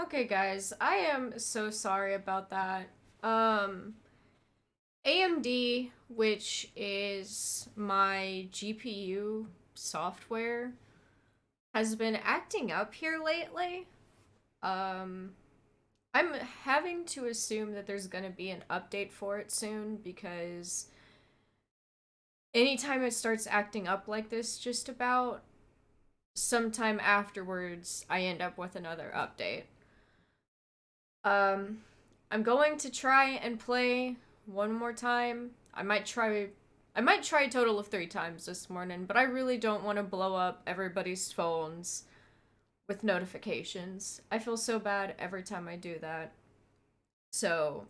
Okay, guys, I am so sorry about that. Um, AMD, which is my GPU software, has been acting up here lately. Um, I'm having to assume that there's gonna be an update for it soon because anytime it starts acting up like this, just about sometime afterwards, I end up with another update. Um, I'm going to try and play one more time. I might try a total of 3 times this morning, but I really don't want to blow up everybody's phones with notifications. I feel so bad every time I do that. So,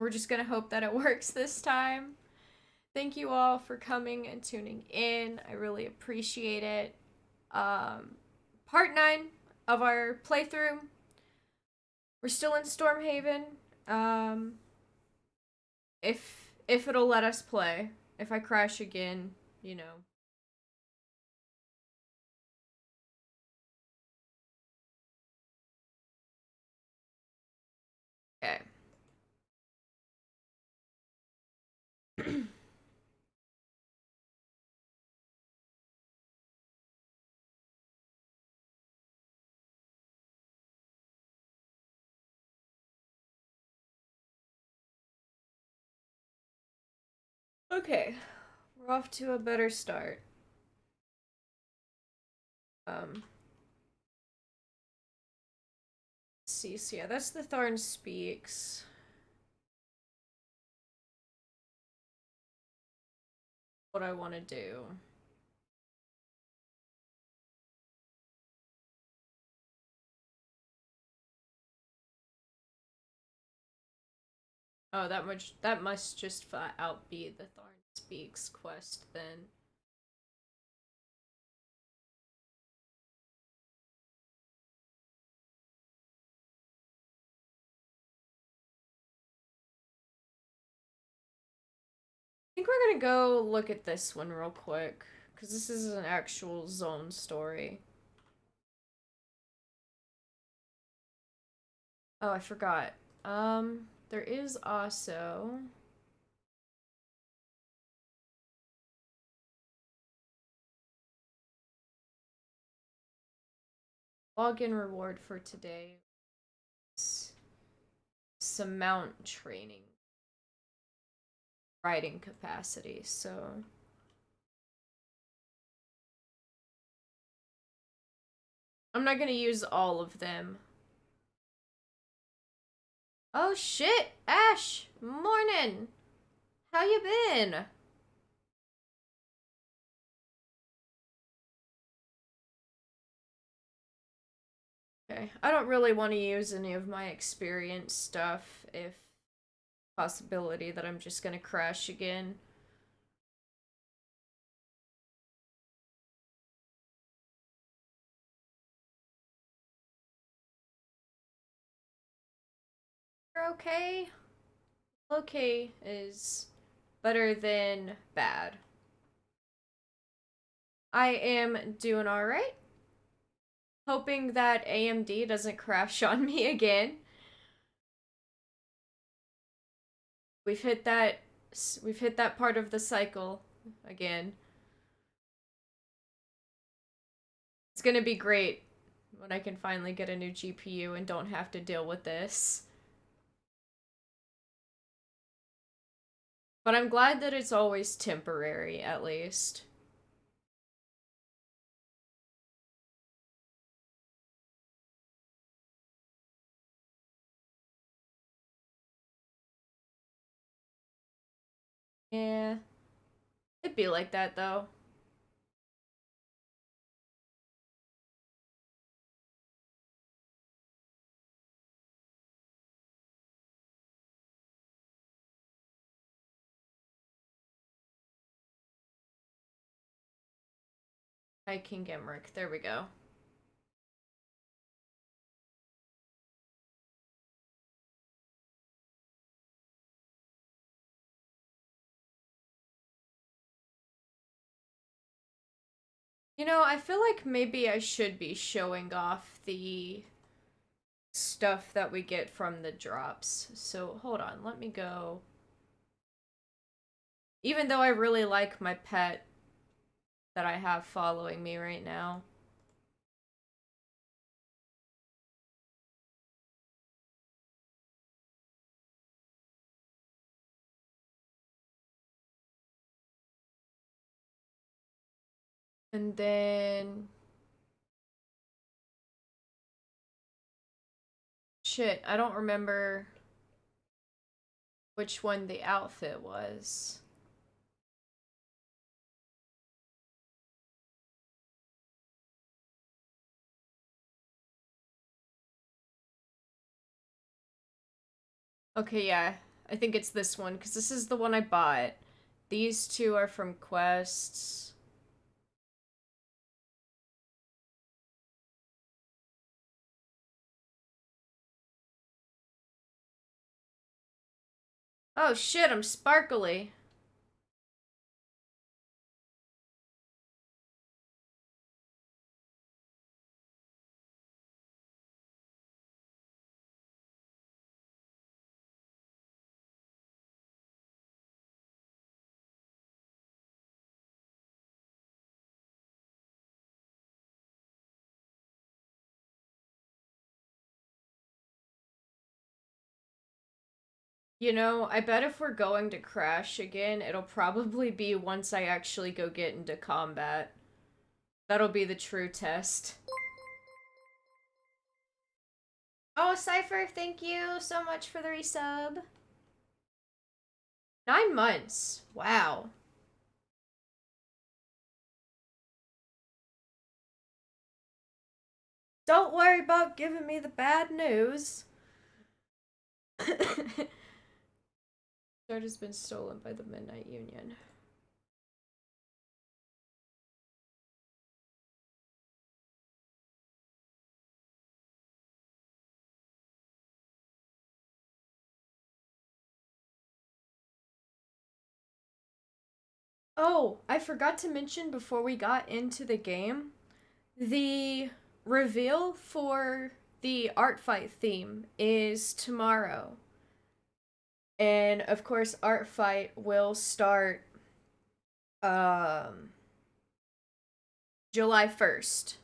we're just gonna hope that it works this time. Thank you all for coming and tuning in. I really appreciate it. Um, Part 9 of our playthrough. We're still in Stormhaven. Um, if it'll let us play. If I crash again, you know. Okay. Okay. We're off to a better start. Um let's see, so yeah, that's the Tharn Speaks. What I wanna do. Oh, that must just flat out be the Tharn Speaks quest then. I think we're gonna go look at this one real quick. Because this is an actual zone story. Oh, I forgot. There is also login reward for today. Some mount training riding capacity, so I'm not gonna use all of them. Oh shit, Ash! Morning! How you been? Okay, I don't really want to use any of my experience stuff if possibility that I'm just gonna crash again. You're okay? Okay is better than bad. I am doing alright. Hoping that AMD doesn't crash on me again. We've hit that we've hit that part of the cycle again. It's gonna be great when I can finally get a new GPU and don't have to deal with this. But I'm glad that it's always temporary, at least. Yeah, it'd be like that though. Hi, King Emmerich. There we go. You know, I feel like maybe I should be showing off the stuff that we get from the drops. So, hold on, let me go. Even though I really like my pet that I have following me right now. And then... Shit, I don't remember which one the outfit was. Okay, yeah. I think it's this one, because this is the one I bought. These two are from quests. Oh shit, I'm sparkly. You know, I bet if we're going to crash again, it'll probably be once I actually go get into combat. That'll be the true test. Oh, Cypher, thank you so much for the resub. 9 months. Wow. Don't worry about giving me the bad news. Start has been stolen by the Midnight Union. Oh, I forgot to mention before we got into the game, the reveal for the art fight theme is tomorrow. And of course, art fight will start July 1st.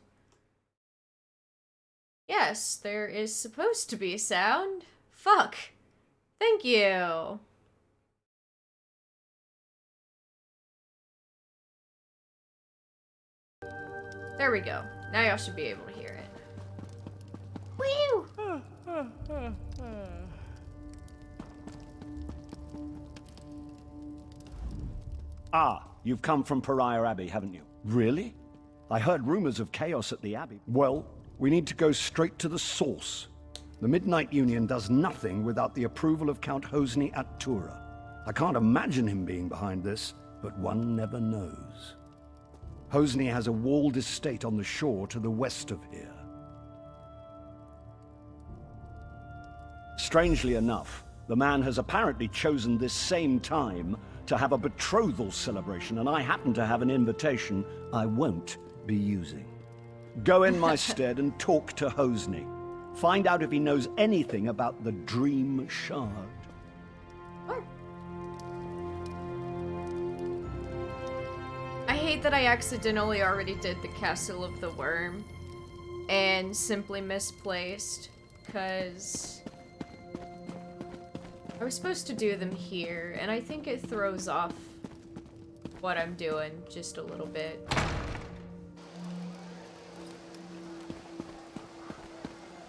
Yes, there is supposed to be sound. Fuck. Thank you. There we go. Now y'all should be able to hear it. Woo! Ah, you've come from Pariah Abbey, haven't you? Really? I heard rumors of chaos at the Abbey. Well, we need to go straight to the source. The Midnight Union does nothing without the approval of Count Hosni at Tura. I can't imagine him being behind this, but one never knows. Hosni has a walled estate on the shore to the west of here. Strangely enough, the man has apparently chosen this same time to have a betrothal celebration, and I happen to have an invitation I won't be using. Go in my stead and talk to Hosni. Find out if he knows anything about the Dream Shard. What? I hate that I accidentally already did the Castle of the Worm and simply misplaced, because I was supposed to do them here, and I think it throws off what I'm doing just a little bit.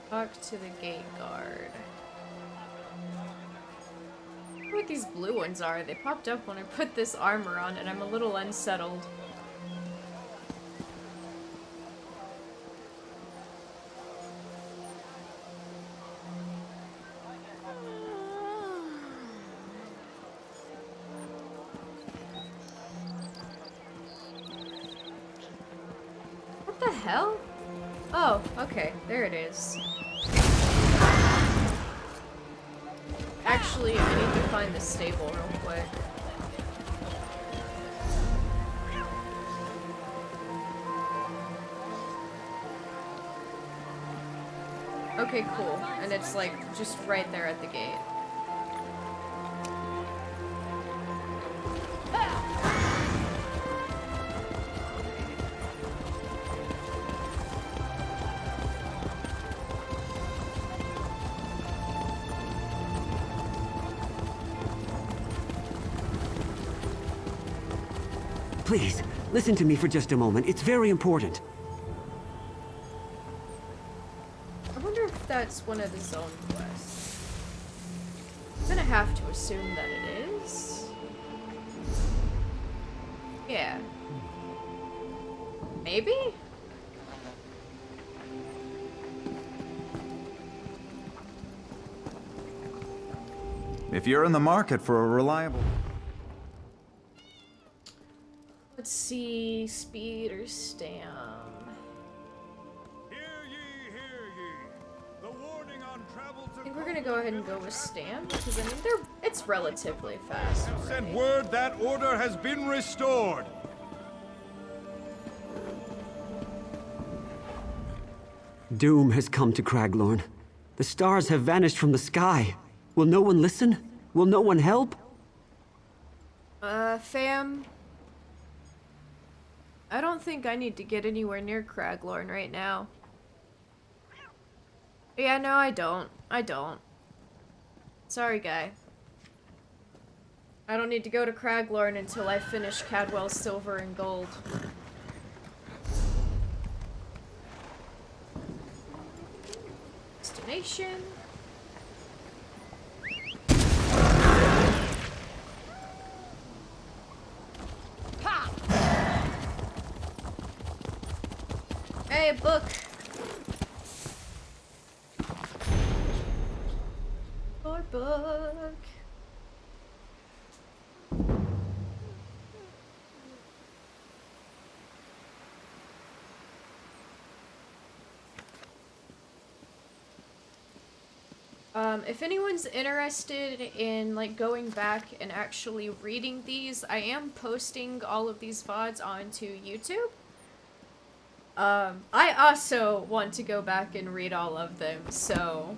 Talk to the gate guard. I wonder what these blue ones are. They popped up when I put this armor on, and I'm a little unsettled. What the hell? Oh, okay. There it is. Actually, I need to find the stable real quick. Okay, cool. And it's like just right there at the gate. Please, listen to me for just a moment. It's very important. I wonder if that's one of the zone quests. I'm gonna have to assume that it is. Yeah. Maybe? If you're in the market for a reliable... Let's see, speed or stam. Hear ye, the warning on travel to I think we're gonna go ahead and go with stam because I mean it's relatively fast. have sent already. word that order has been restored. Doom has come to Craglorn. The stars have vanished from the sky. Will no one listen? Will no one help? Fam. I don't think I need to get anywhere near Craglorn right now. Yeah, no, I don't. I don't. Sorry, guy. I don't need to go to Craglorn until I finish Cadwell's Silver and Gold. Destination. Hey, book. Or book. If anyone's interested in like going back and actually reading these, I am posting all of these VODs onto YouTube. I also want to go back and read all of them, so...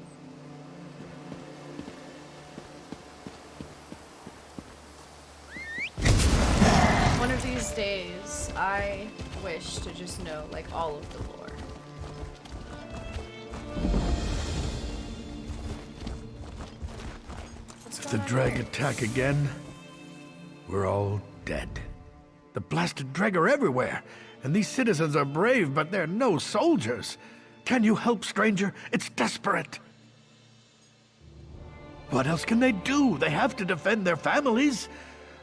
One of these days, I wish to just know, like, all of the lore. If the dreg attack again, we're all dead. The blasted dreg are everywhere, and these citizens are brave, but they're no soldiers. Can you help, stranger? It's desperate. What else can they do? They have to defend their families.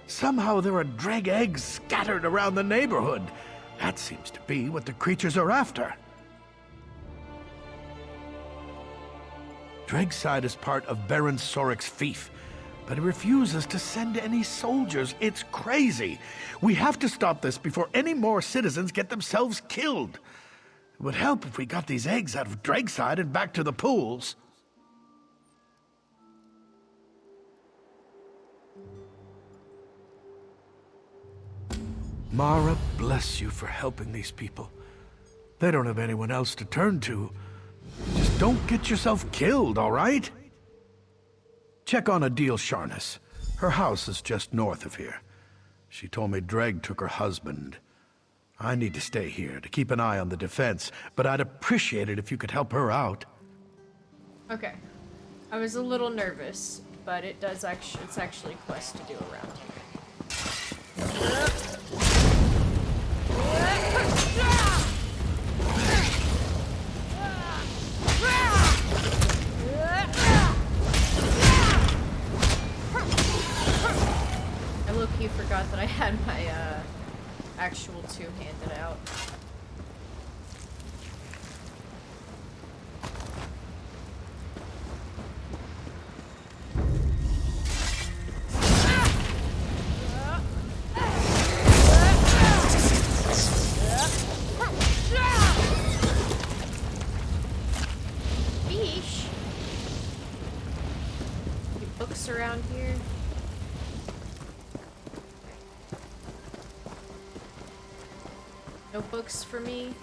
Somehow there are dreg eggs scattered around the neighborhood. That seems to be what the creatures are after. Dregside is part of Baron Sorik's fief, but he refuses to send any soldiers. It's crazy. We have to stop this before any more citizens get themselves killed. It would help if we got these eggs out of Dregside and back to the pools. Mara, bless you for helping these people. They don't have anyone else to turn to. Just don't get yourself killed, all right? Check on Adil Sharnas. Her house is just north of here. She told me Dreg took her husband. I need to stay here to keep an eye on the defense, but I'd appreciate it if you could help her out. Okay. I was a little nervous, but it's actually a quest to do around here. I low-key forgot that I had my actual two-handed out. Fish. Any books around here? No books for me.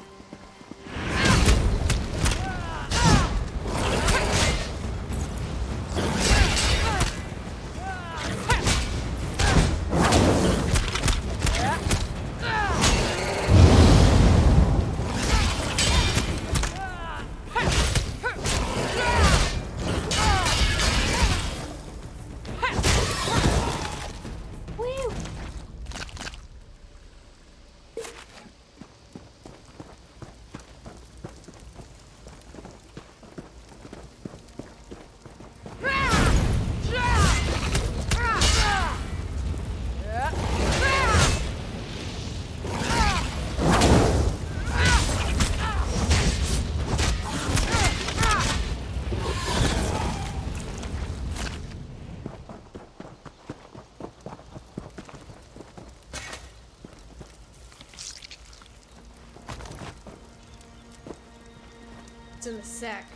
What's in the sack?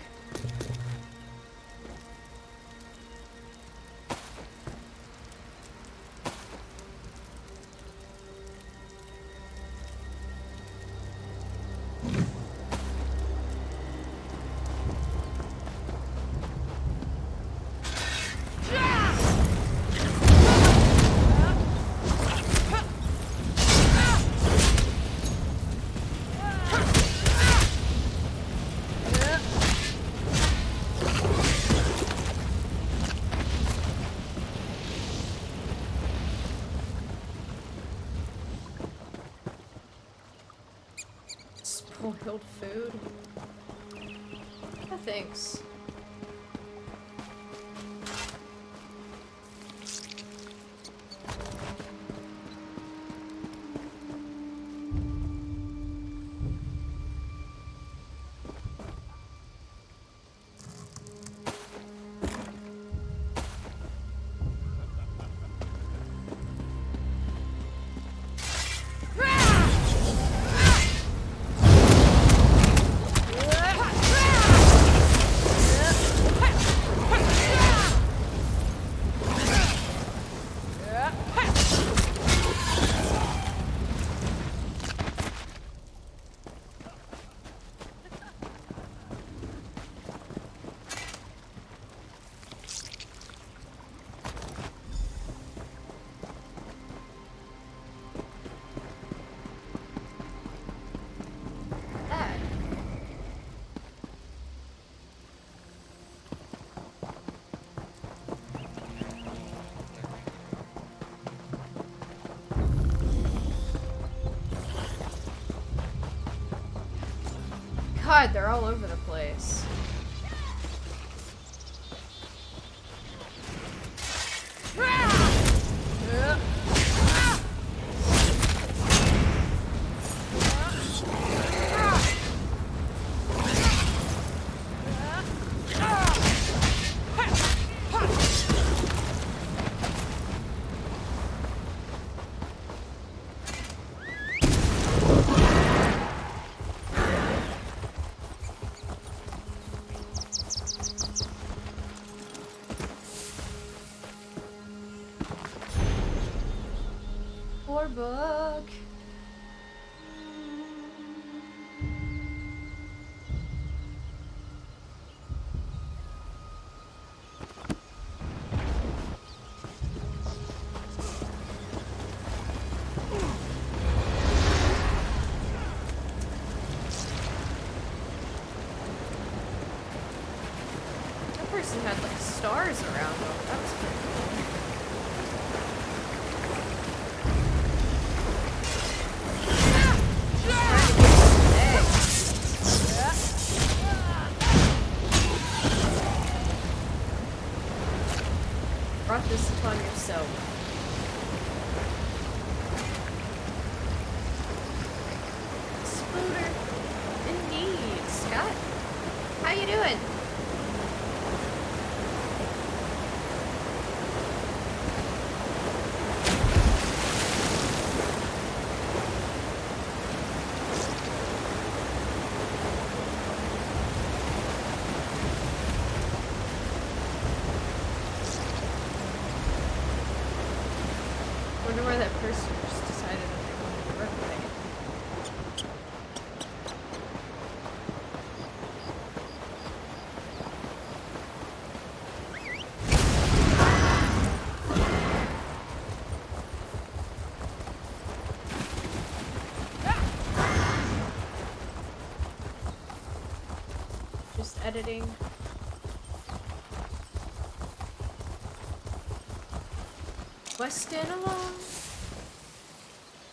Spoiled food? No thanks. God, they're all over the place. Poor book. That person had like stars around them. That was pretty cool. Brought this upon yourself. Spooner. Indeed. Scott, how you doing? Wonder why that person just decided that they wanted to replicate. Just editing. Questing along.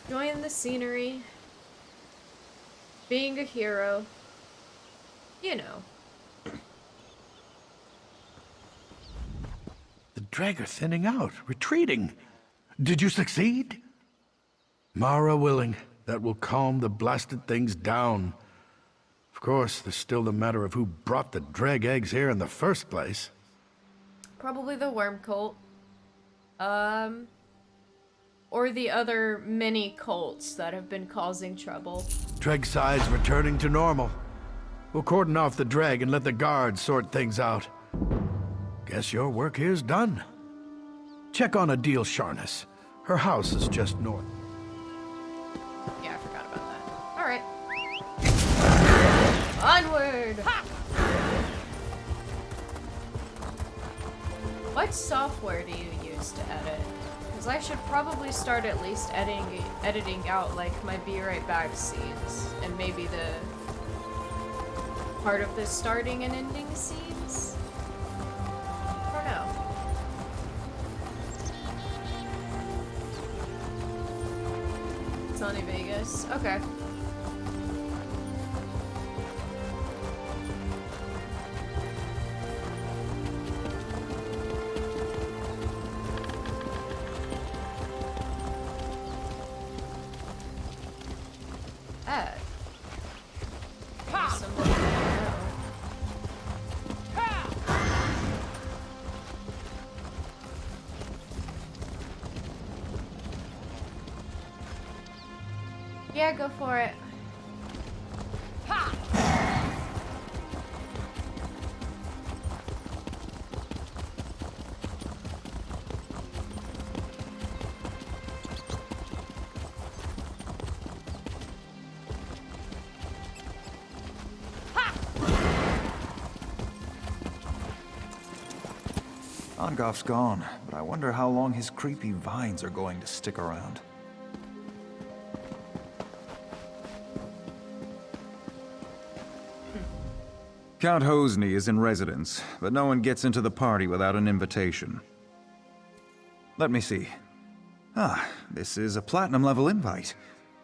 Enjoying the scenery. Being a hero. You know. The drag are thinning out, retreating. Did you succeed? Mara willing, that will calm the blasted things down. Of course, there's still the matter of who brought the drag eggs here in the first place. Probably the worm cult. Or the other many cults that have been causing trouble. Dreg size returning to normal. We'll cordon off the drag and let the guards sort things out. Guess your work here's done. Check on Adil Sharnus. Her house is just north. Yeah, I forgot about that. Alright. Onward! What software do you use to edit? Because I should probably start at least editing out like my Be Right Back scenes and maybe the part of the starting and ending scenes. I don't know. Sony Vegas. Okay. That. Somebody I know. Yeah, go for it. Ongoff's gone, but I wonder how long his creepy vines are going to stick around. Count Hosny is in residence, but no one gets into the party without an invitation. Let me see. Ah, this is a platinum-level invite.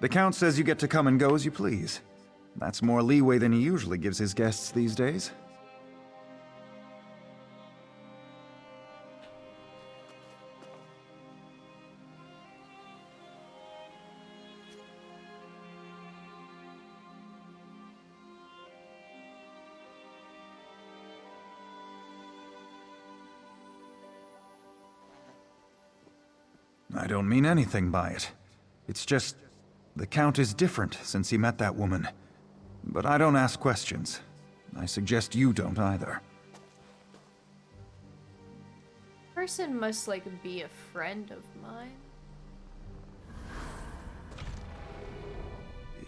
The Count says you get to come and go as you please. That's more leeway than he usually gives his guests these days. I don't mean anything by it. It's just, the Count is different since he met that woman. But I don't ask questions. I suggest you don't either. Person must like be a friend of mine.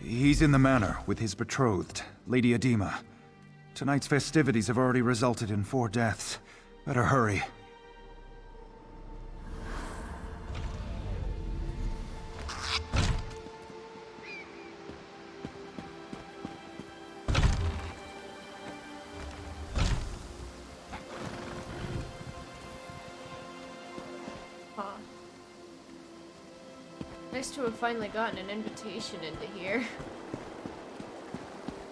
He's in the manor with his betrothed, Lady Edema. Tonight's festivities have already resulted in 4 deaths. Better hurry. Nice to have finally gotten an invitation into here.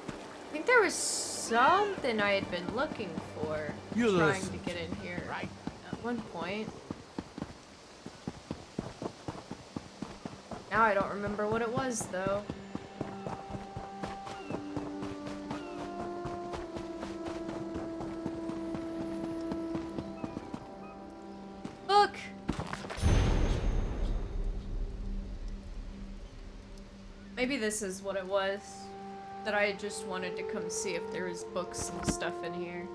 I think there was something I had been looking for, trying to get in here at one point. Now I don't remember what it was, though. Look! Maybe this is what it was. That I just wanted to come see if there was books and stuff in here.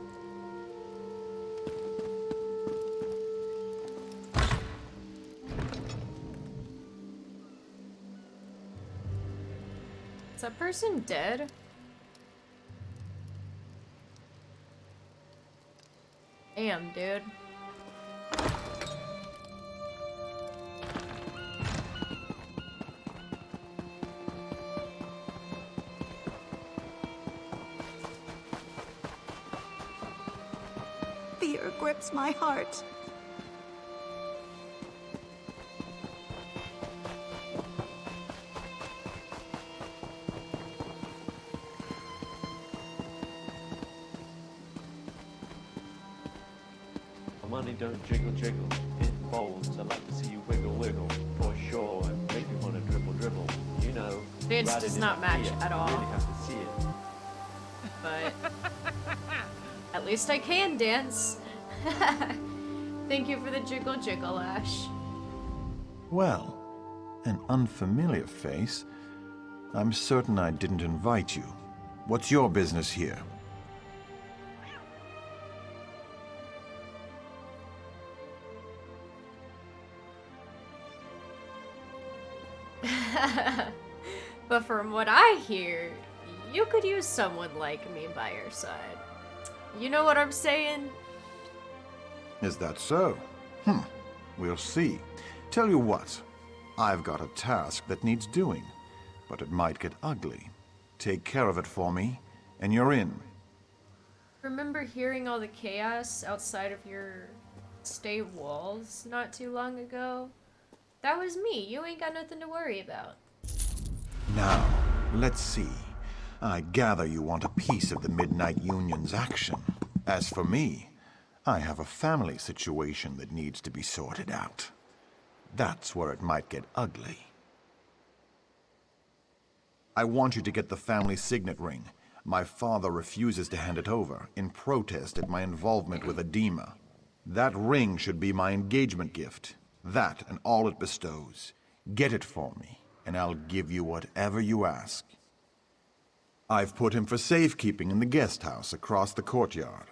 Is that person dead? Damn, dude. Fear grips my heart. Money don't jiggle jiggle, it folds. I like to see you wiggle wiggle, for sure, and make me want to dribble dribble. You know, Dance riding does in not the match Fiat, at all. You really have to see it. But at least I can dance. Thank you for the jiggle jiggle, Ash. Well, an unfamiliar face. I'm certain I didn't invite you. What's your business here? But from what I hear, you could use someone like me by your side. You know what I'm saying? Is that so? We'll see. Tell you what, I've got a task that needs doing, but it might get ugly. Take care of it for me, and you're in. Remember hearing all the chaos outside of your state walls not too long ago? That was me. You ain't got nothing to worry about. Now, let's see. I gather you want a piece of the Midnight Union's action. As for me, I have a family situation that needs to be sorted out. That's where it might get ugly. I want you to get the family signet ring. My father refuses to hand it over, in protest at my involvement with Edema. That ring should be my engagement gift. That and all it bestows. Get it for me, and I'll give you whatever you ask. I've put him for safekeeping in the guest house across the courtyard.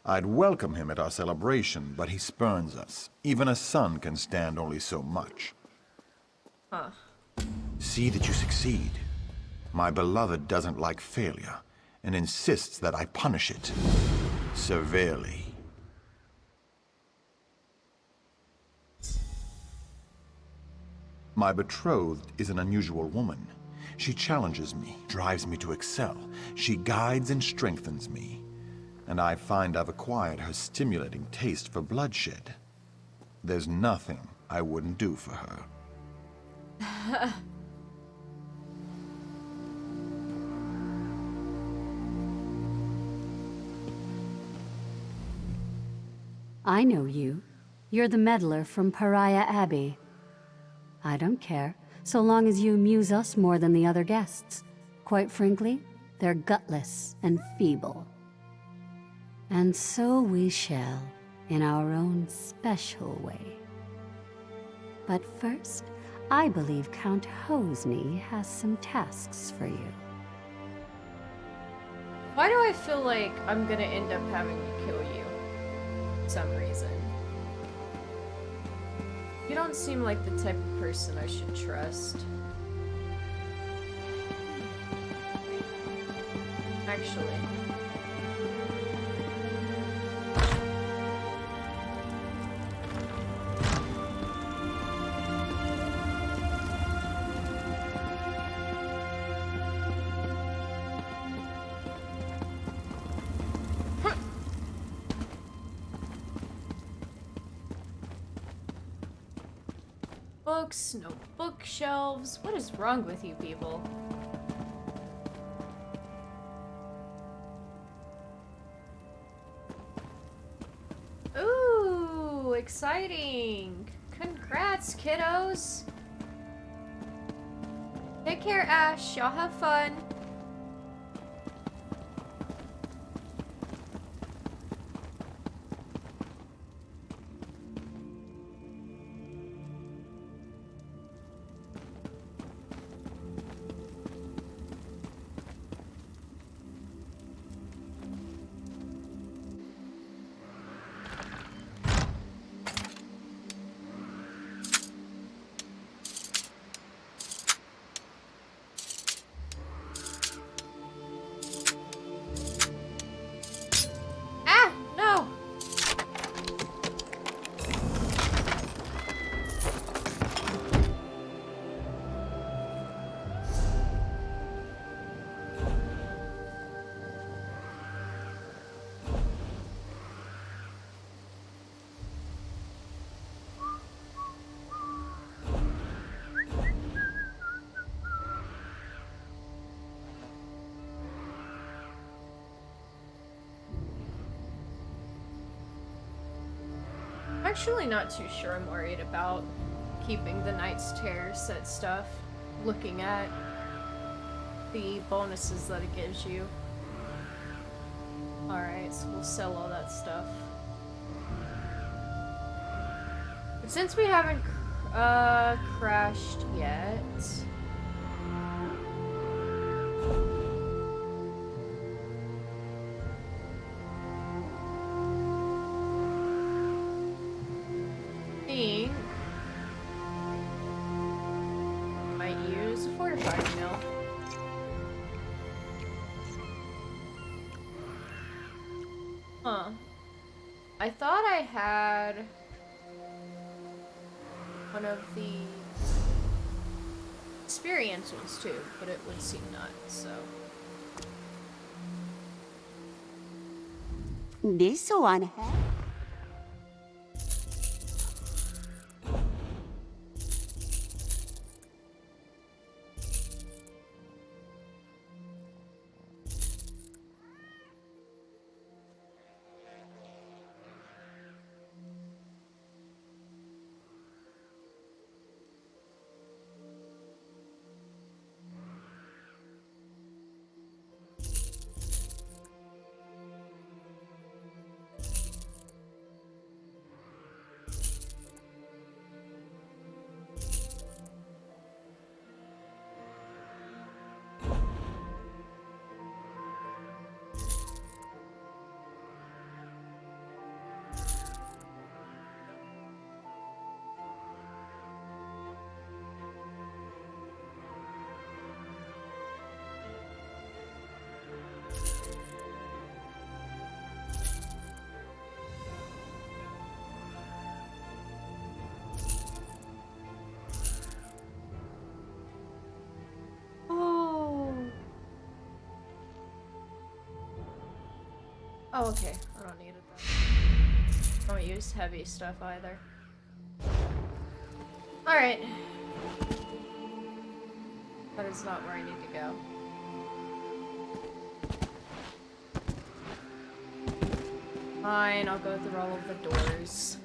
I'd welcome him at our celebration, but he spurns us. Even a son can stand only so much. Huh. See that you succeed. My beloved doesn't like failure, and insists that I punish it severely. My betrothed is an unusual woman. She challenges me, drives me to excel. She guides and strengthens me. And I find I've acquired her stimulating taste for bloodshed. There's nothing I wouldn't do for her. I know you. You're the meddler from Pariah Abbey. I don't care, so long as you amuse us more than the other guests. Quite frankly, they're gutless and feeble. And so we shall, in our own special way. But first, I believe Count Hosni has some tasks for you. Why do I feel like I'm gonna end up having to kill you? For some reason. You don't seem like the type of person I should trust. Actually. Books, no bookshelves. What is wrong with you people? Ooh, exciting. Congrats, kiddos. Take care, Ash. Y'all have fun. I'm actually not too sure I'm worried about keeping the Knight's Terror set stuff, looking at the bonuses that it gives you. Alright, so we'll sell all that stuff. But since we haven't crashed yet... Huh. I thought I had one of the experientials too, but it would seem not, so. This one. Oh, okay. I don't need it then. Don't use heavy stuff either. Alright. That is not where I need to go. Fine, I'll go through all of the doors.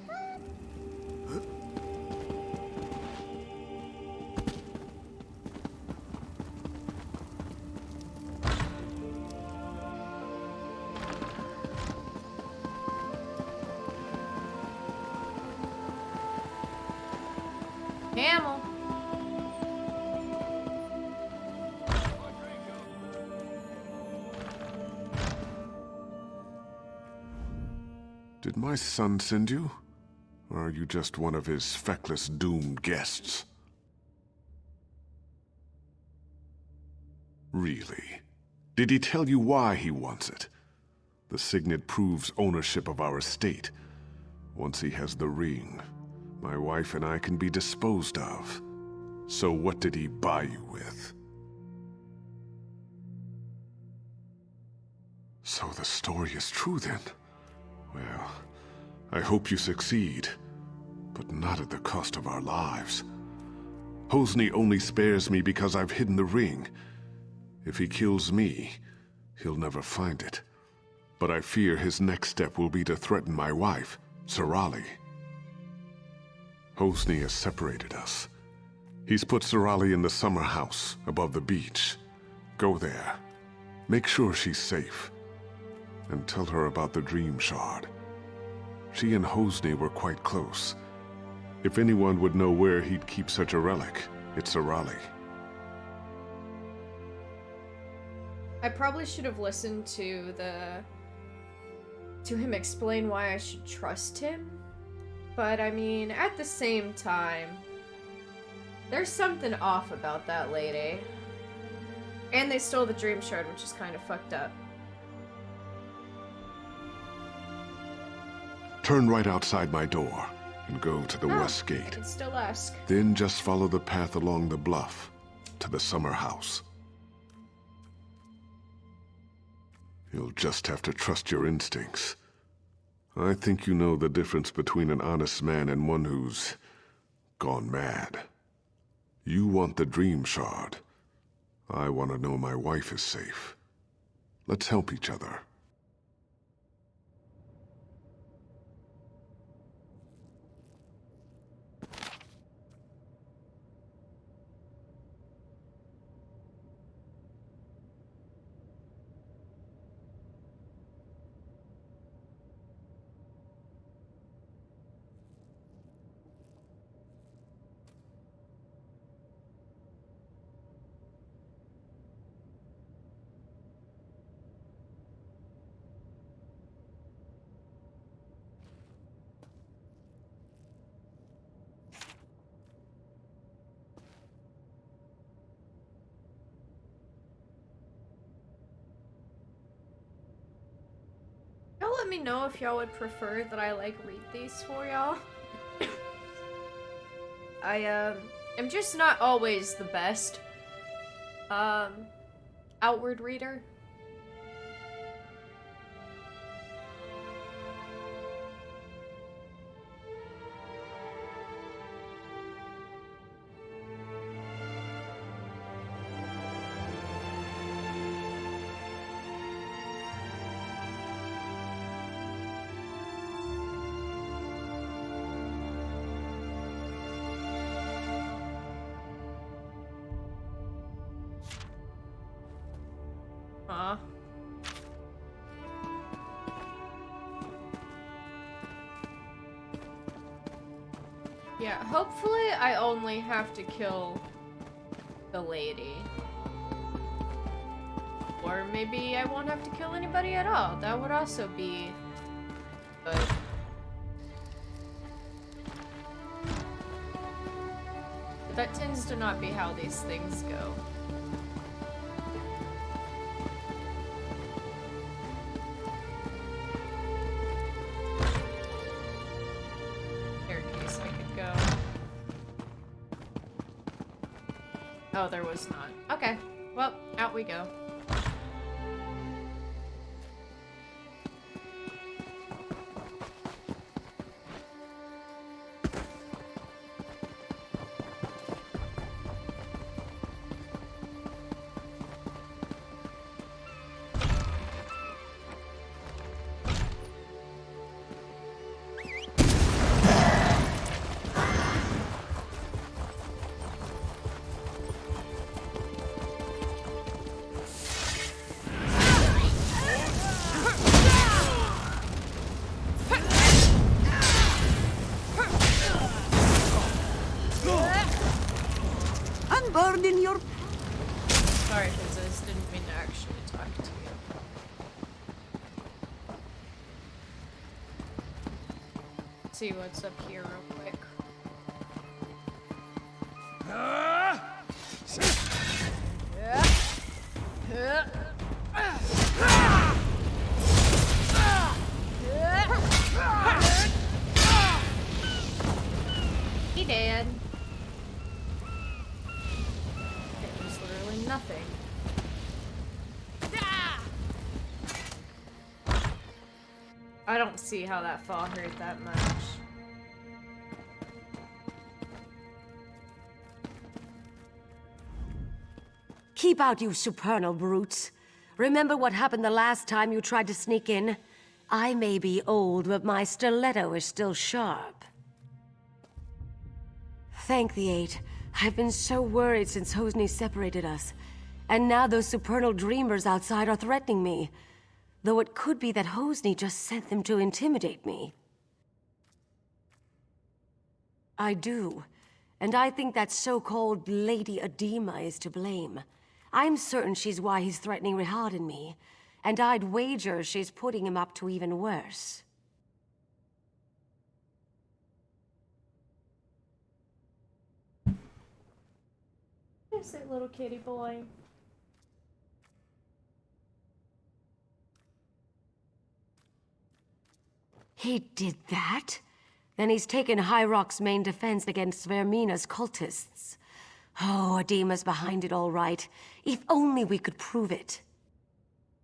Camel. Did my son send you? Or are you just one of his feckless, doomed guests? Really? Did he tell you why he wants it? The signet proves ownership of our estate. Once he has the ring, my wife and I can be disposed of. So what did he buy you with? So the story is true then? Well, I hope you succeed, but not at the cost of our lives. Hosni only spares me because I've hidden the ring. If he kills me, he'll never find it. But I fear his next step will be to threaten my wife, Sarali. Hosni has separated us. He's put Sarali in the summer house above the beach. Go there. Make sure she's safe. And tell her about the Dream Shard. She and Hosni were quite close. If anyone would know where he'd keep such a relic, it's Sarali. I probably should have listened to him explain why I should trust him. But I mean, at the same time, there's something off about that lady. And they stole the Dream Shard, which is kind of fucked up. Turn right outside my door and go to the west I gate. can still ask. Then just follow the path along the bluff to the summer house. You'll just have to trust your instincts. I think you know the difference between an honest man and one who's gone mad. You want the Dream Shard. I want to know my wife is safe. Let's help each other. let me know if y'all would prefer that I like read these for y'all. I am just not always the best outward reader. Yeah, hopefully I only have to kill the lady. Or maybe I won't have to kill anybody at all. That would also be good. But that tends to not be how these things go. Staircase I could go. Oh, there was not. Okay. Well, out we go. Unburden your... Sorry, Princess. Didn't mean to actually talk to you. Let's see what's up here real quick. He dead. It was literally nothing. I don't see how that fall hurt that much. Keep out, you supernal brutes. Remember what happened the last time you tried to sneak in? I may be old, but my stiletto is still sharp. Thank the Eight. I've been so worried since Hosni separated us. And now those supernal dreamers outside are threatening me. Though it could be that Hosni just sent them to intimidate me. I do. And I think that so-called Lady Edema is to blame. I'm certain she's why he's threatening Rihad and me. And I'd wager she's putting him up to even worse. There's that little kitty boy. He did that? Then he's taken High Rock's main defense against Vermina's cultists. Oh, Edema's behind it all right. If only we could prove it.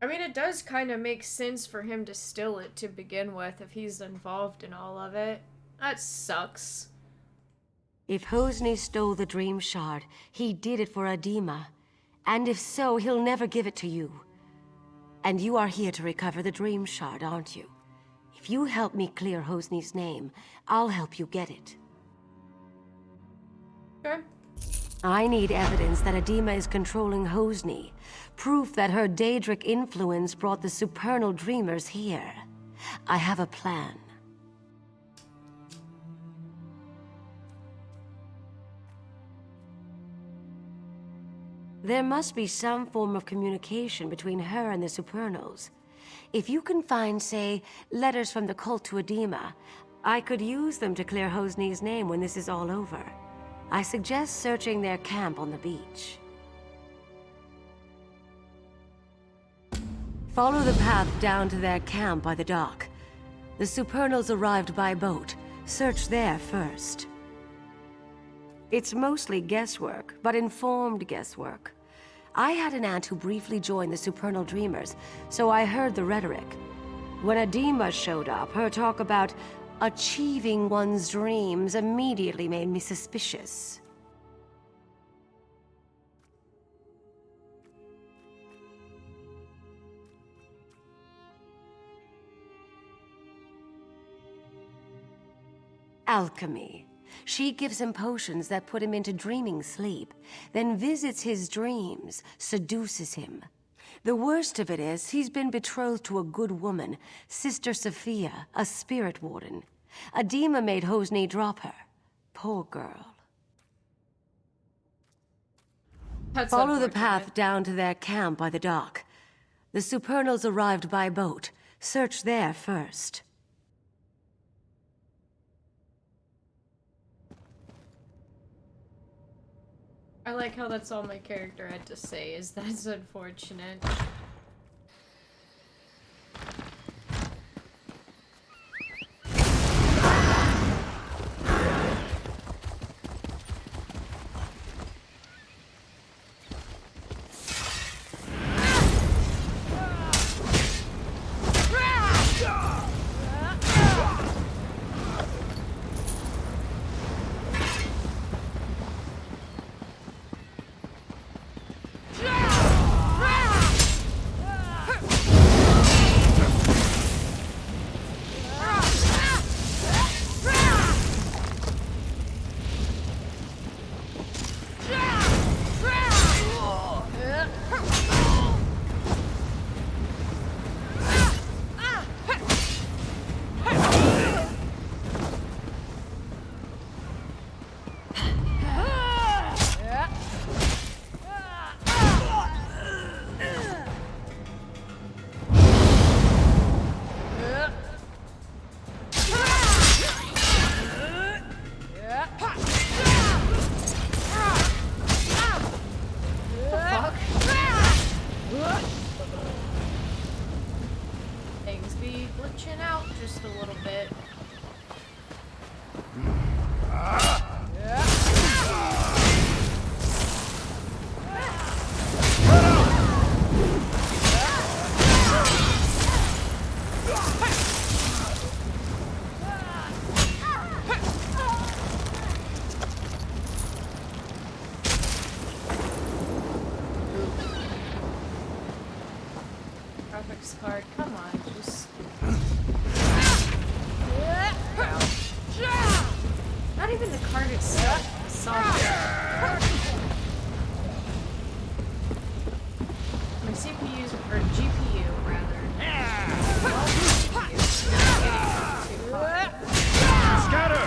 I mean, it does kind of make sense for him to steal it to begin with if he's involved in all of it. That sucks. If Hosni stole the Dream Shard, he did it for Edema. And if so, he'll never give it to you. And you are here to recover the Dream Shard, aren't you? If you help me clear Hosni's name, I'll help you get it. Sure. I need evidence that Edema is controlling Hosni. Proof that her Daedric influence brought the supernal dreamers here. I have a plan. There must be some form of communication between her and the supernals. If you can find, say, letters from the cult to Edema, I could use them to clear Hosni's name when this is all over. I suggest searching their camp on the beach. Follow the path down to their camp by the dock. The Supernals arrived by boat. Search there first. It's mostly guesswork, but informed guesswork. I had an aunt who briefly joined the Supernal Dreamers, so I heard the rhetoric. When Adema showed up, her talk about achieving one's dreams immediately made me suspicious. Alchemy. She gives him potions that put him into dreaming sleep, then visits his dreams, seduces him. The worst of it is, he's been betrothed to a good woman, Sister Sophia, a spirit warden. Adema made Hosni drop her. Poor girl. Follow the path down to their camp by the dock. The Supernals arrived by boat. Search there first. I like how that's all my character had to say, is that's unfortunate. Things be glitching out just a little bit. Graphics card, come on, just... Not even the card itself, the software. My CPU's, or GPU, rather. Scatter!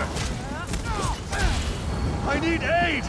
I need aid!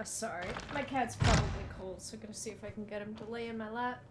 Sorry. My cat's probably cold, so I'm gonna see if I can get him to lay in my lap.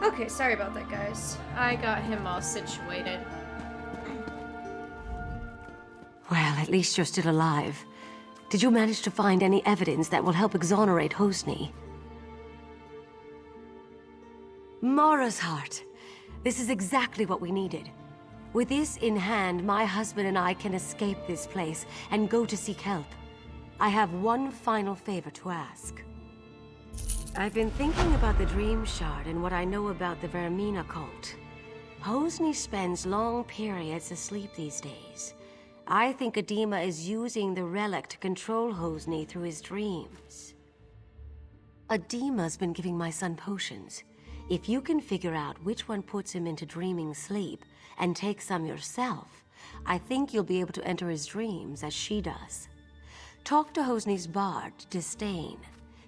Okay, sorry about that, guys. I got him all situated. Well, at least you're still alive. Did you manage to find any evidence that will help exonerate Hosni? Mara's heart. This is exactly what we needed. With this in hand, my husband and I can escape this place and go to seek help. I have one final favor to ask. I've been thinking about the Dream Shard and what I know about the Vermina cult. Hosni spends long periods asleep these days. I think Adema is using the relic to control Hosni through his dreams. Adema's been giving my son potions. If you can figure out which one puts him into dreaming sleep and take some yourself, I think you'll be able to enter his dreams as she does. Talk to Hosni's bard, Disdain.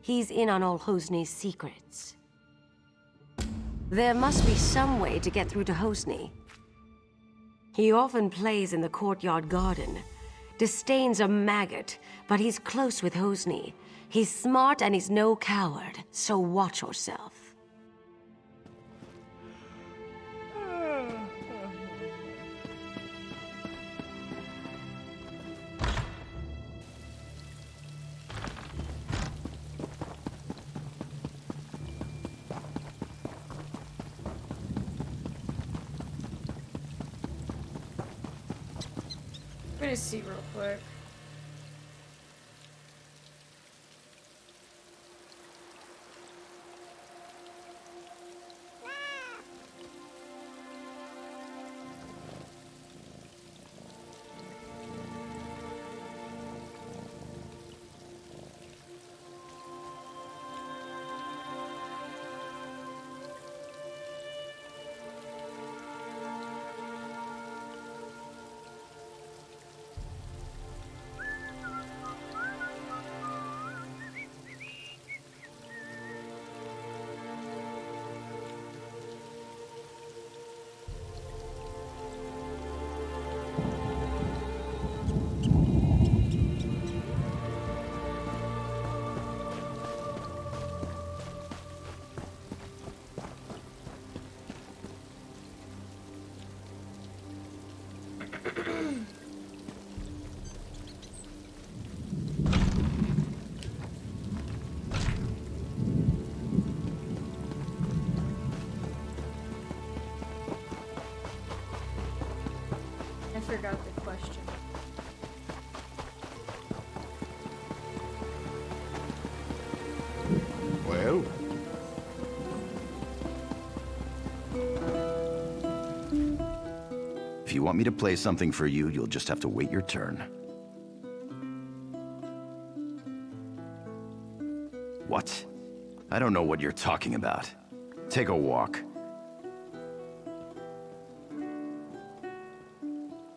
He's in on all Hosni's secrets. There must be some way to get through to Hosni. He often plays in the courtyard garden. Disdain's a maggot, but he's close with Hosni. He's smart and he's no coward, so watch yourself. I'm gonna see real quick. I forgot the question. Well? If you want me to play something for you, you'll just have to wait your turn. What? I don't know what you're talking about. Take a walk.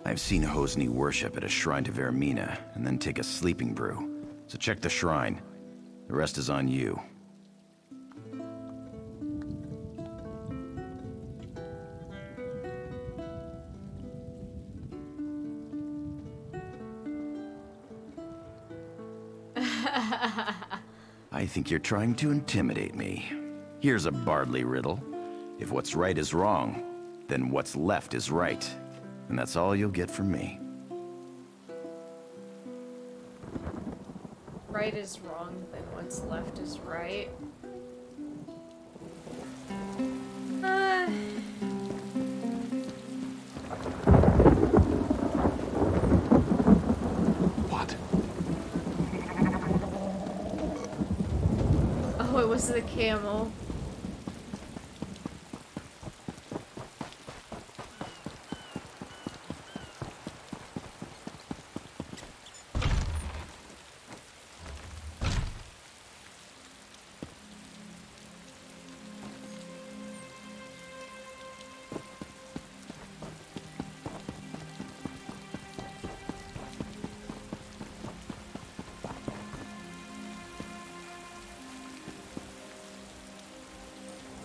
I've seen Hosni worship at a shrine to Vermina, and then take a sleeping brew. So check the shrine. The rest is on you. I think you're trying to intimidate me. Here's a Bardley riddle. If what's right is wrong, then what's left is right. And that's all you'll get from me. Right is wrong, then what's left is right. What? Oh, it was the camel.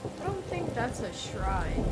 I don't think that's a shrine.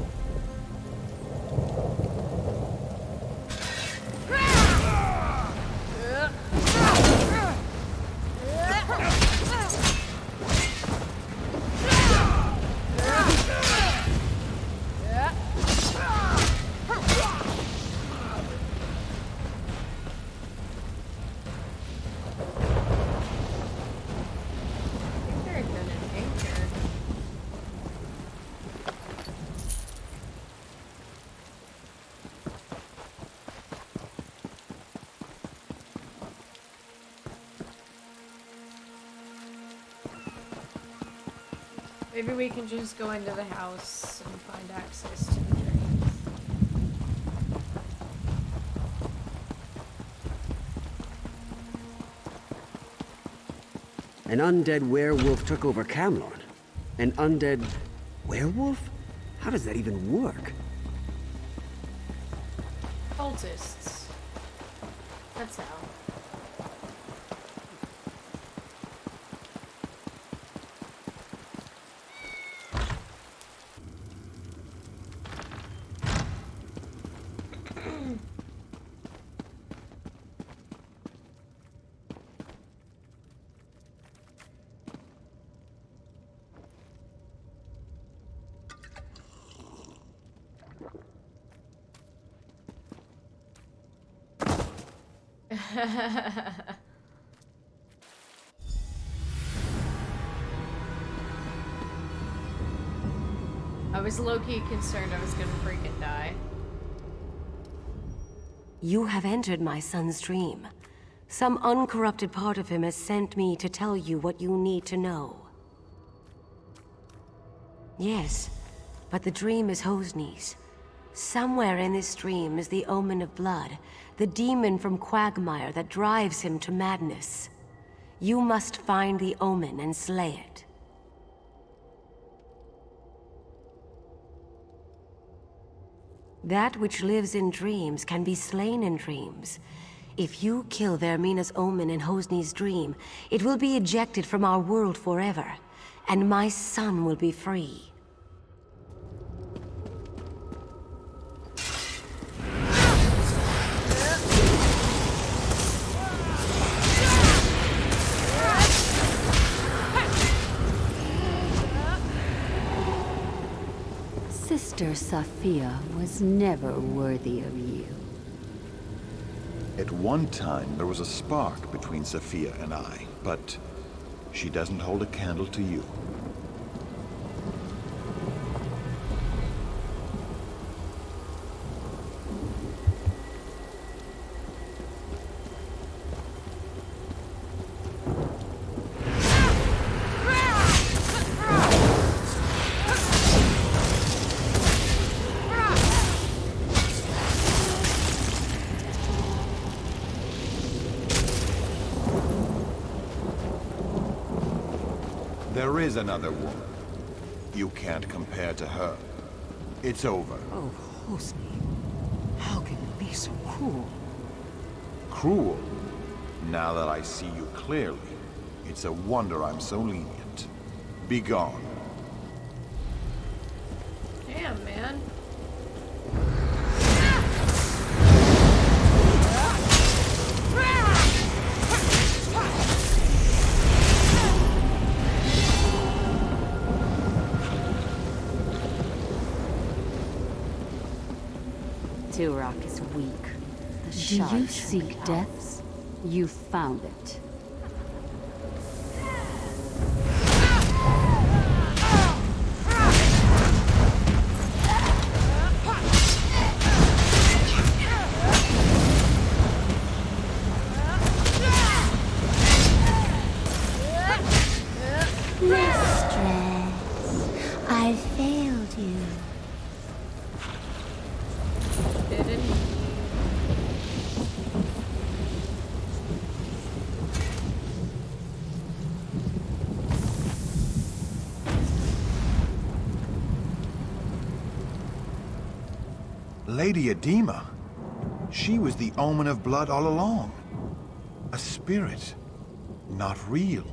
Maybe we can just go into the house and find access to the drains. An undead werewolf took over Camlorn. An undead werewolf? How does that even work? Cultists. That's how. I was low-key concerned I was gonna freaking die. You have entered my son's dream. Some uncorrupted part of him has sent me to tell you what you need to know. Yes, but the dream is Hosni's. Somewhere in this dream is the omen of blood, the demon from Quagmire that drives him to madness. You must find the omen and slay it. That which lives in dreams can be slain in dreams. If you kill Vermina's omen in Hosni's dream, it will be ejected from our world forever, and my son will be free. Sister Sophia was never worthy of you. At one time, there was a spark between Sophia and I, but she doesn't hold a candle to you. There is another woman. You can't compare to her. It's over. Oh, Hosni. How can you be so cruel? Cruel? Now that I see you clearly, it's a wonder I'm so lenient. Be gone. Damn, man. Turok is weak. The Do shard you should seek help. death? You found it. Mistress, I failed you. Didn't. Lady Edema. She was the omen of blood all along. A spirit. Not real.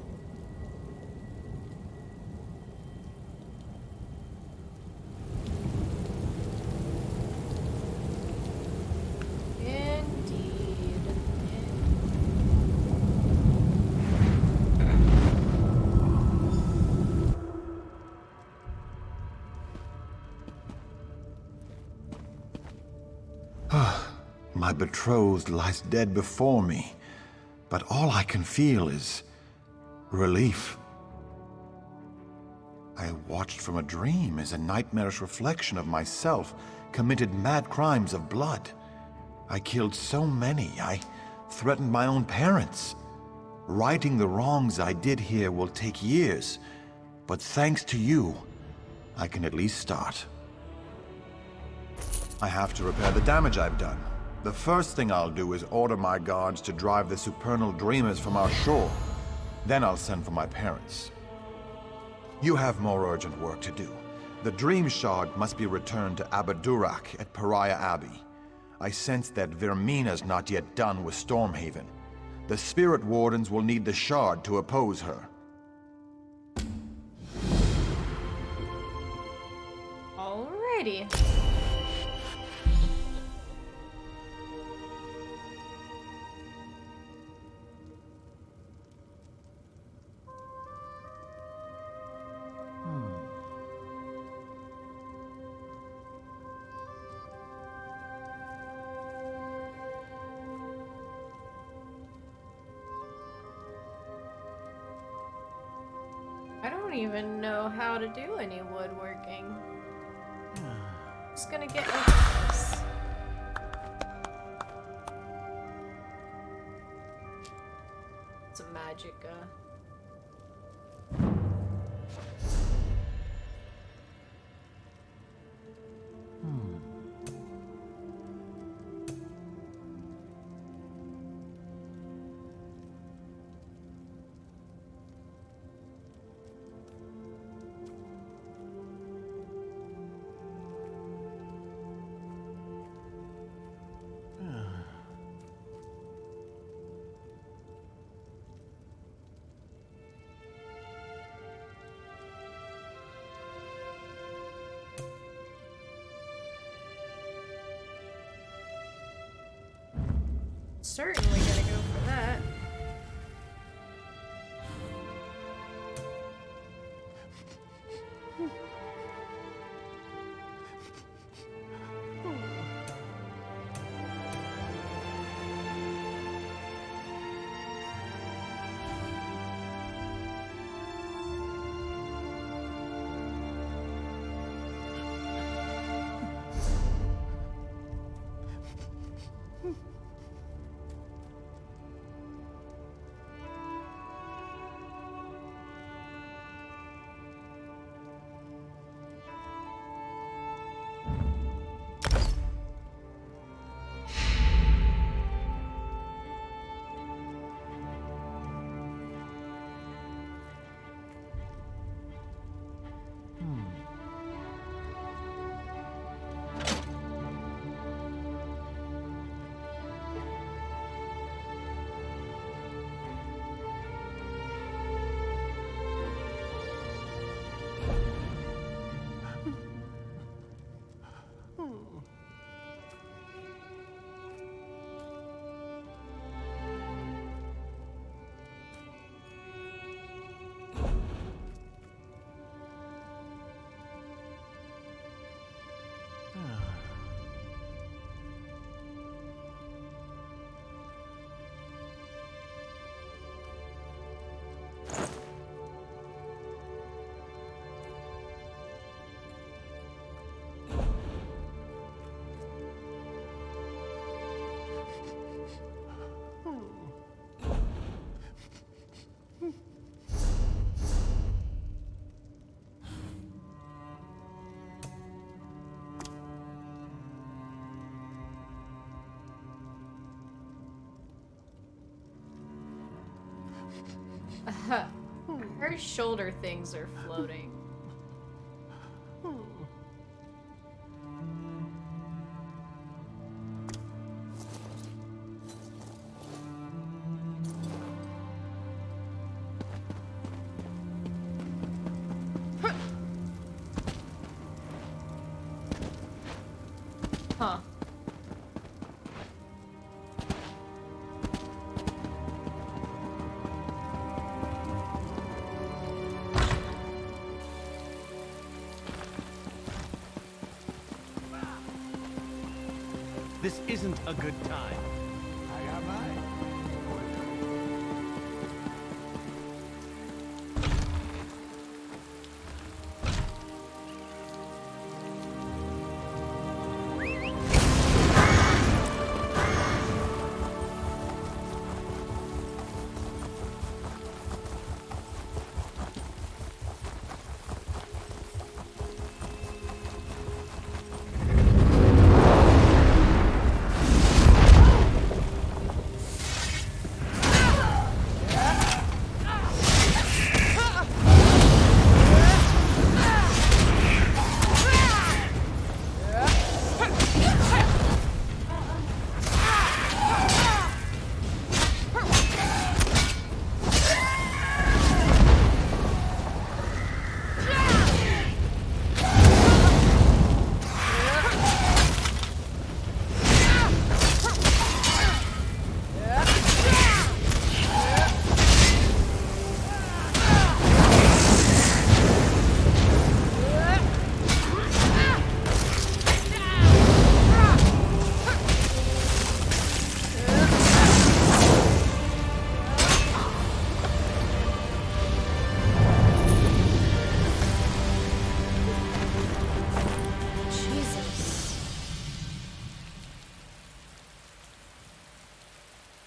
Indeed. My betrothed lies dead before me, but all I can feel is relief. I watched from a dream as a nightmarish reflection of myself committed mad crimes of blood. I killed so many, I threatened my own parents. Righting the wrongs I did here will take years, but thanks to you, I can at least start. I have to repair the damage I've done. The first thing I'll do is order my guards to drive the supernal dreamers from our shore. Then I'll send for my parents. You have more urgent work to do. The Dream Shard must be returned to Abadurak at Pariah Abbey. I sense that Vermina's not yet done with Stormhaven. The Spirit Wardens will need the Shard to oppose her. Alrighty. I don't even know how to do any woodworking. Just gonna get over this. It's a magicka. Certainly gonna go for that. Her shoulder things are floating. Huh. This isn't a good time. I got mine.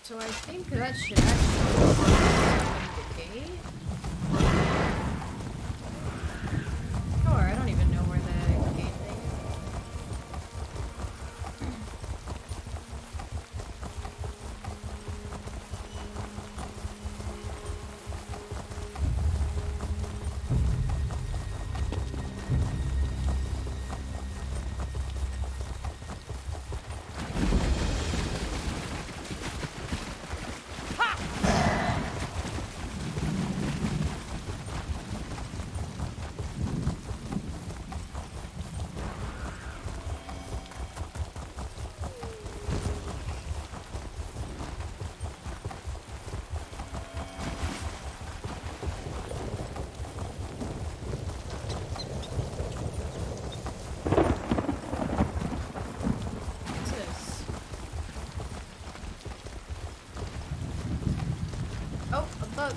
So I think that should actually open the gate. Sure, I don't even know where the gate thing is. Oh, a bug.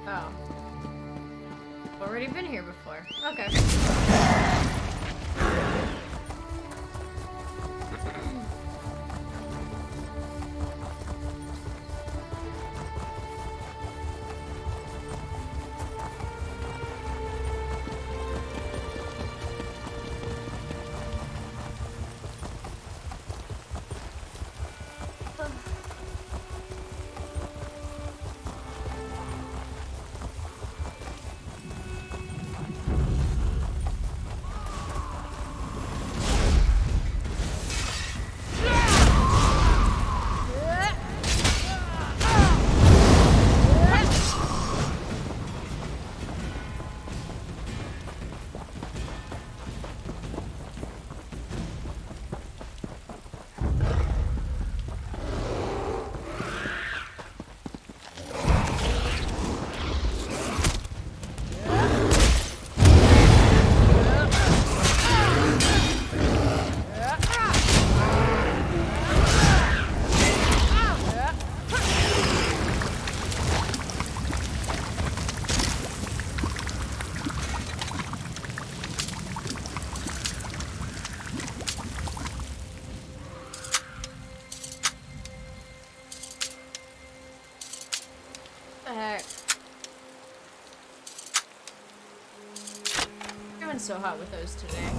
Oh. Already been here before. Okay. heck? Doing so hot with those today.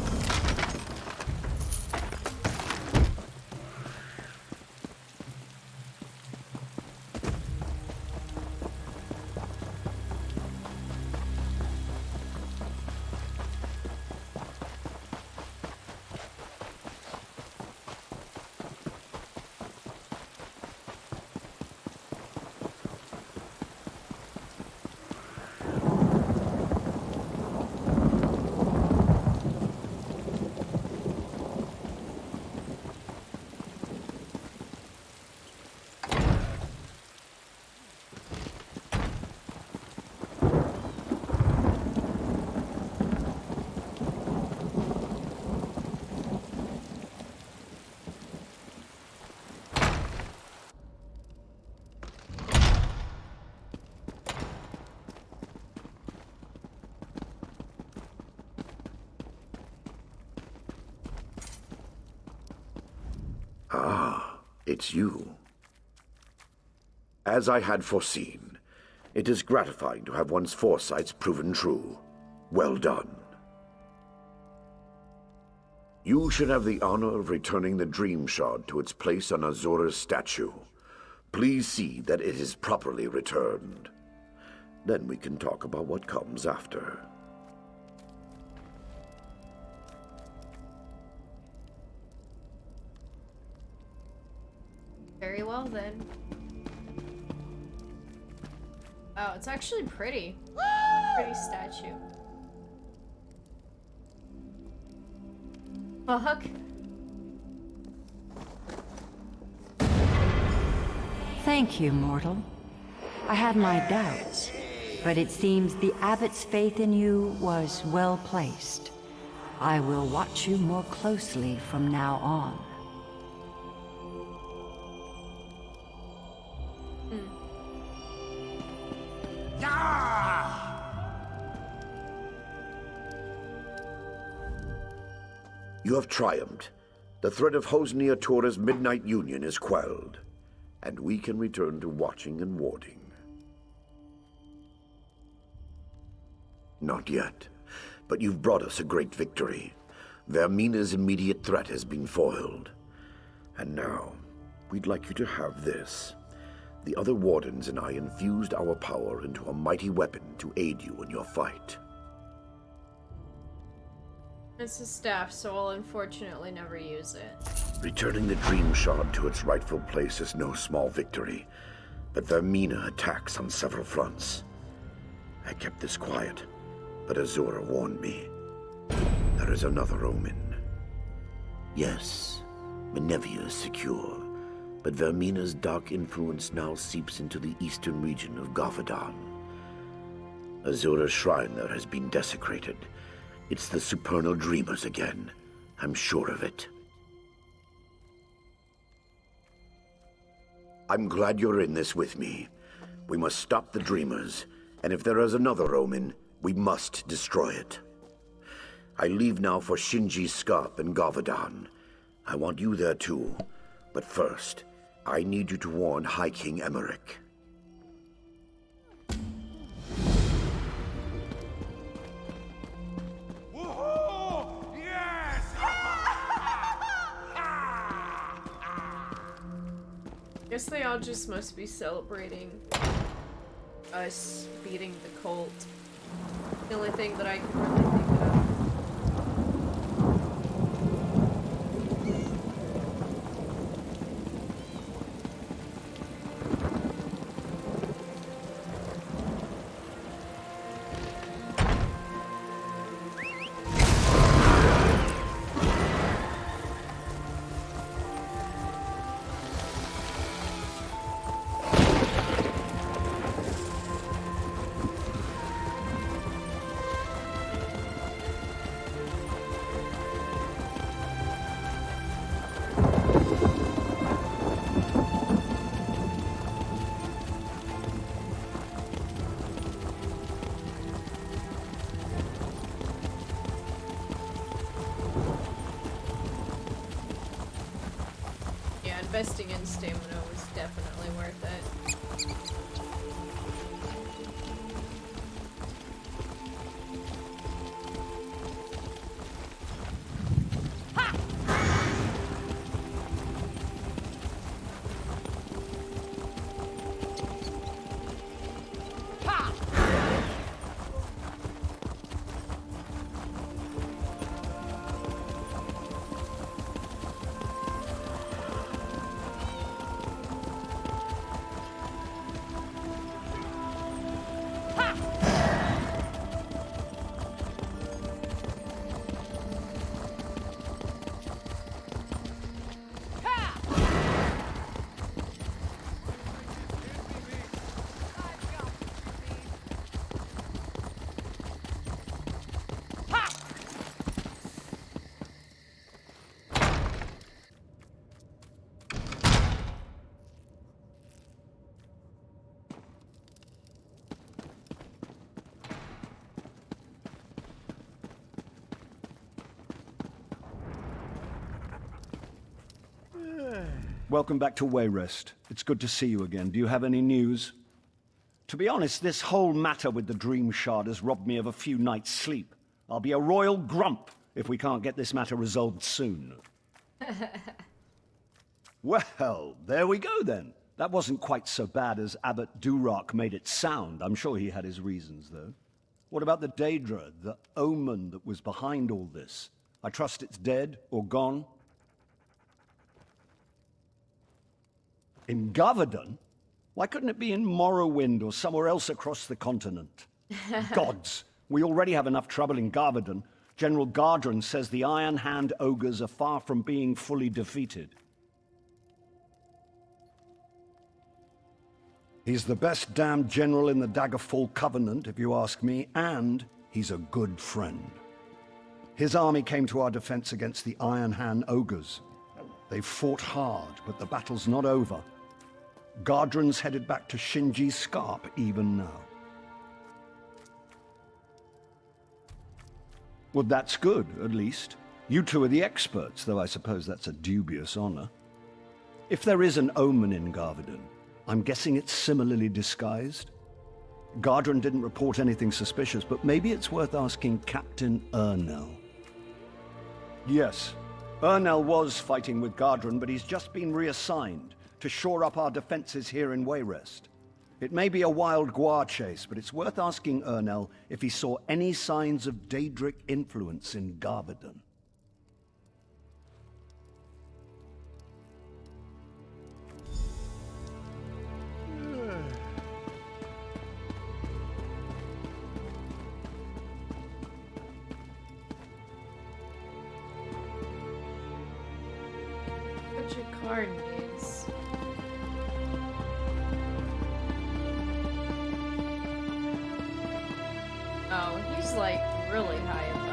Ah, it's you. As I had foreseen, it is gratifying to have one's foresights proven true. Well done. You should have the honor of returning the Dream Shard to its place on Azura's statue. Please see that it is properly returned. Then we can talk about what comes after. Very well then. Oh, it's actually pretty. Pretty statue. Fuck. Thank you, mortal. I had my doubts, but it seems the abbot's faith in you was well placed. I will watch you more closely from now on. You have triumphed. The threat of Hosni Atora's Midnight Union is quelled, and we can return to watching and warding. Not yet, but you've brought us a great victory. Vermina's immediate threat has been foiled. And now, we'd like you to have this. The other Wardens and I infused our power into a mighty weapon to aid you in your fight. It's a staff, so I'll unfortunately never use it. Returning the Dream Shard to its rightful place is no small victory, but Vermina attacks on several fronts. I kept this quiet, but Azura warned me. There is another omen. Yes, Menevia is secure, but Vermina's dark influence now seeps into the eastern region of Gavadan. Azura's shrine there has been desecrated. It's the supernal dreamers again. I'm sure of it. I'm glad you're in this with me. We must stop the dreamers, and if there is another omen, we must destroy it. I leave now for Shinji's Scarp in Gavadan. I want you there too, but first, I need you to warn High King Emmerich. Guess they all just must be celebrating us beating the cult. The only thing that I can really think of. Investing in stamina was definitely worth it. Welcome back to Wayrest. It's good to see you again. Do you have any news? To be honest, this whole matter with the Dream Shard has robbed me of a few nights' sleep. I'll be a royal grump if we can't get this matter resolved soon. Well, there we go then. That wasn't quite so bad as Abbot Durock made it sound. I'm sure he had his reasons, though. What about the Daedra, the omen that was behind all this? I trust it's dead or gone? In Gavardon? Why couldn't it be in Morrowind or somewhere else across the continent? Gods, we already have enough trouble in Gavardon. General Gardron says the Iron Hand ogres are far from being fully defeated. He's the best damned general in the Daggerfall Covenant, if you ask me, and he's a good friend. His army came to our defense against the Iron Hand ogres. They fought hard, but the battle's not over. Gardron's headed back to Shinji's Scarp even now. Well, that's good, at least. You two are the experts, though I suppose that's a dubious honor. If there is an omen in Gavardon, I'm guessing it's similarly disguised. Gardron didn't report anything suspicious, but maybe it's worth asking Captain Ernell. Yes, Ernell was fighting with Gardron, but he's just been reassigned to shore up our defenses here in Wayrest. It may be a wild guar chase, but it's worth asking Ernell if he saw any signs of Daedric influence in Gavardon. What your card needs. Oh, he's like really high above.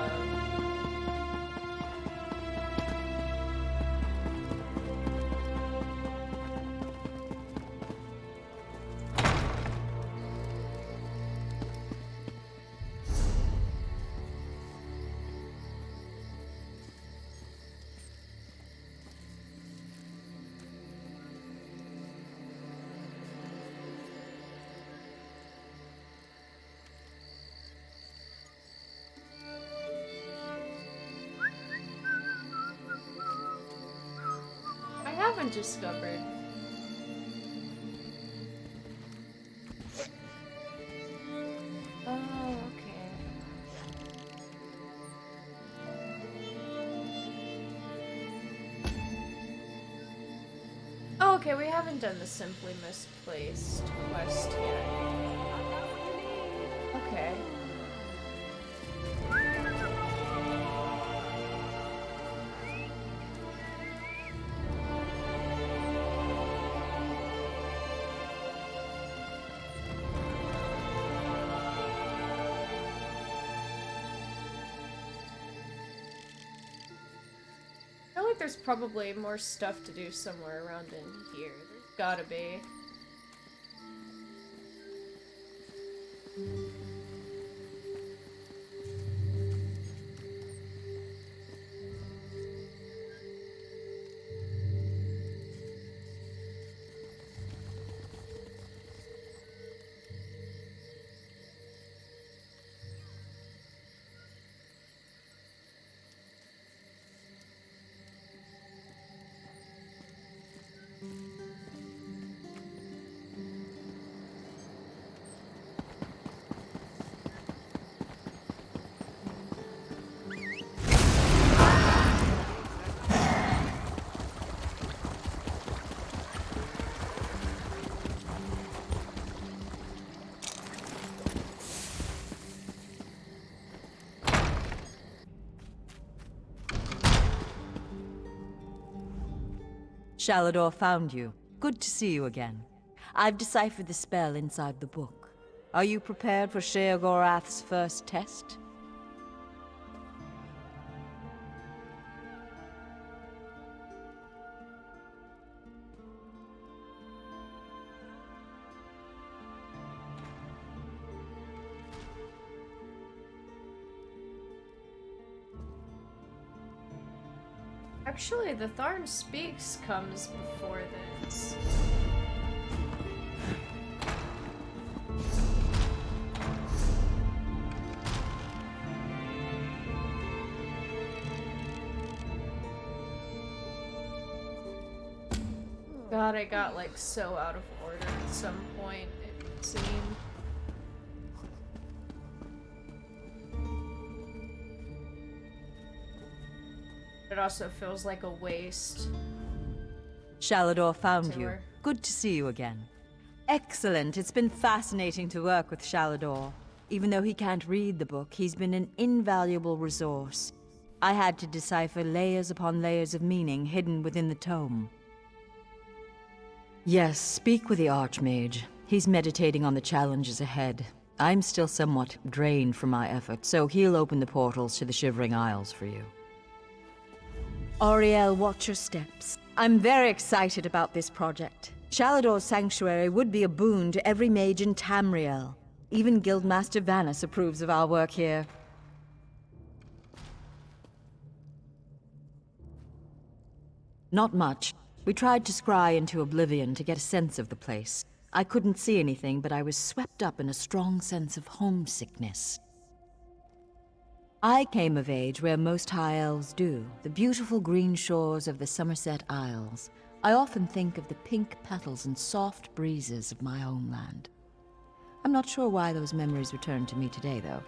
I haven't discovered. Oh, okay. Oh, okay, we haven't done the Simply Misplaced quest yet. Okay. I feel like there's probably more stuff to do somewhere around in here. There's gotta be. Shalador found you. Good to see you again. I've deciphered the spell inside the book. Are you prepared for Sheogorath's first test? Actually, the Tharn Speaks comes before this. God, I got like so out of order at some point, it seemed. It also feels like a waste. Shalador found you. Good to see you again. Excellent. It's been fascinating to work with Shalador. Even though he can't read the book, he's been an invaluable resource. I had to decipher layers upon layers of meaning hidden within the tome. Yes, speak with the Archmage. He's meditating on the challenges ahead. I'm still somewhat drained from my effort, so he'll open the portals to the Shivering Isles for you. Auriel, watch your steps. I'm very excited about this project. Shalador's sanctuary would be a boon to every mage in Tamriel. Even Guildmaster Vanus approves of our work here. Not much. We tried to scry into oblivion to get a sense of the place. I couldn't see anything, but I was swept up in a strong sense of homesickness. I came of age where most High Elves do, the beautiful green shores of the Somerset Isles. I often think of the pink petals and soft breezes of my homeland. I'm not sure why those memories return to me today, though.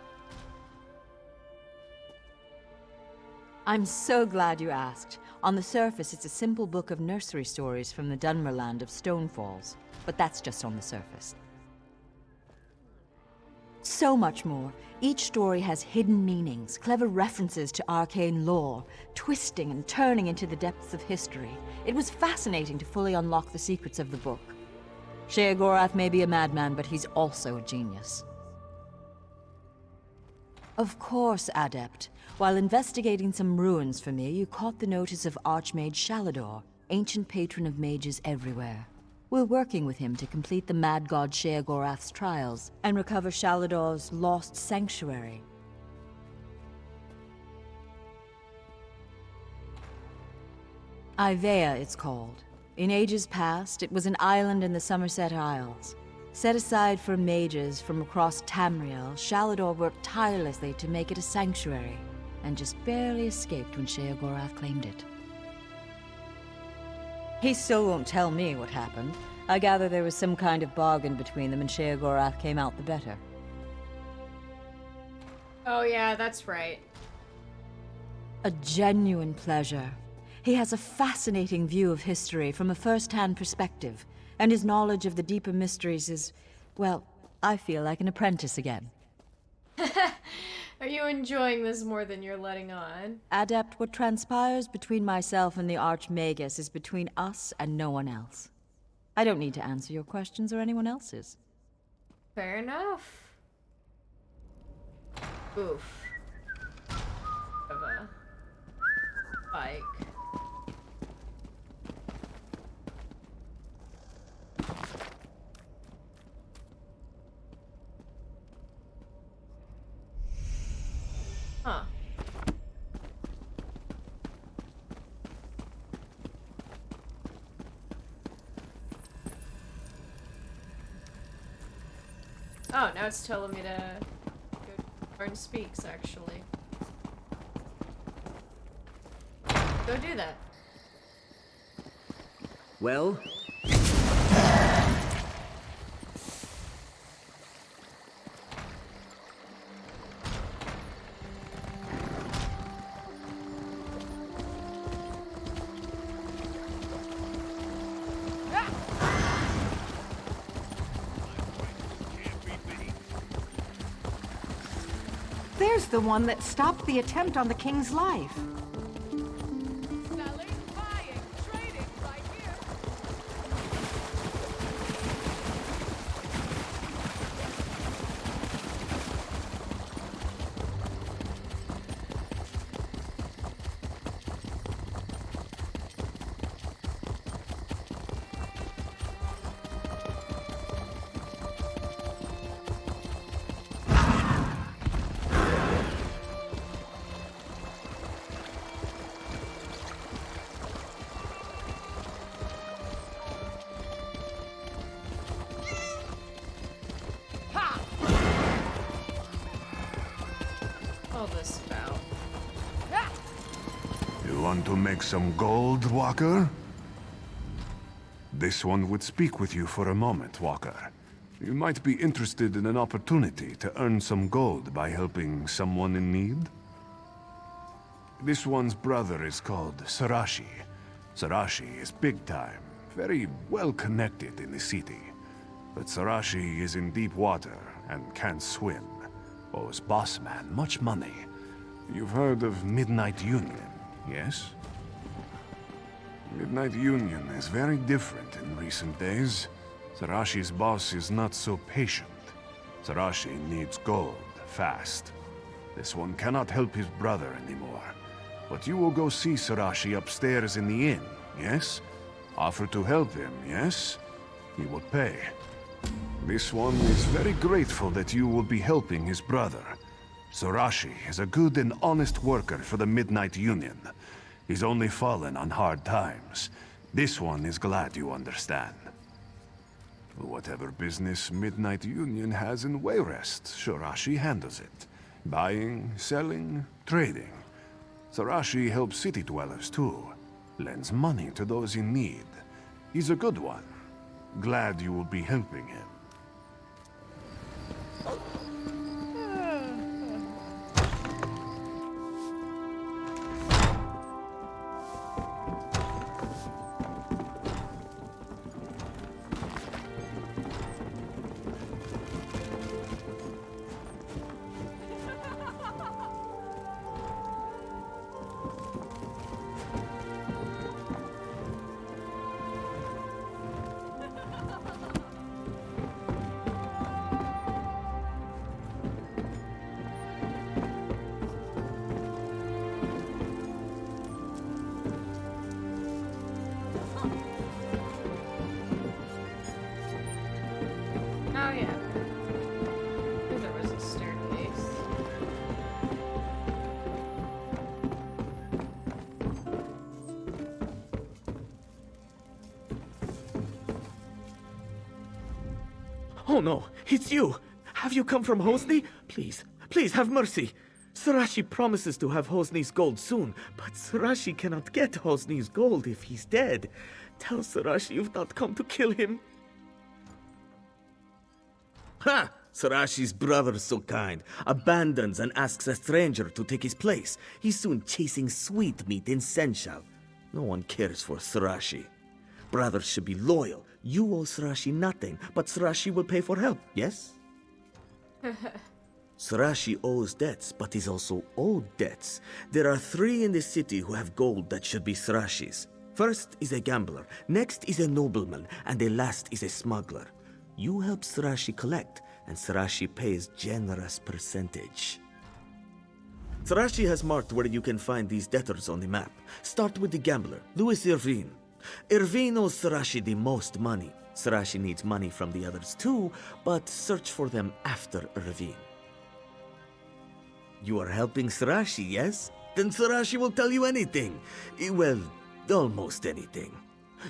I'm so glad you asked. On the surface, it's a simple book of nursery stories from the Dunmerland of Stonefalls, but that's just on the surface. So much more. Each story has hidden meanings, clever references to arcane lore, twisting and turning into the depths of history. It was fascinating to fully unlock the secrets of the book. Sheogorath may be a madman, but he's also a genius. Of course, Adept. While investigating some ruins for me, you caught the notice of Archmage Shalador, ancient patron of mages everywhere. We're working with him to complete the Mad God Sheogorath's trials and recover Shalador's lost sanctuary. Ivea, it's called. In ages past, it was an island in the Somerset Isles. Set aside for mages from across Tamriel, Shalador worked tirelessly to make it a sanctuary, and just barely escaped when Sheogorath claimed it. He still won't tell me what happened. I gather there was some kind of bargain between them and Sheogorath came out the better. Oh yeah, that's right. A genuine pleasure. He has a fascinating view of history from a first-hand perspective, and his knowledge of the deeper mysteries is, well, I feel like an apprentice again. Are you enjoying this more than you're letting on? Adept, what transpires between myself and the Archmagus is between us and no one else. I don't need to answer your questions or anyone else's. Fair enough. Oof. Of a bike. Huh. Oh, now it's telling me to go to Speaks, actually. Go do that. Well? There's the one that stopped the attempt on the king's life. make some gold, Walker? This one would speak with you for a moment, Walker. You might be interested in an opportunity to earn some gold by helping someone in need. This one's brother is called Sarashi. Sarashi is big time, very well connected in the city. But Sarashi is in deep water and can't swim. Owes boss man much money. You've heard of Midnight Union, yes? Midnight Union is very different in recent days. Sarashi's boss is not so patient. Sarashi needs gold, fast. This one cannot help his brother anymore. But you will go see Sarashi upstairs in the inn, yes? Offer to help him, yes? He will pay. This one is very grateful that you will be helping his brother. Sarashi is a good and honest worker for the Midnight Union. He's only fallen on hard times. This one is glad you understand. Whatever business Midnight Union has in Wayrest, Sarashi handles it. Buying, selling, trading. Sarashi helps city dwellers too. Lends money to those in need. He's a good one. Glad you will be helping him. Oh yeah. There was a staircase. Oh no, it's you! Have you come from Hosni? Please, please have mercy. Sarashi promises to have Hosni's gold soon, but Sarashi cannot get Hosni's gold if he's dead. Tell Sarashi you've not come to kill him. Ha! Sarashi's brother's so kind. Abandons and asks a stranger to take his place. He's soon chasing sweetmeat in Senshal. No one cares for Sarashi. Brothers should be loyal. You owe Sarashi nothing, but Sarashi will pay for help, yes? Sarashi owes debts, but he's also owed debts. There are 3 in the city who have gold that should be Sarashi's. First is a gambler, next is a nobleman, and the last is a smuggler. You help Sarashi collect, and Sarashi pays generous percentage. Sarashi has marked where you can find these debtors on the map. Start with the gambler, Louis Irvine. Irvine owes Sarashi the most money. Sarashi needs money from the others too, but search for them after Irvine. You are helping Sarashi, yes? Then Sarashi will tell you anything. Well, almost anything.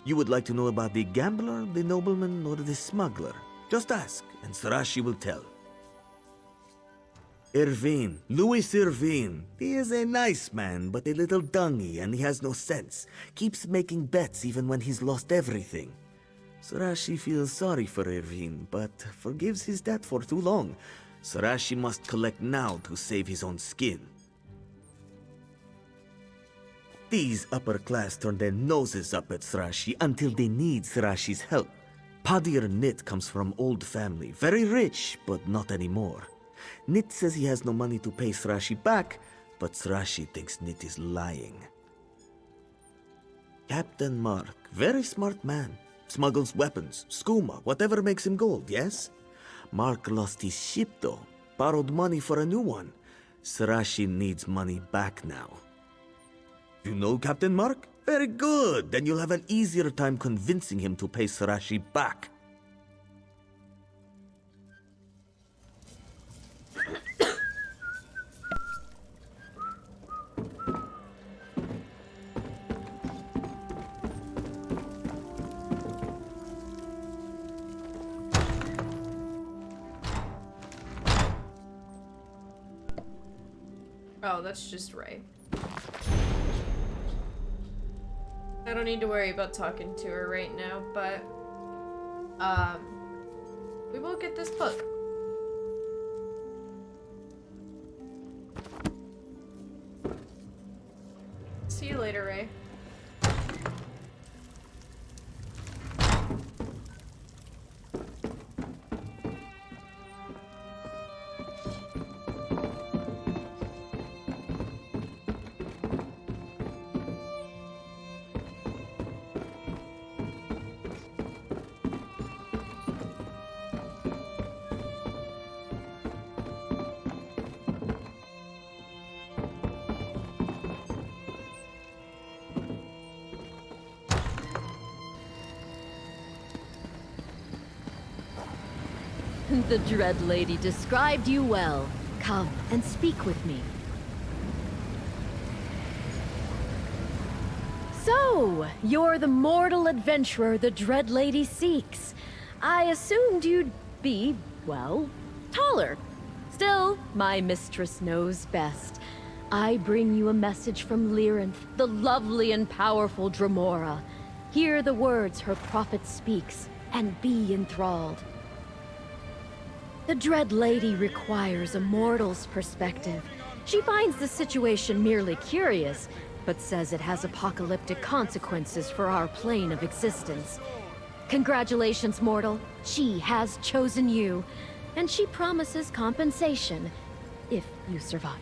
You would like to know about the gambler, the nobleman, or the smuggler? Just ask, and Sarashi will tell. Irvine, Louis Irvine. He is a nice man, but a little dungy, and he has no sense. Keeps making bets even when he's lost everything. Sarashi feels sorry for Irvine, but forgives his debt for too long. Sarashi must collect now to save his own skin. These upper class turn their noses up at Sarashi until they need Sarashi's help. Padir Nit comes from old family, very rich, but not anymore. Nit says he has no money to pay Sarashi back, but Sarashi thinks Nit is lying. Captain Mark, very smart man. Smuggles weapons, skooma, whatever makes him gold, yes? Mark lost his ship though, borrowed money for a new one. Sarashi needs money back now. You know Captain Mark? Very good, then you'll have an easier time convincing him to pay Sarashi back. Oh, that's just Ray. I don't need to worry about talking to her right now, but we will get this book. See you later, Ray. The Dread Lady described you well. Come and speak with me. So, you're the mortal adventurer the Dread Lady seeks. I assumed you'd be, well, taller. Still, my mistress knows best. I bring you a message from Lyrinth, the lovely and powerful Dremora. Hear the words her prophet speaks, and be enthralled. The Dread Lady requires a mortal's perspective. She finds the situation merely curious, but says it has apocalyptic consequences for our plane of existence. Congratulations, mortal. She has chosen you, and she promises compensation if you survive.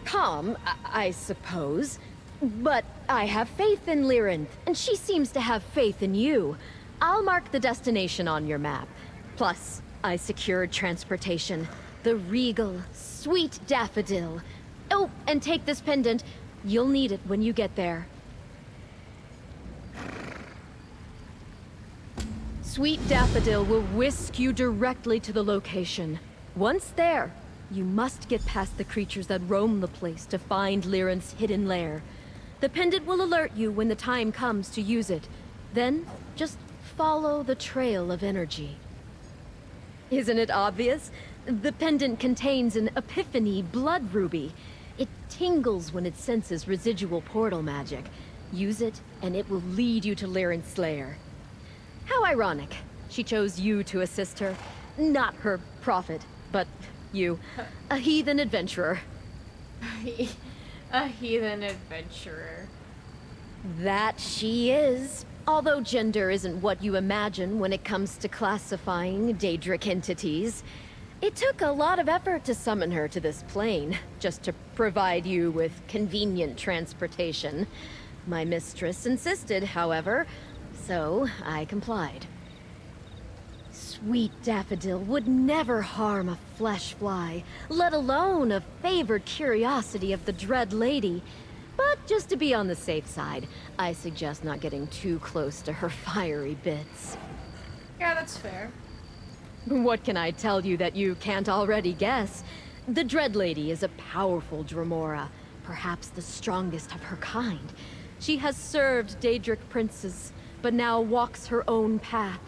Calm, I suppose. But I have faith in Lyrinth, and she seems to have faith in you. I'll mark the destination on your map. Plus, I secured transportation. The regal, sweet daffodil. Oh, and take this pendant. You'll need it when you get there. Sweet daffodil will whisk you directly to the location. Once there, you must get past the creatures that roam the place to find Lyrinth's hidden lair. The pendant will alert you when the time comes to use it. Then, just follow the trail of energy. Isn't it obvious? The pendant contains an Epiphany blood ruby. It tingles when it senses residual portal magic. Use it, and it will lead you to Lyrinth's lair. How ironic. She chose you to assist her. Not her prophet, but you. A heathen adventurer. A heathen adventurer. That she is. Although gender isn't what you imagine when it comes to classifying Daedric entities. It took a lot of effort to summon her to this plane, just to provide you with convenient transportation. My mistress insisted, however, so I complied. Sweet Daffodil would never harm a flesh fly, let alone a favored curiosity of the Dread Lady. But just to be on the safe side, I suggest not getting too close to her fiery bits. Yeah, that's fair. What can I tell you that you can't already guess? The Dread Lady is a powerful Dremora, perhaps the strongest of her kind. She has served Daedric princes, but now walks her own path.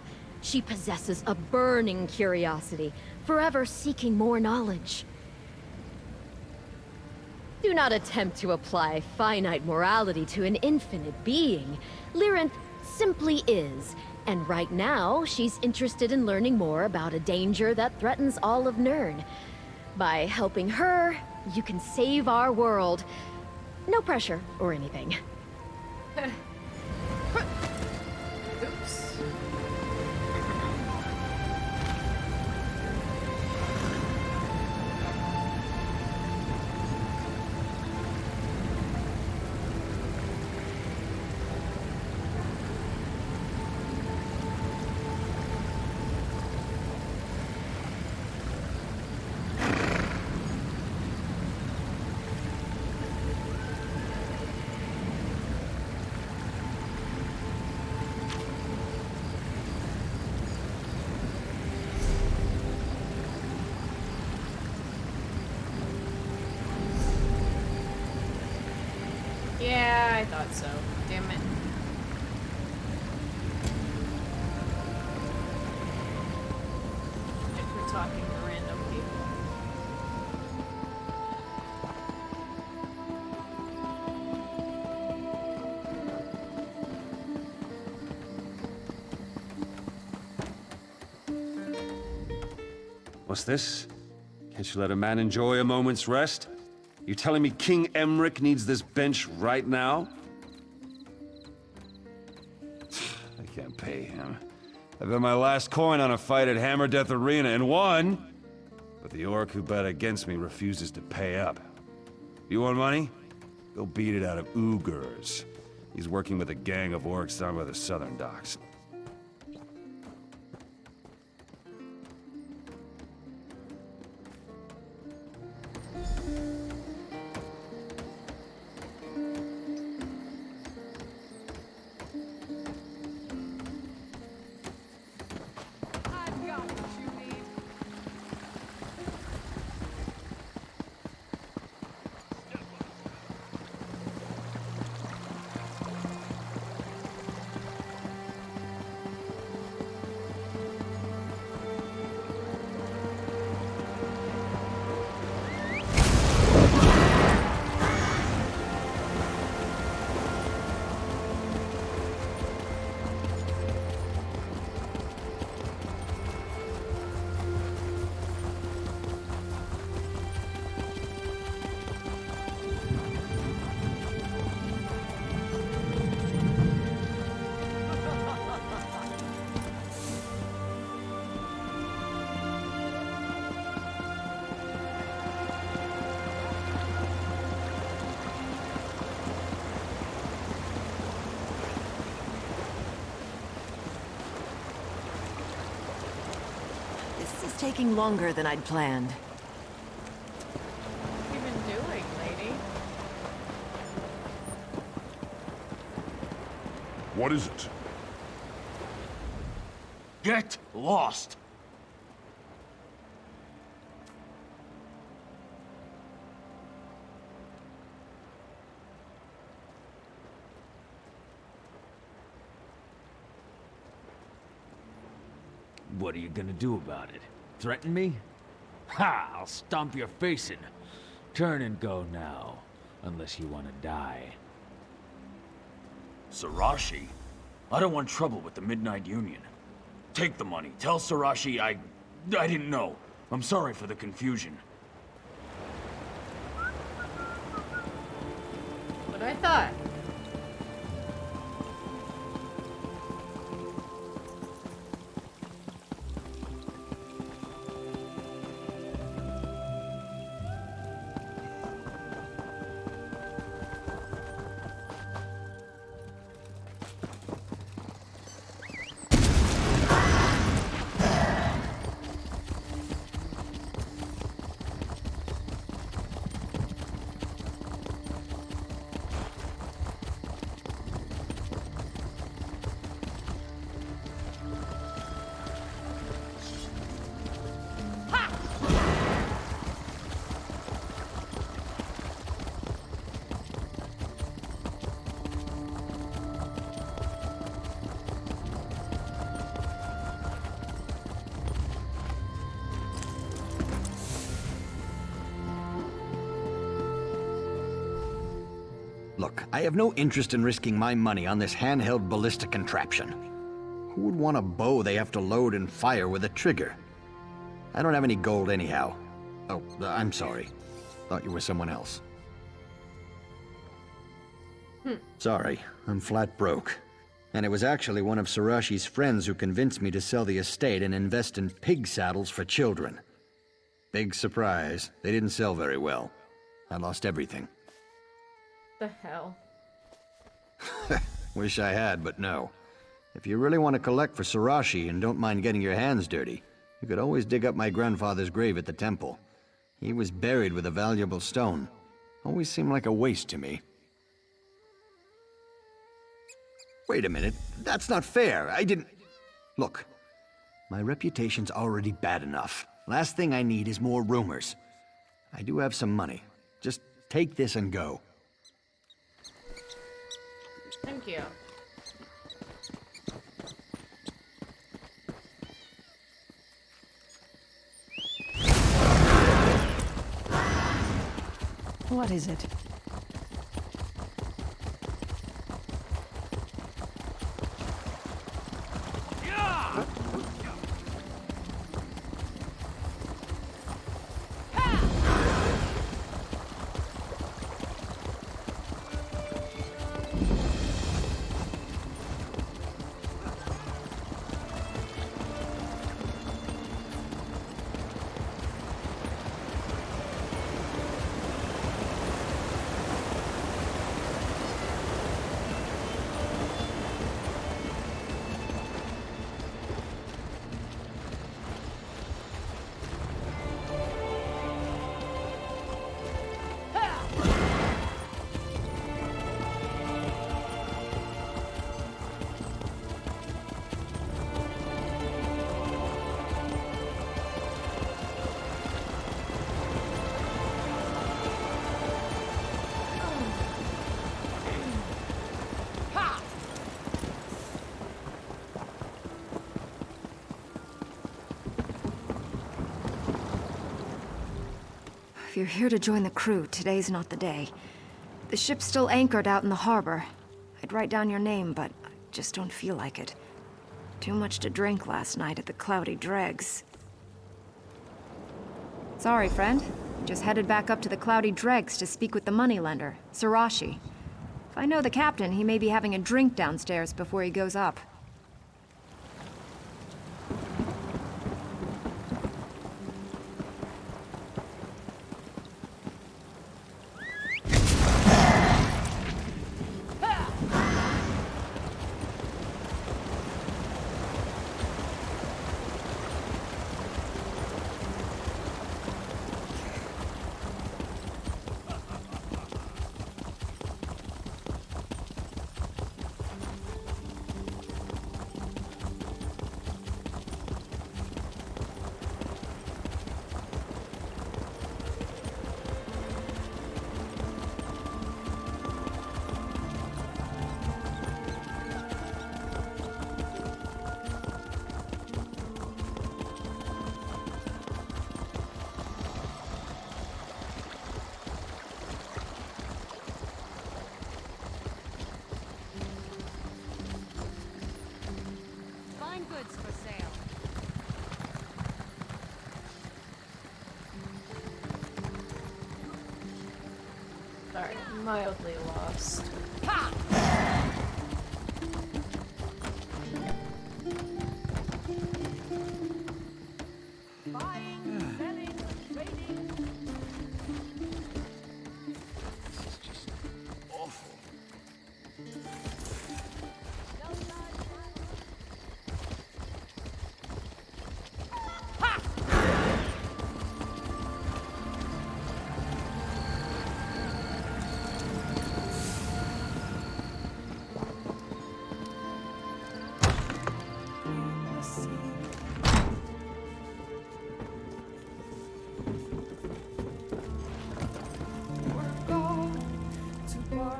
She possesses a burning curiosity, forever seeking more knowledge. Do not attempt to apply finite morality to an infinite being. Lyrinth simply is, and right now she's interested in learning more about a danger that threatens all of Nirn. By helping her, you can save our world. No pressure or anything. Oops. Yeah, I thought so. Damn it. If we're talking to random people. What's this? Can't you let a man enjoy a moment's rest? You telling me King Emmerich needs this bench right now? I can't pay him. I bet my last coin on a fight at Hammer Death Arena and won! But the orc who bet against me refuses to pay up. You want money? Go beat it out of Ugurs. He's working with a gang of orcs down by the southern docks. This is taking longer than I'd planned. What have you been doing, lady? What is it? Get lost! What are you gonna do about it? Threaten me? Ha! I'll stomp your face in. Turn and go now, unless you want to die. Sarashi? I don't want trouble with the Midnight Union. Take the money. Tell Sarashi I didn't know. I'm sorry for the confusion. What I thought. Look, I have no interest in risking my money on this handheld ballistic contraption. Who would want a bow they have to load and fire with a trigger? I don't have any gold anyhow. Oh, I'm sorry. Thought you were someone else. Sorry, I'm flat broke. And it was actually one of Sarashi's friends who convinced me to sell the estate and invest in pig saddles for children. Big surprise, they didn't sell very well. I lost everything. The hell? Wish I had, but no. If you really want to collect for Sarashi and don't mind getting your hands dirty, you could always dig up my grandfather's grave at the temple. He was buried with a valuable stone. Always seemed like a waste to me. Wait a minute, that's not fair. I didn't... Look, my reputation's already bad enough. Last thing I need is more rumors. I do have some money. Just take this and go. Thank you. What is it? If you're here to join the crew, today's not the day. The ship's still anchored out in the harbor. I'd write down your name, but I just don't feel like it. Too much to drink last night at the Cloudy Dregs. Sorry, friend. Just headed back up to the Cloudy Dregs to speak with the moneylender, Sarashi. If I know the captain, he may be having a drink downstairs before he goes up. Alright, mildly lost.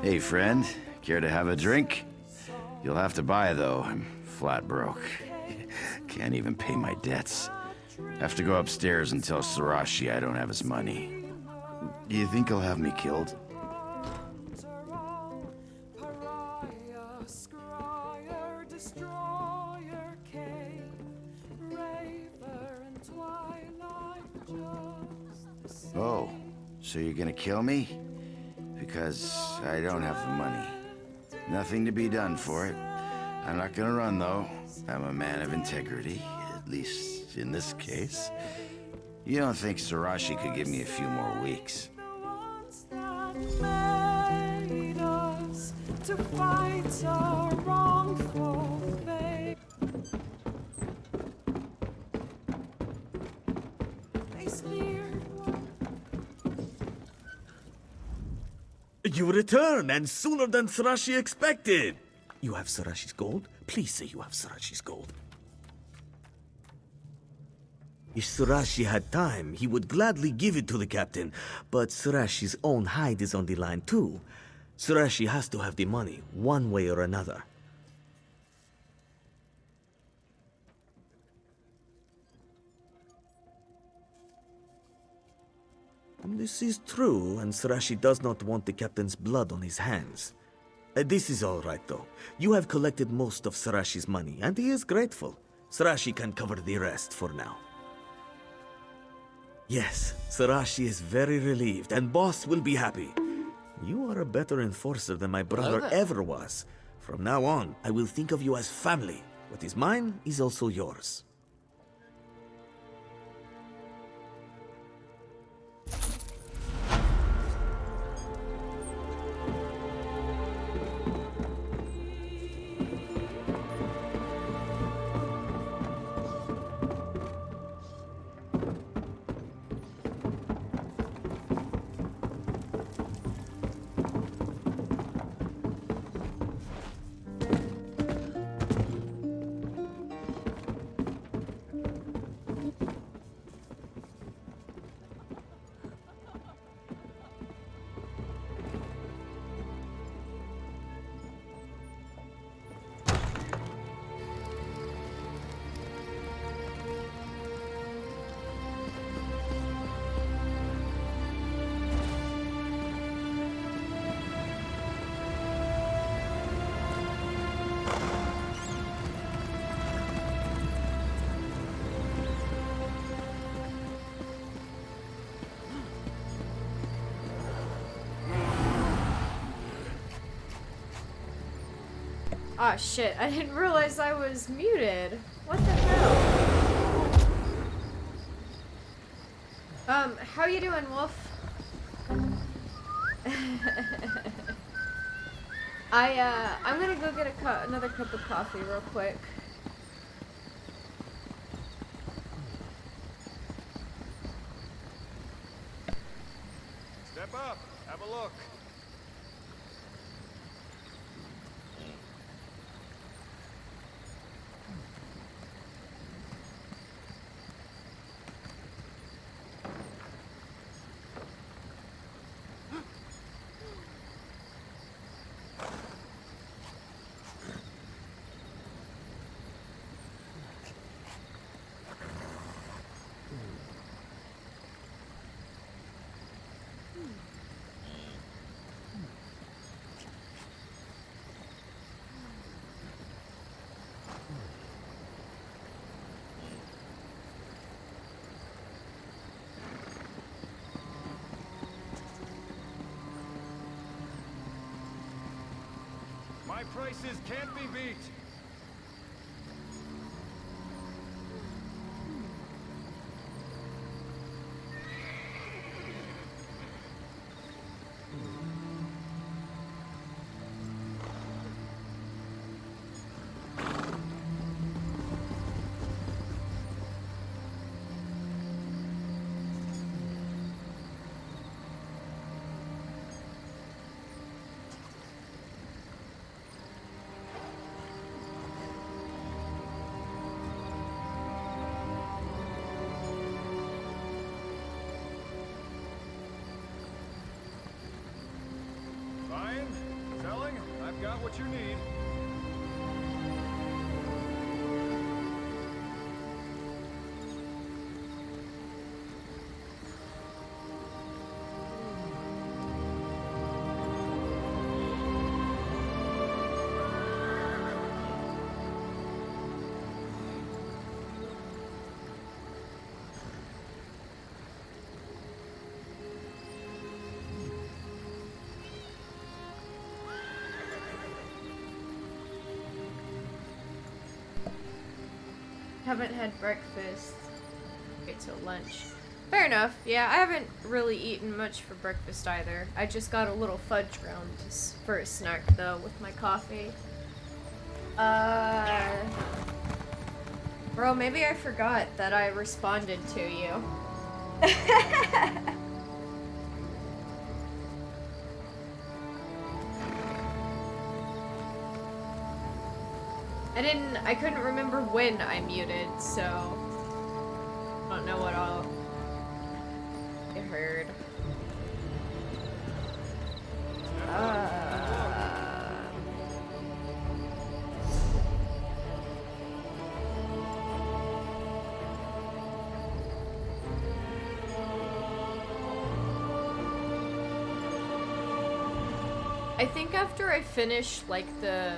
Hey, friend. Care to have a drink? You'll have to buy, though. I'm flat broke. Can't even pay my debts. Have to go upstairs and tell Sarashi I don't have his money. Do you think he'll have me killed? Oh, so you're gonna kill me? Because I don't have the money. Nothing to be done for it. I'm not gonna run, though. I'm a man of integrity, at least in this case. You don't think Sarashi could give me a few more weeks? To fight a wrongful fate. They sneered. You return, and sooner than Sarashi expected. You have Sarashi's gold? Please say you have Sarashi's gold. If Sarashi had time, he would gladly give it to the captain, but Sarashi's own hide is on the line too. Sarashi has to have the money, one way or another. This is true, and Sarashi does not want the captain's blood on his hands. This is all right, though. You have collected most of Sarashi's money, and he is grateful. Sarashi can cover the rest for now. Yes, Sarashi is very relieved, and Boss will be happy. You are a better enforcer than my brother ever was. From now on, I will think of you as family. What is mine is also yours. Ah, shit. I didn't realize I was muted. What the hell? How you doing, Wolf? I'm gonna go get another cup of coffee real quick. Step up, have a look. My prices can't be beat. Buying? Selling? I've got what you need. Haven't had breakfast. Wait till lunch. Fair enough. Yeah, I haven't really eaten much for breakfast either. I just got a little fudge round for a snack though with my coffee. Bro, maybe I forgot that I responded to you. I couldn't remember when I muted, so I don't know what all I heard. I think after I finish like the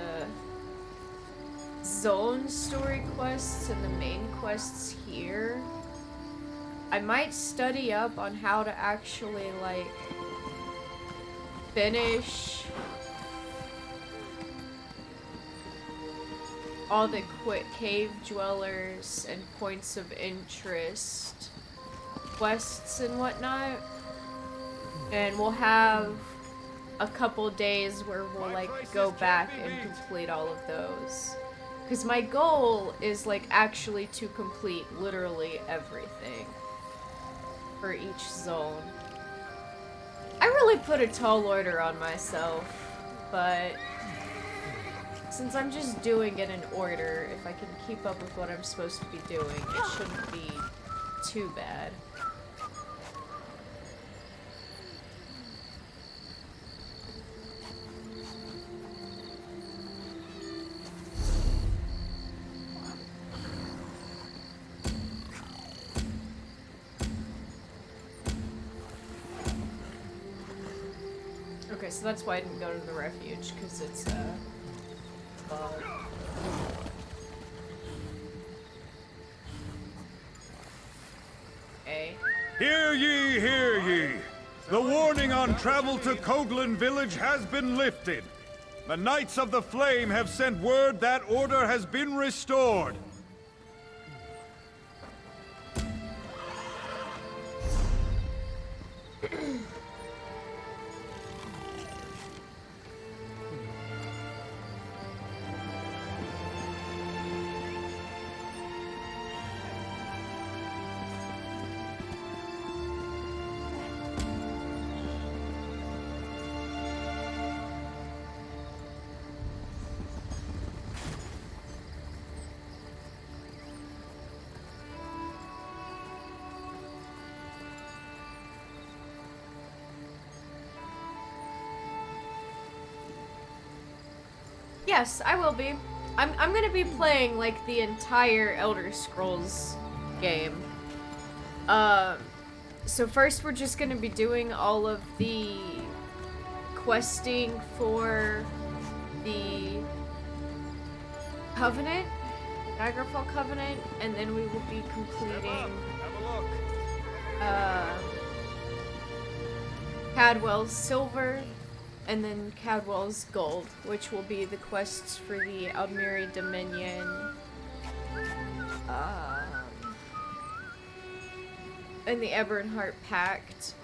zone story quests and the main quests here, I might study up on how to actually like finish all the cave dwellers and points of interest quests and whatnot, and we'll have a couple days where we'll like go back and complete all of those. Because my goal is like actually to complete literally everything for each zone. I really put a tall order on myself, but since I'm just doing it in order, if I can keep up with what I'm supposed to be doing, it shouldn't be too bad. Okay, so that's why I didn't go to the refuge, because it's, well... Okay. Hear ye, hear ye! The warning on travel to Coghlan village has been lifted. The Knights of the Flame have sent word that order has been restored. Yes, I will be. I'm gonna be playing like the entire Elder Scrolls game. So first we're just gonna be doing all of the questing for the Covenant, Daggerfall Covenant, and then we will be completing Cadwell's Silver, and then Cadwell's Gold, which will be the quests for the Aldmeri Dominion, and the Ebernheart Pact.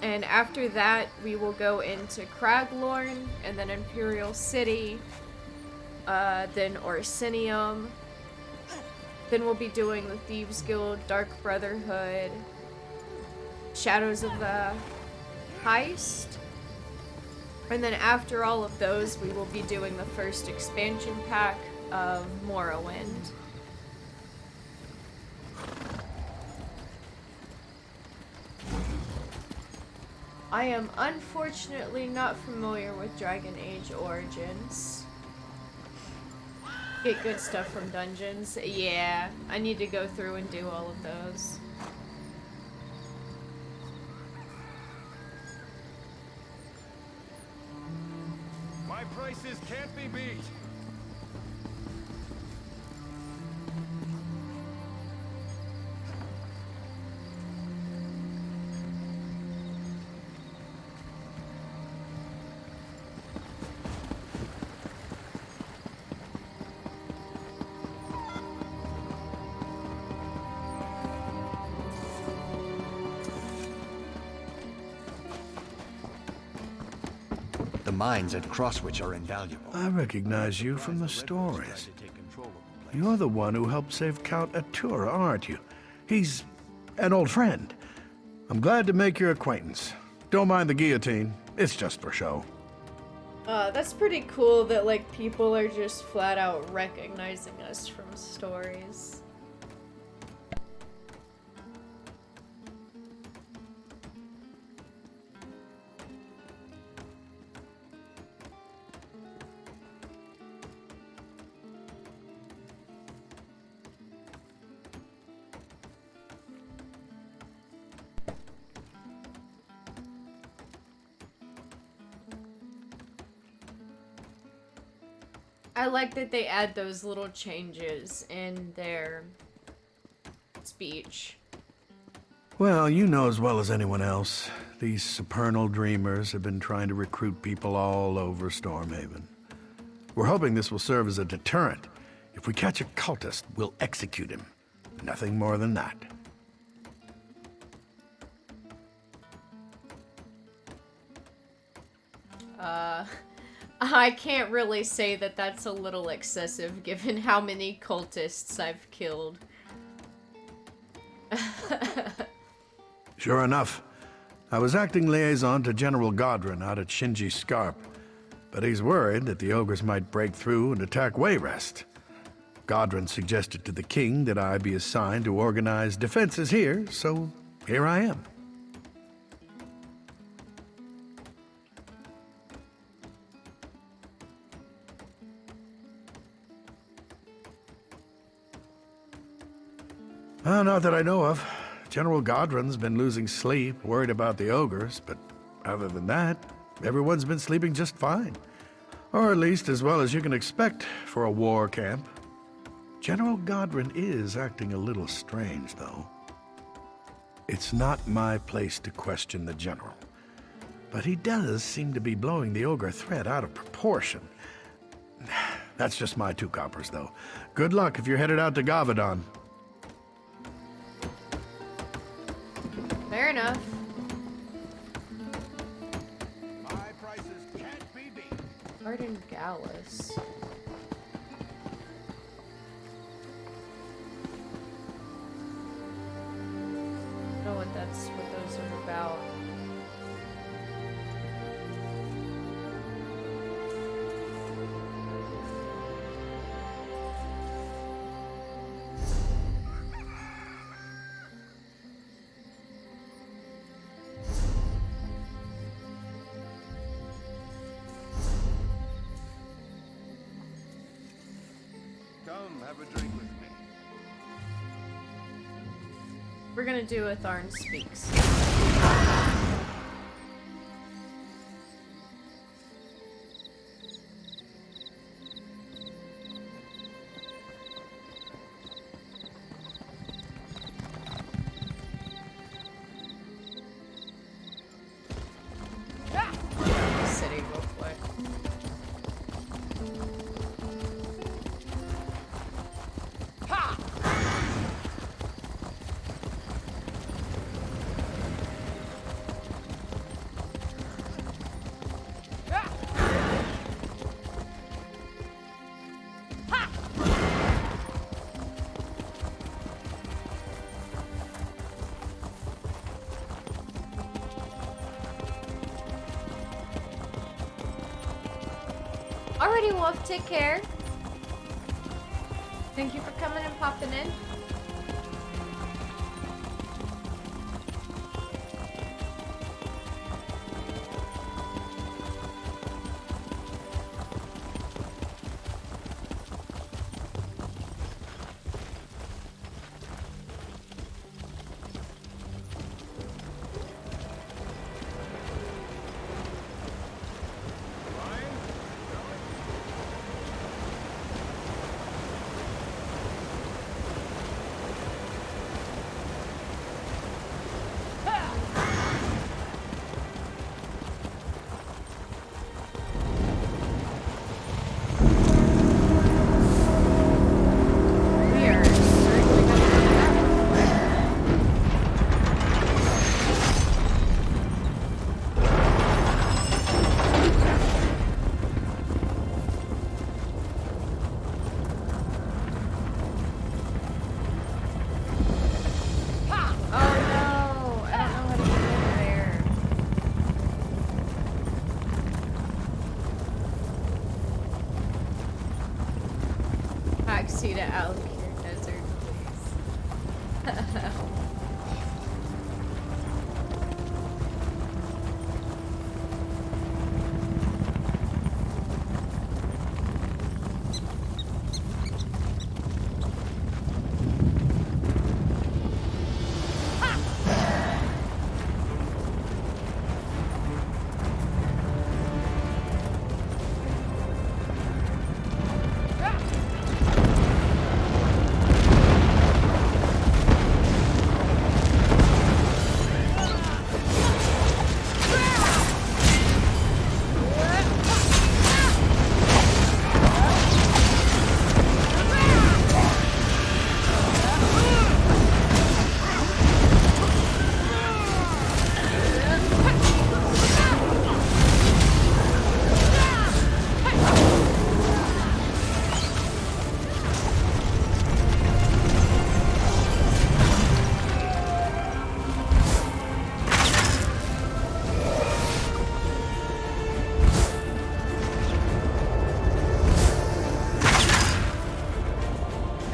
And after that, we will go into Craglorn, and then Imperial City, then Orsinium. Then we'll be doing the Thieves Guild, Dark Brotherhood, Shadows of the Heist. And then after all of those, we will be doing the first expansion pack of Morrowind. I am unfortunately not familiar with Dragon Age Origins. Get good stuff from dungeons. Yeah, I need to go through and do all of those. My prices can't be beat. The mines at Crosswich are invaluable. I recognize you from the stories. You're the one who helped save Count Atura, aren't you? He's an old friend. I'm glad to make your acquaintance. Don't mind the guillotine. It's just for show. That's pretty cool that, like, people are just flat out recognizing us from stories. I like that they add those little changes in their speech. Well, you know as well as anyone else, these supernal dreamers have been trying to recruit people all over Stormhaven. We're hoping this will serve as a deterrent. If we catch a cultist, we'll execute him. Nothing more than that. I can't really say that that's a little excessive given how many cultists I've killed. Sure enough, I was acting liaison to General Godrin out at Shinji Scarp, but he's worried that the ogres might break through and attack Wayrest. Godrin suggested to the king that I be assigned to organize defenses here, so here I am. Not that I know of. General Godrin's been losing sleep, worried about the ogres, but other than that, everyone's been sleeping just fine. Or at least as well as you can expect for a war camp. General Godrin is acting a little strange, though. It's not my place to question the general, but he does seem to be blowing the ogre threat out of proportion. That's just my 2 coppers, though. Good luck if you're headed out to Gavadon. Fair enough. My prices can't be beat. Arden Gallus. I don't know what those are about. Come, have a drink with me. We're gonna do a Tharn Speaks. City real quick. Alrighty, Wolf, take care. Thank you for coming and popping in. Taxi to Alligator Desert, please.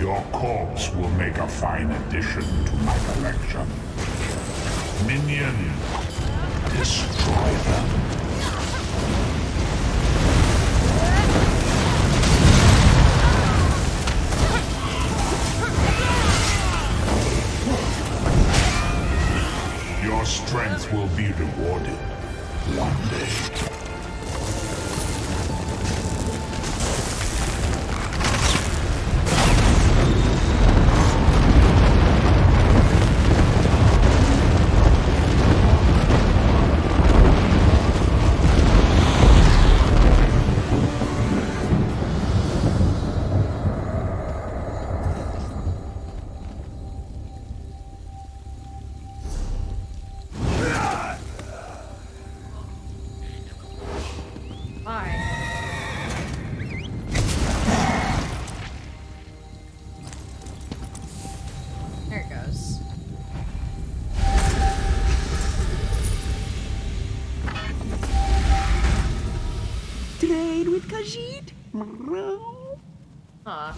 Your corpse will make a fine addition to my collection. Minion, destroy them. Your strength will be rewarded one day. Majid? Huh.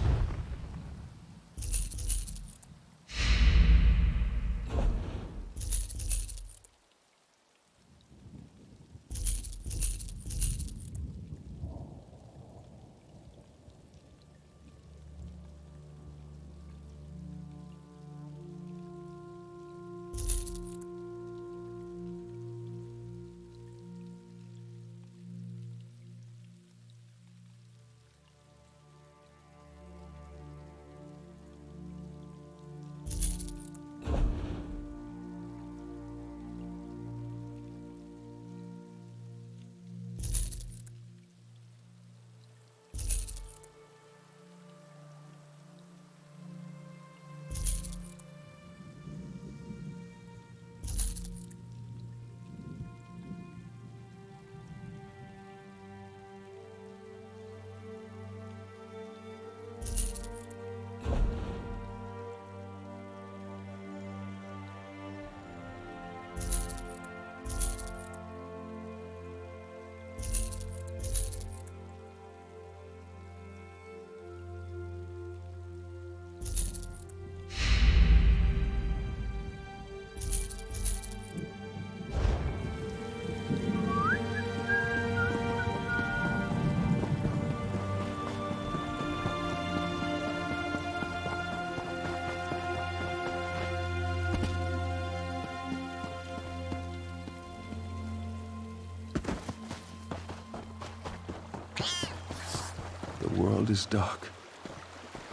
The world is dark.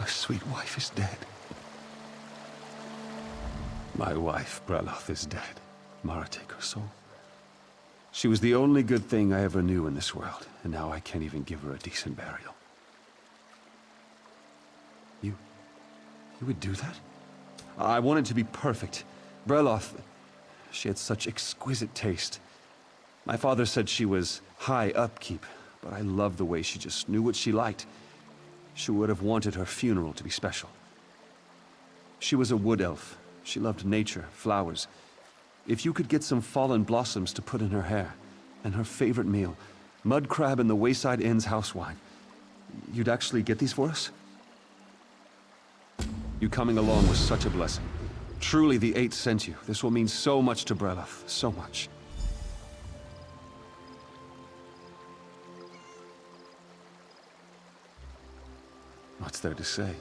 My sweet wife is dead. My wife, Breloth, is dead. Mara take her soul. She was the only good thing I ever knew in this world, and now I can't even give her a decent burial. You would do that? I wanted to be perfect. Breloth, she had such exquisite taste. My father said she was high upkeep, but I loved the way she just knew what she liked. She would have wanted her funeral to be special. She was a wood elf. She loved nature, flowers. If you could get some fallen blossoms to put in her hair, and her favorite meal, mud crab and the Wayside Inn's house wine, you'd actually get these for us? You coming along was such a blessing. Truly, the Eight sent you. This will mean so much to Breloth, so much. What's there to say?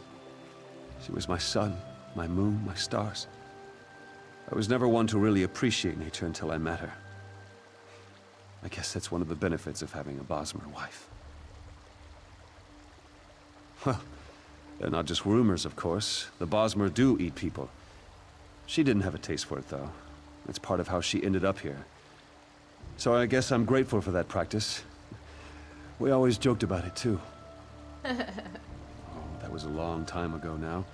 She was my sun, my moon, my stars. I was never one to really appreciate nature until I met her. I guess that's one of the benefits of having a Bosmer wife. Well, they're not just rumors, of course. The Bosmer do eat people. She didn't have a taste for it, though. It's part of how she ended up here. So I guess I'm grateful for that practice. We always joked about it, too. That was a long time ago now.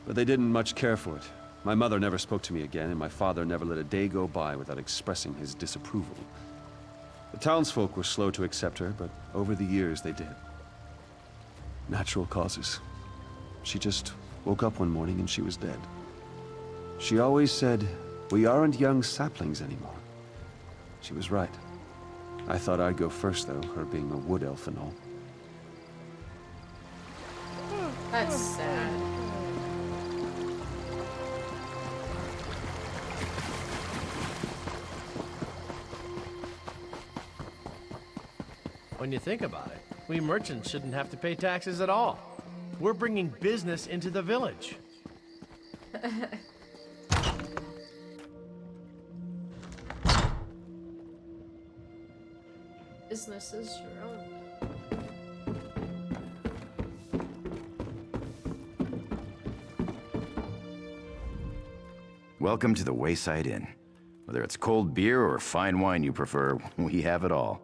But they didn't much care for it. My mother never spoke to me again, and my father never let a day go by without expressing his disapproval. The townsfolk were slow to accept her, but over the years they did. Natural causes. She just woke up one morning and she was dead. She always said, "We aren't young saplings anymore." She was right. I thought I'd go first, though, her being a wood elf and all. That's sad. When you think about it, we merchants shouldn't have to pay taxes at all. We're bringing business into the village. Business is your own. Welcome to the Wayside Inn. Whether it's cold beer or fine wine you prefer, we have it all.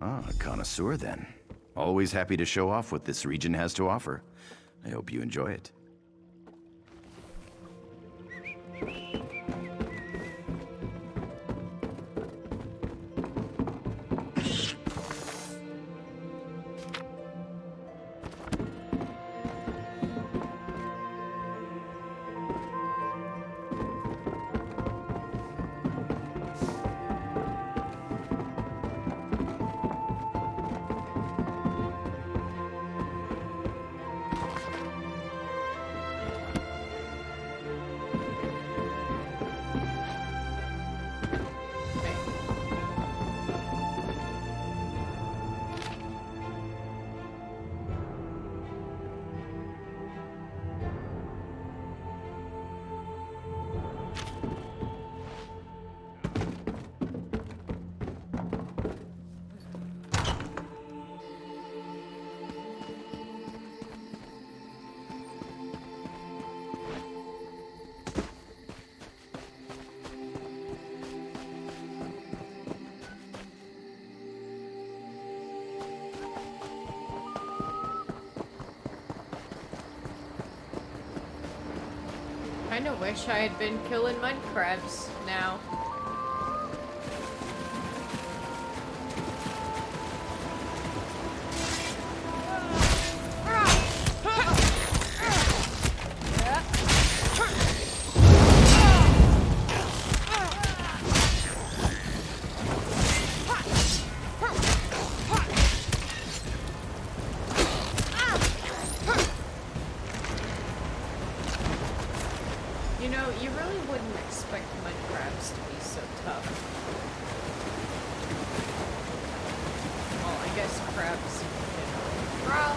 Ah, a connoisseur then. Always happy to show off what this region has to offer. I hope you enjoy it. Kinda wish I had been killing mud crabs now. You know, you really wouldn't expect mud crabs to be so tough. Well, I guess crabs in general.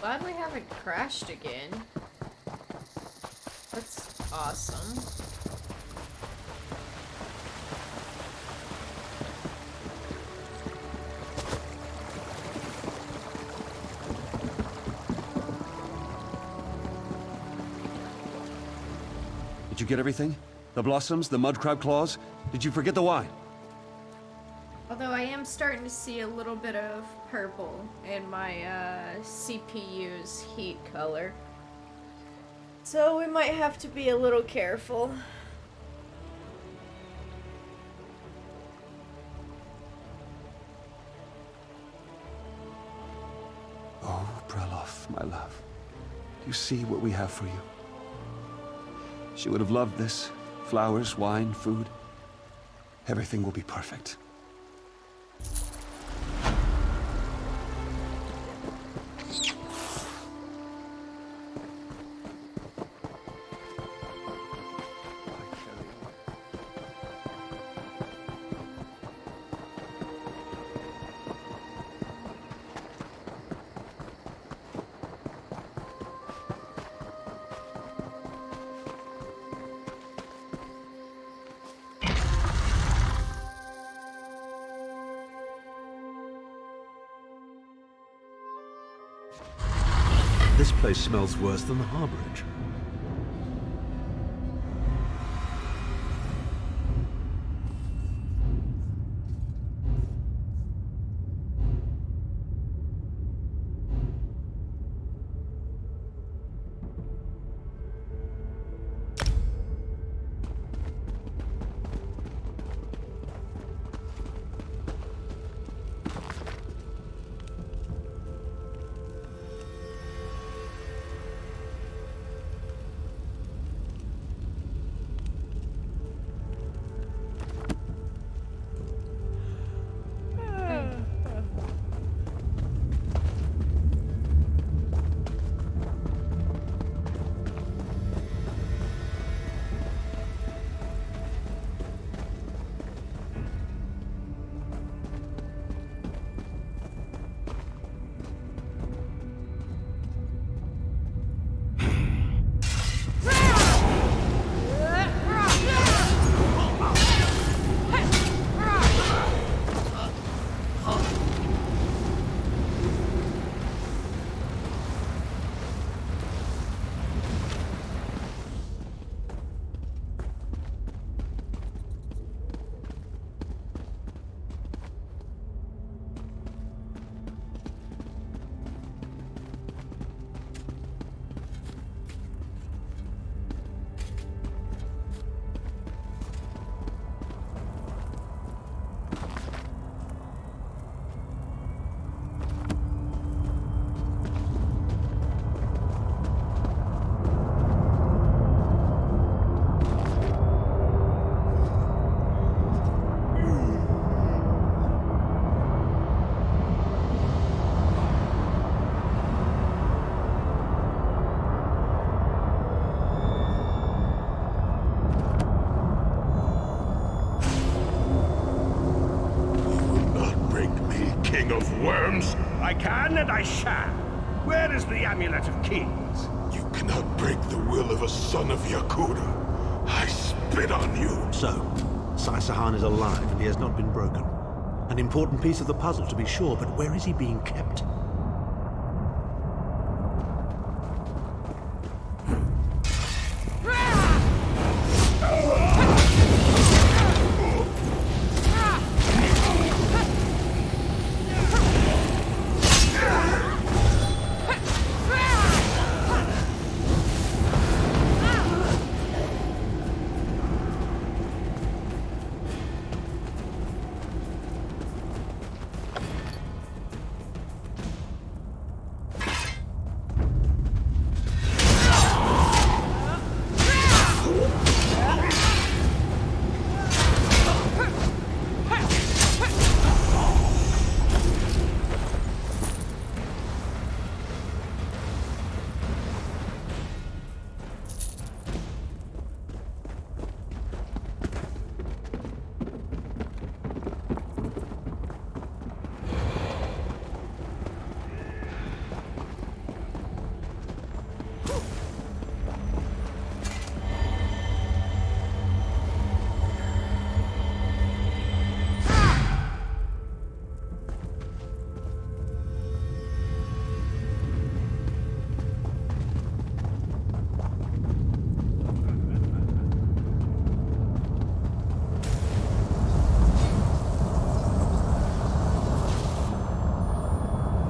Glad we haven't crashed again. That's awesome. Did you get everything? The blossoms, the mud crab claws? Did you forget the wine? Although I am starting to see a little bit of purple in my CPU's heat color. So we might have to be a little careful. Oh, Breloff, my love. Do you see what we have for you? She would have loved this. Flowers, wine, food. Everything will be perfect. This place smells worse than the harborage. king of worms? I can and I shall. Where is the Amulet of Kings? You cannot break the will of a son of Yakuda. I spit on you. So, Sai-Sahan is alive and he has not been broken. An important piece of the puzzle, to be sure, but where is he being kept?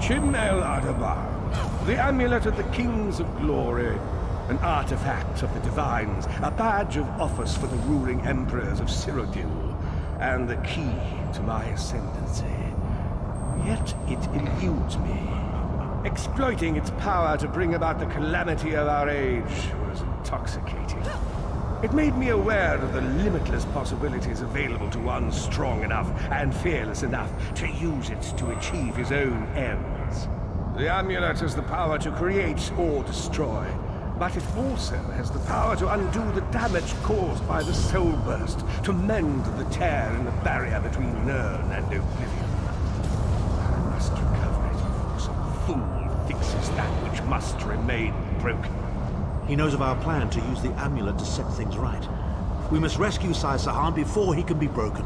Shin El Adabar, the Amulet of the Kings of Glory, an artifact of the Divines, a badge of office for the ruling emperors of Cyrodiil, and the key to my ascendancy. Yet it eludes me. Exploiting its power to bring about the calamity of our age was intoxicating. It made me aware of the limitless possibilities available to one strong enough and fearless enough to use it to achieve his own ends. The amulet has the power to create or destroy, but it also has the power to undo the damage caused by the soul burst, to mend the tear in the barrier between Nirn and oblivion. I must recover it before some fool fixes that which must remain broken. He knows of our plan to use the amulet to set things right. We must rescue Sai-Sahan before he can be broken.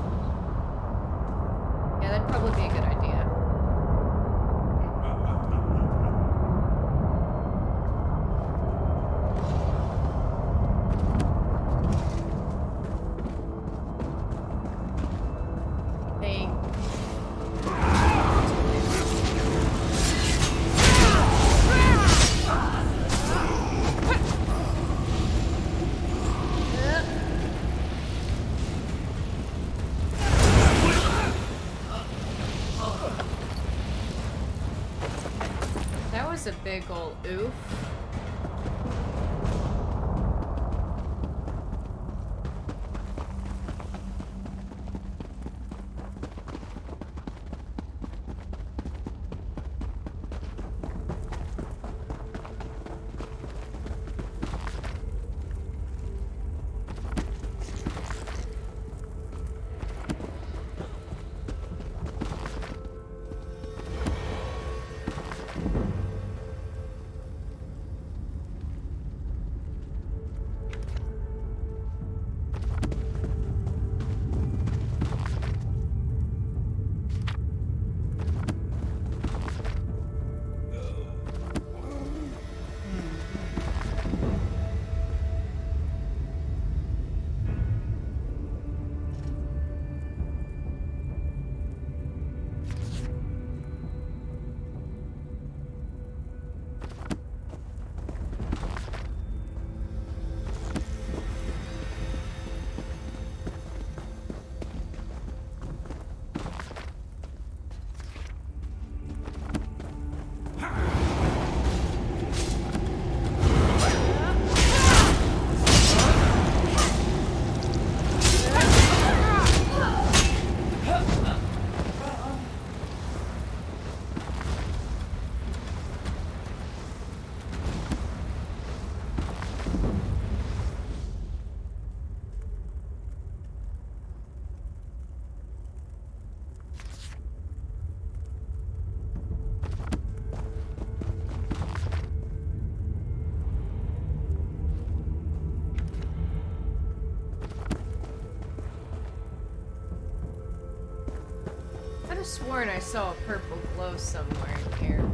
Yeah, that'd probably be a good idea. Hey. That was a big ol' oof. have sworn I saw a purple glow somewhere in here.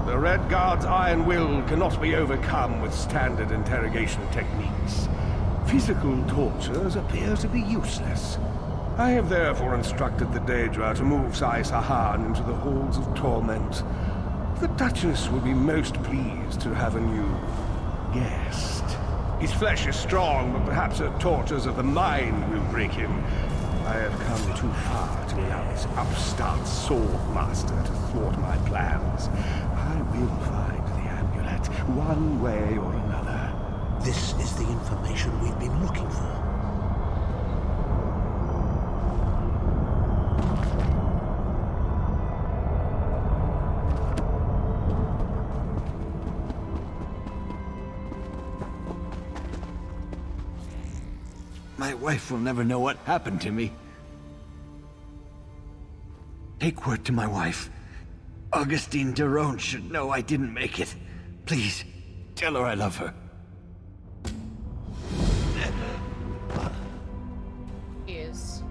The Red Guard's iron will cannot be overcome with standard interrogation techniques. Physical tortures appear to be useless. I have therefore instructed the Daedra to move Sai Sahan into the Halls of Torment. The Duchess will be most pleased to have a new guest. His flesh is strong, but perhaps her tortures of the mind will break him. I have come too far to allow this upstart sword master to thwart my plans. I will find the amulet, one way or another. This is the information we've been looking for. My wife will never know what happened to me. Take word to my wife. Augustine Derone should know I didn't make it. Please, tell her I love her. He is.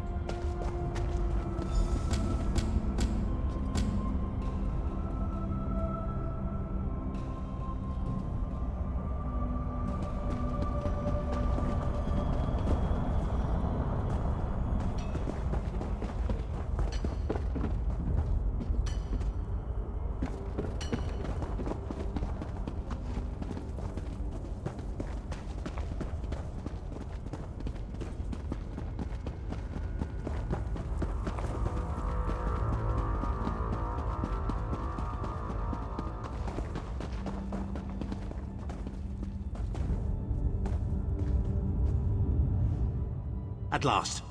At last,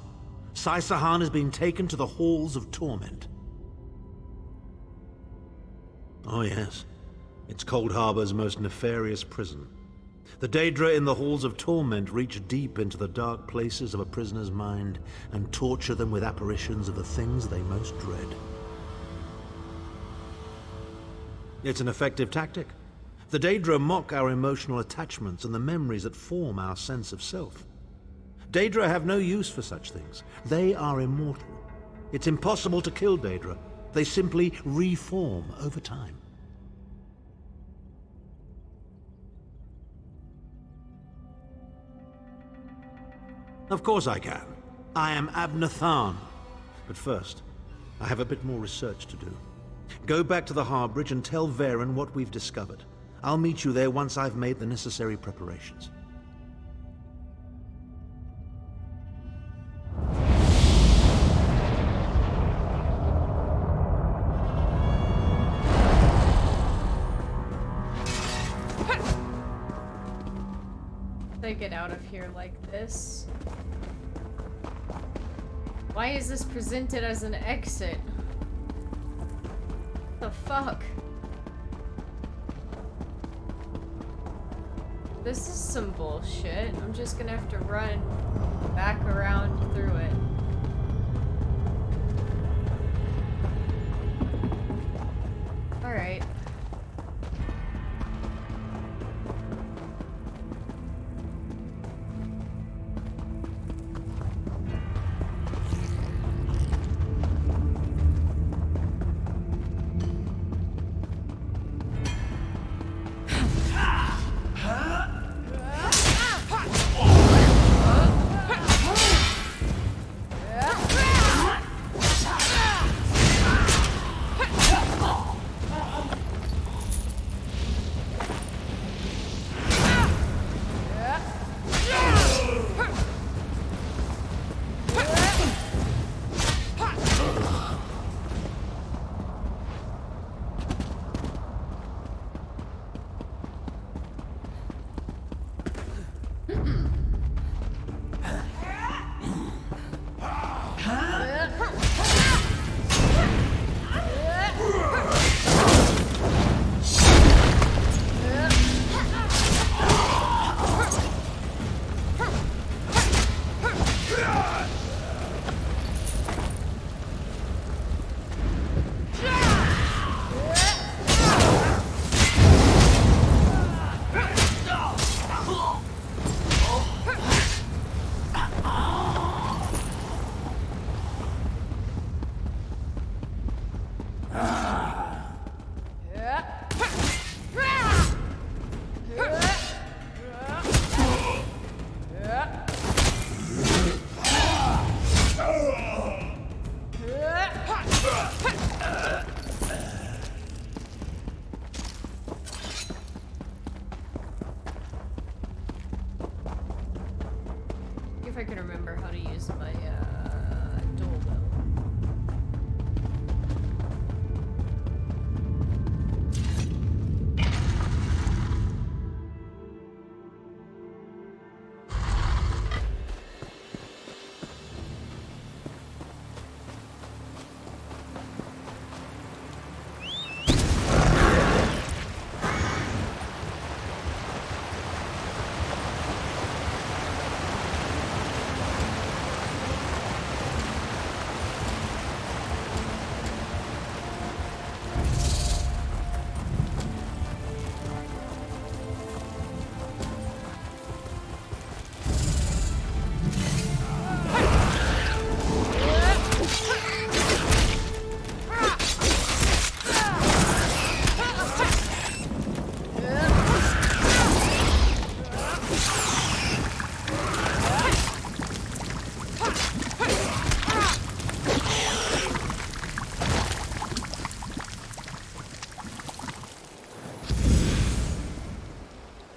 Sai Sahan has been taken to the Halls of Torment. Oh yes, it's Cold Harbor's most nefarious prison. The Daedra in the Halls of Torment reach deep into the dark places of a prisoner's mind and torture them with apparitions of the things they most dread. It's an effective tactic. The Daedra mock our emotional attachments and the memories that form our sense of self. Daedra have no use for such things. They are immortal. It's impossible to kill Daedra. They simply reform over time. Of course I can. I am Abnathan. But first, I have a bit more research to do. Go back to the Harbridge and tell Varen what we've discovered. I'll meet you there once I've made the necessary preparations. They get out of here like this. Why is this presented as an exit? The fuck? This is some bullshit. I'm just gonna have to run back around through it. Alright. I can remember how to use my dual wield.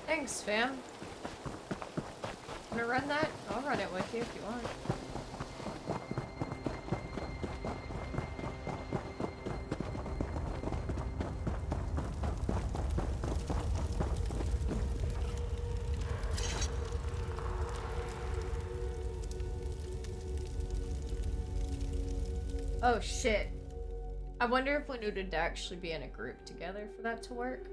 Thanks, fam. Wanna run that? I'll run it with you if you want. Oh shit. I wonder if we needed to actually be in a group together for that to work.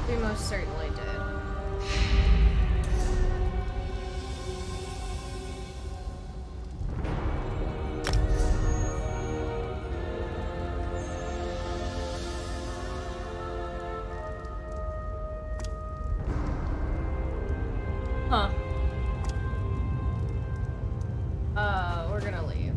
We most certainly did. Huh. We're gonna leave.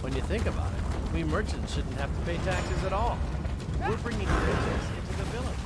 When you think about it, we merchants shouldn't have to pay taxes at all. We're bringing business into the village.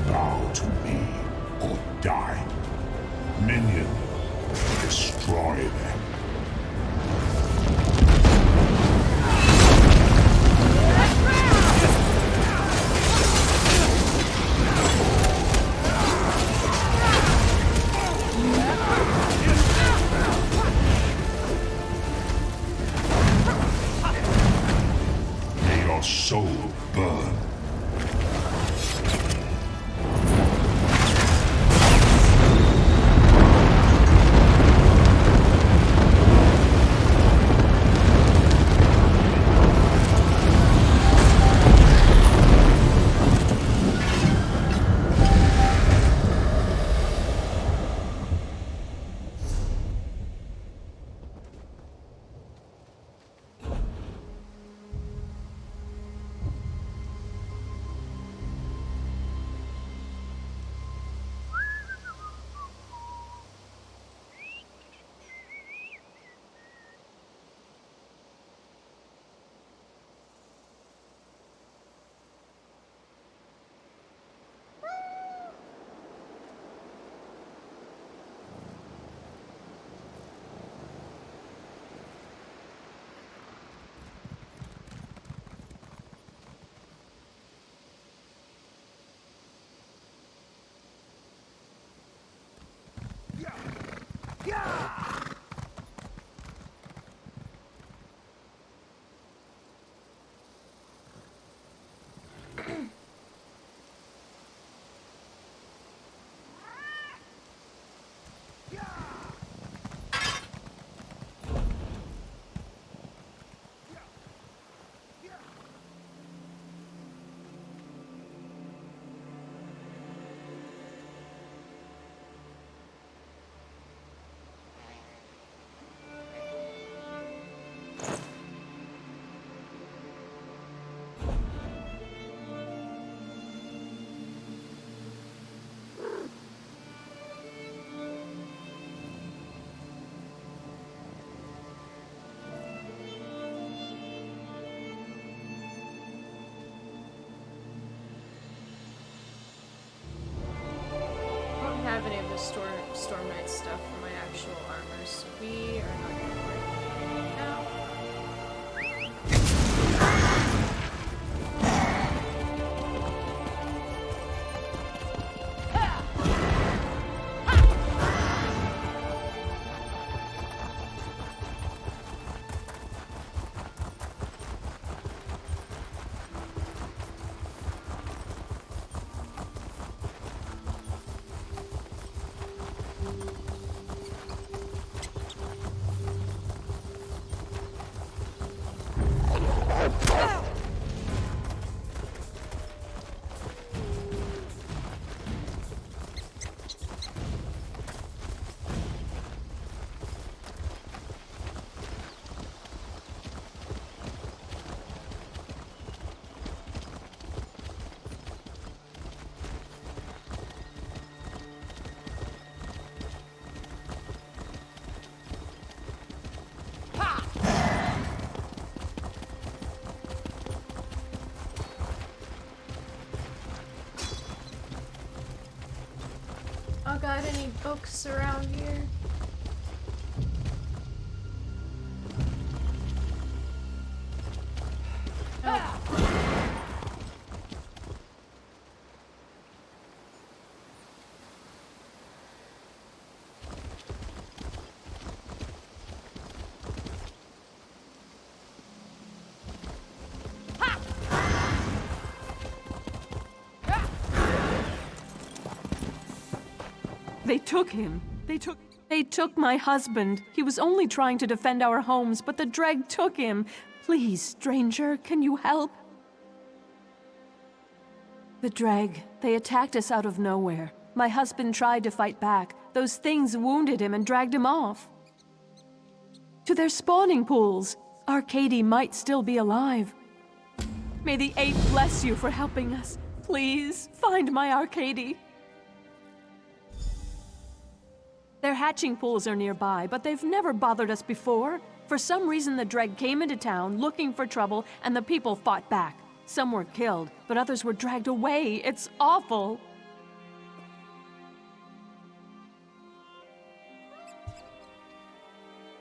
Bow to me or die. Minion, destroy them. May your soul burn. the Storm Knight stuff for my actual armor, so we are not going to worry about that right now. Oh, got any books around here? They took him. They took my husband. He was only trying to defend our homes, but the Dreg took him. Please, stranger, can you help? The Dreg, they attacked us out of nowhere. My husband tried to fight back. Those things wounded him and dragged him off. To their spawning pools. Arcady might still be alive. May the Eight bless you for helping us. Please, find my Arcady. Their hatching pools are nearby, but they've never bothered us before. For some reason, the Dreg came into town looking for trouble, and the people fought back. Some were killed, but others were dragged away. It's awful.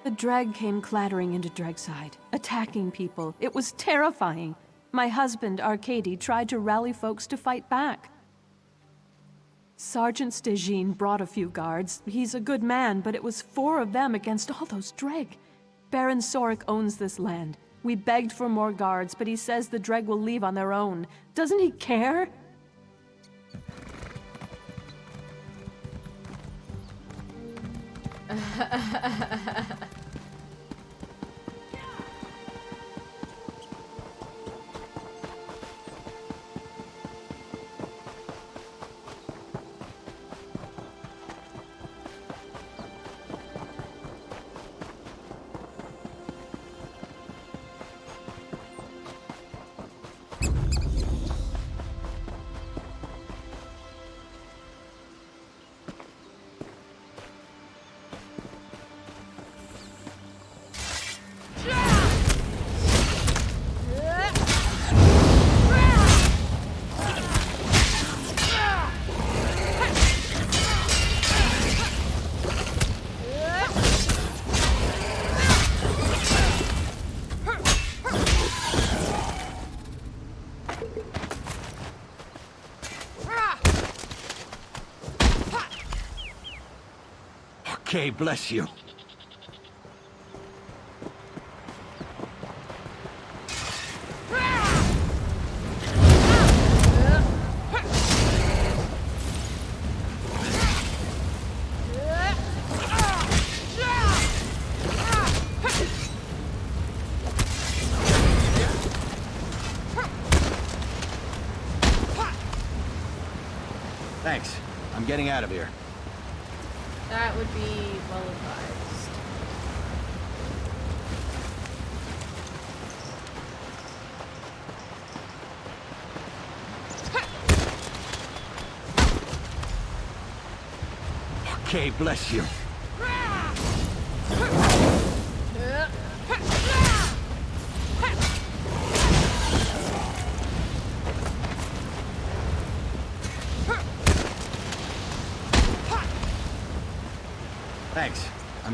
The Dreg came clattering into Dregside, attacking people. It was terrifying. My husband, Arcady, tried to rally folks to fight back. Sergeant Stejine brought a few guards. He's a good man, but it was 4 of them against all those Dreg. Baron Sorik owns this land. We begged for more guards, but he says the Dreg will leave on their own. Doesn't he care? Okay, bless you. Thanks. I'm getting out of here. That would be well advised. Okay, bless you.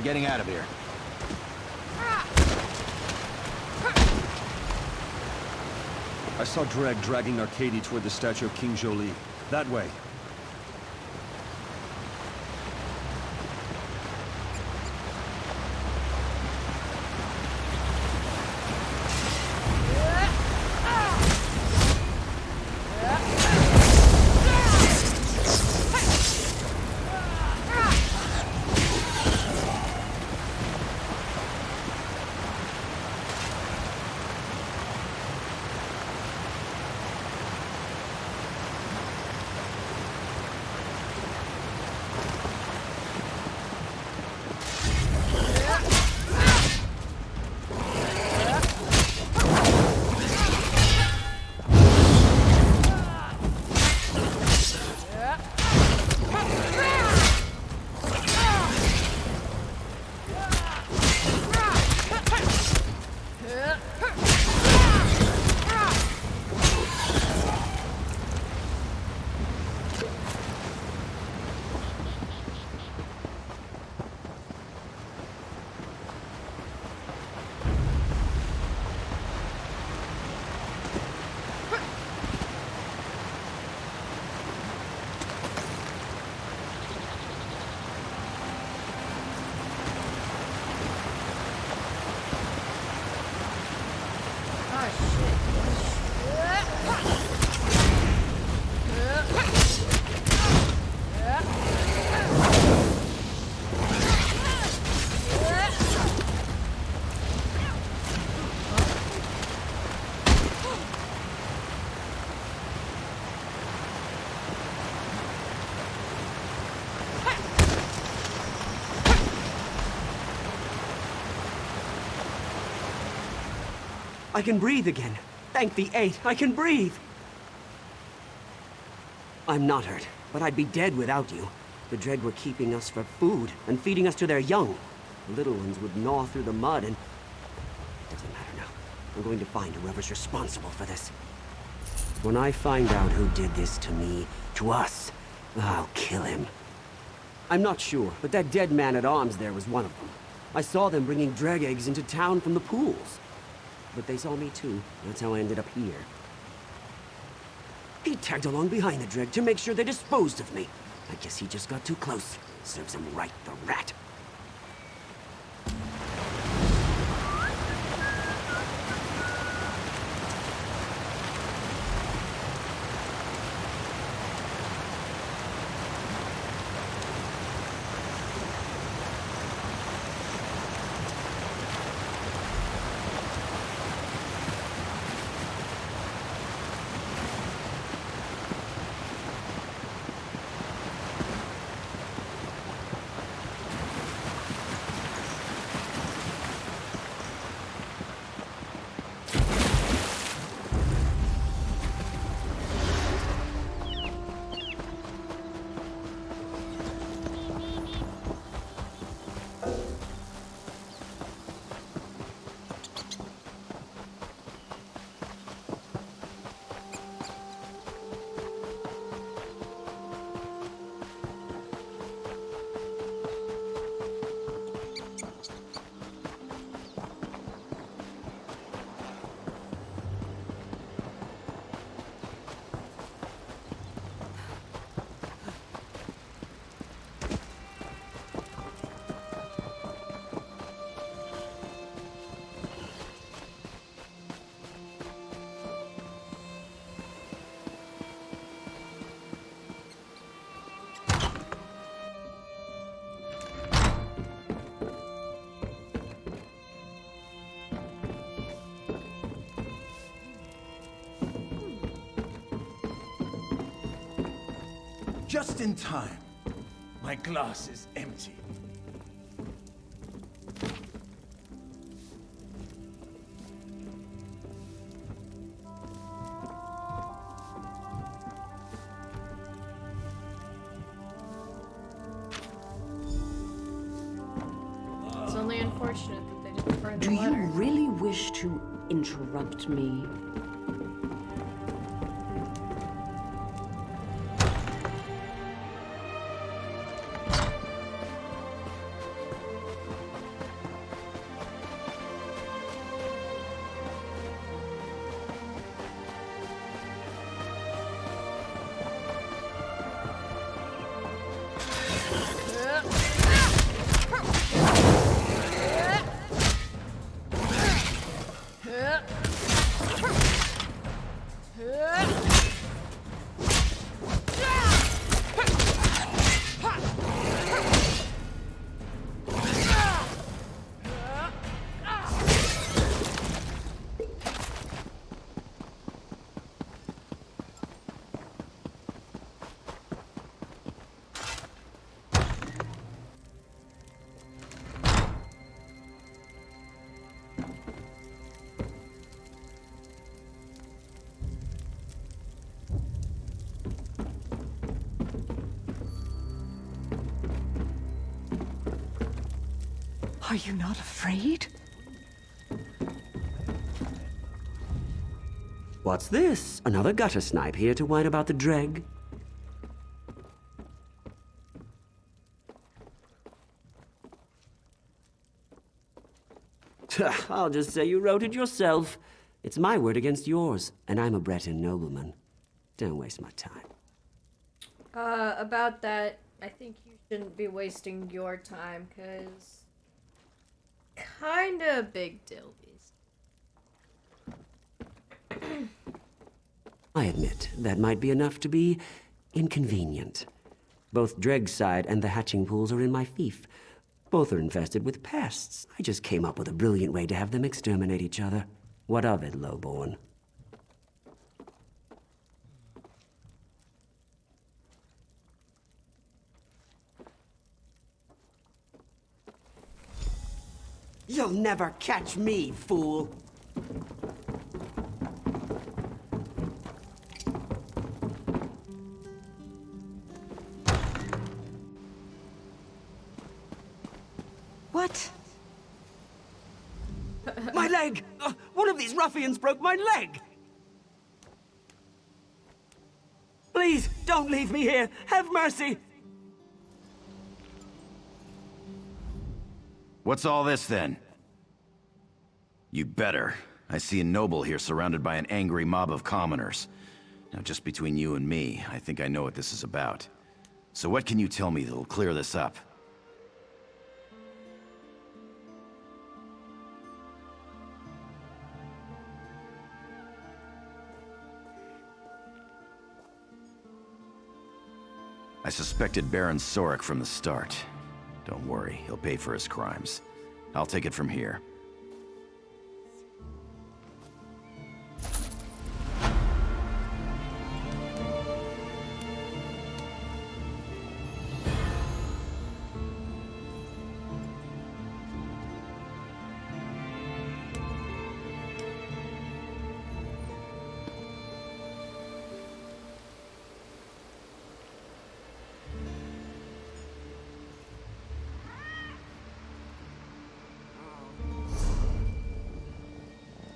I'm getting out of here. I saw Dreg dragging Arcady toward the statue of King Jolie. That way. I can breathe again. Thank the Eight, I can breathe! I'm not hurt, but I'd be dead without you. The Dread were keeping us for food and feeding us to their young. The little ones would gnaw through the mud and... Doesn't matter now. I'm going to find whoever's responsible for this. When I find out who did this to me, to us, I'll kill him. I'm not sure, but that dead man-at-arms there was one of them. I saw them bringing dreg eggs into town from the pools. But they saw me too. That's how I ended up here. He tagged along behind the dreg to make sure they disposed of me. I guess he just got too close. Serves him right, the rat. Just in time. My glass is empty. It's only unfortunate that they didn't burn the Do you letter. really wish to interrupt me? Are you not afraid? What's this? Another gutter snipe here to whine about the dreg? I'll just say you wrote it yourself. It's my word against yours, and I'm a Breton nobleman. Don't waste my time. About that, I think you shouldn't be wasting your time, cause kinda big deal these. I admit, that might be enough to be inconvenient. Both Dreg's side and the hatching pools are in my fief. Both are infested with pests. I just came up with a brilliant way to have them exterminate each other. What of it, lowborn? You'll never catch me, fool! What? My leg! One of these ruffians broke my leg! Please, don't leave me here! Have mercy! What's all this, then? You better. I see a noble here surrounded by an angry mob of commoners. Now, just between you and me, I think I know what this is about. So what can you tell me that'll clear this up? I suspected Baron Sorik from the start. Don't worry, he'll pay for his crimes. I'll take it from here.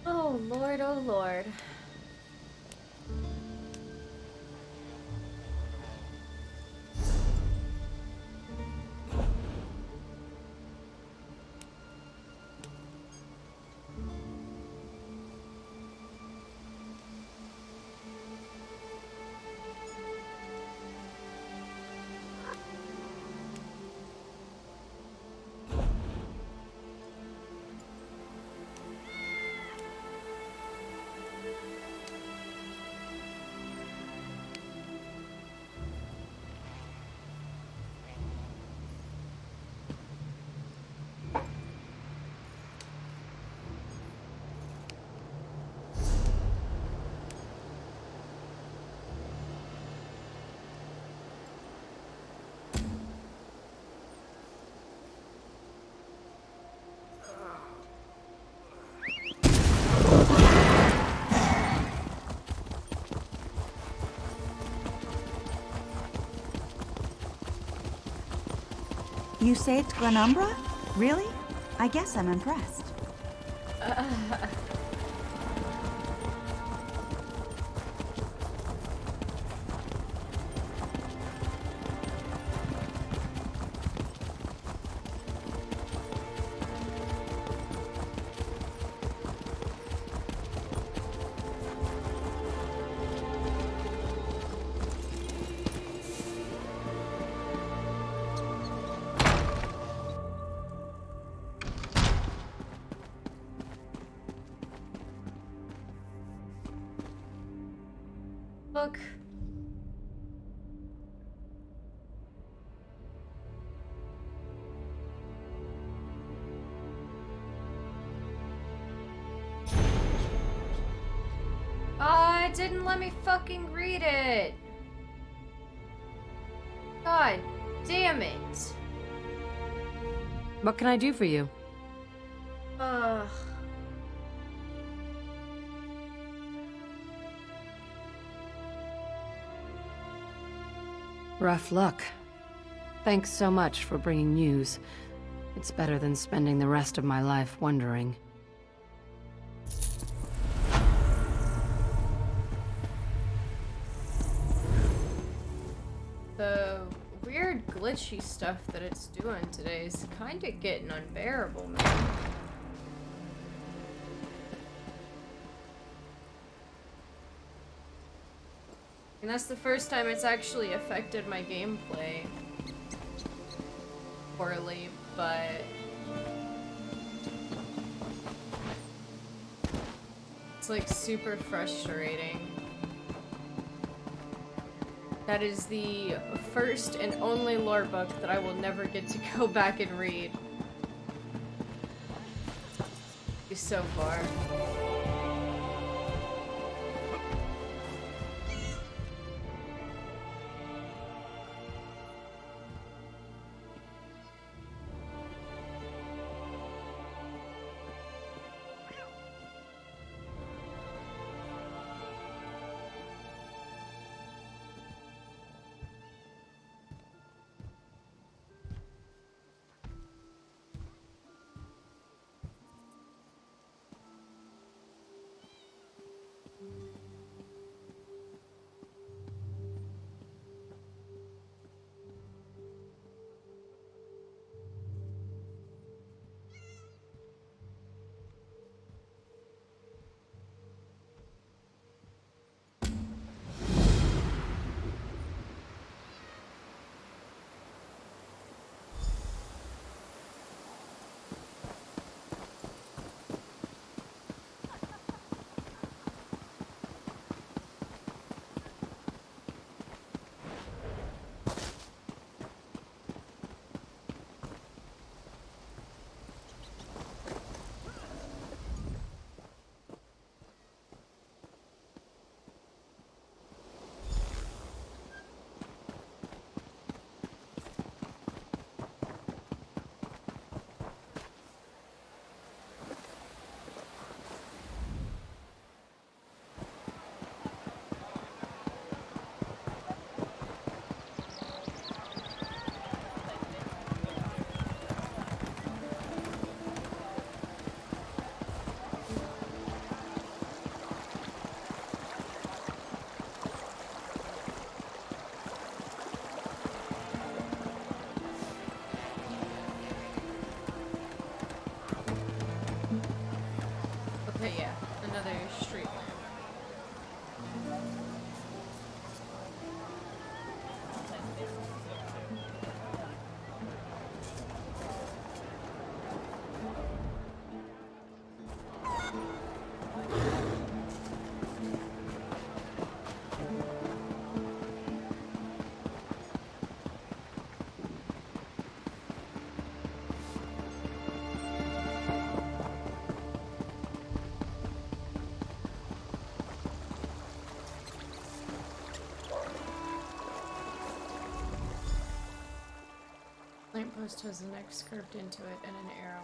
Oh lord, oh lord. You saved Glenumbra? Really? I guess I'm impressed. Look. Oh, it didn't let me fucking read it. God damn it. What can I do for you? Ugh. Rough luck. Thanks so much for bringing news. It's better than spending the rest of my life wondering. The weird glitchy stuff that it's doing today is kind of getting unbearable, man. And that's the first time it's actually affected my gameplay poorly, but it's like super frustrating. That is the first and only lore book that I will never get to go back and read. So far. Okay, yeah, another street lamp. Lamppost has an X curved into it and an arrow.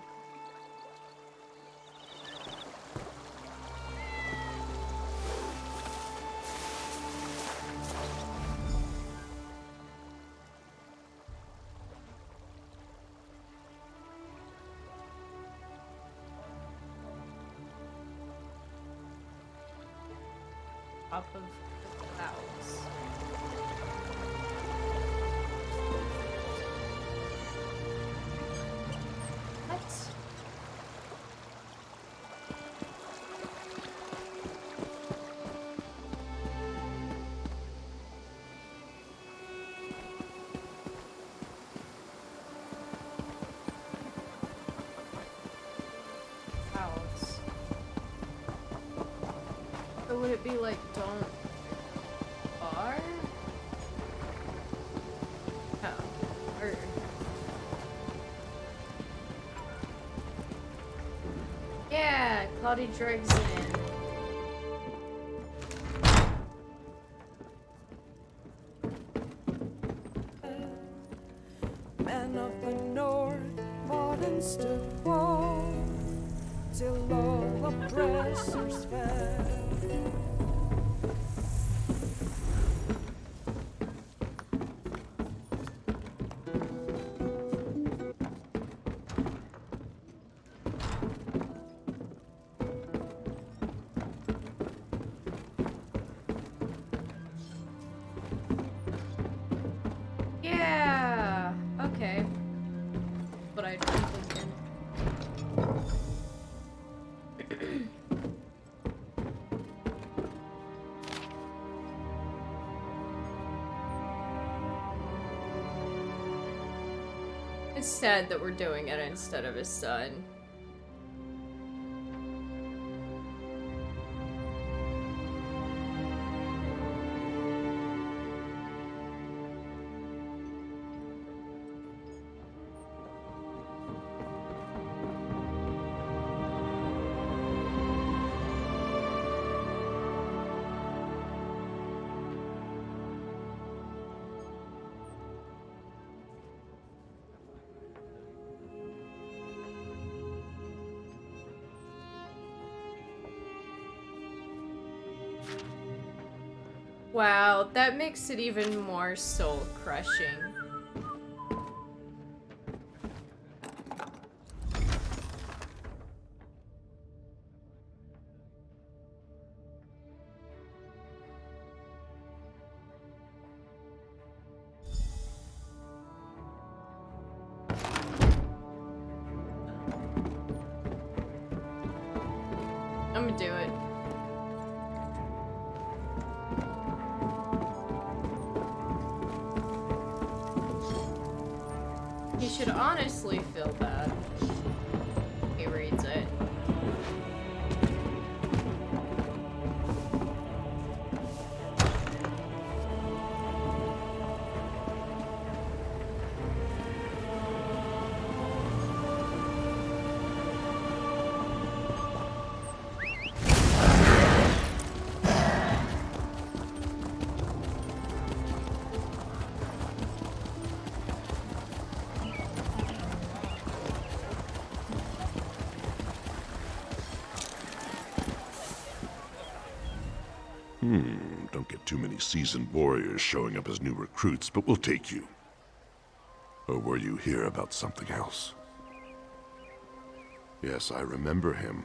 Top of the clouds. What? Clouds. So would it be like don't bar? Oh. Or yeah, Cloudy drags in. Men of the north fought and stood wall till all oppressors fell. It's sad that we're doing it instead of his son. Wow, that makes it even more soul-crushing. I'm gonna do it. He should honestly feel bad. He reads it. Don't get too many seasoned warriors showing up as new recruits, but we'll take you. Or were you here about something else? Yes, I remember him.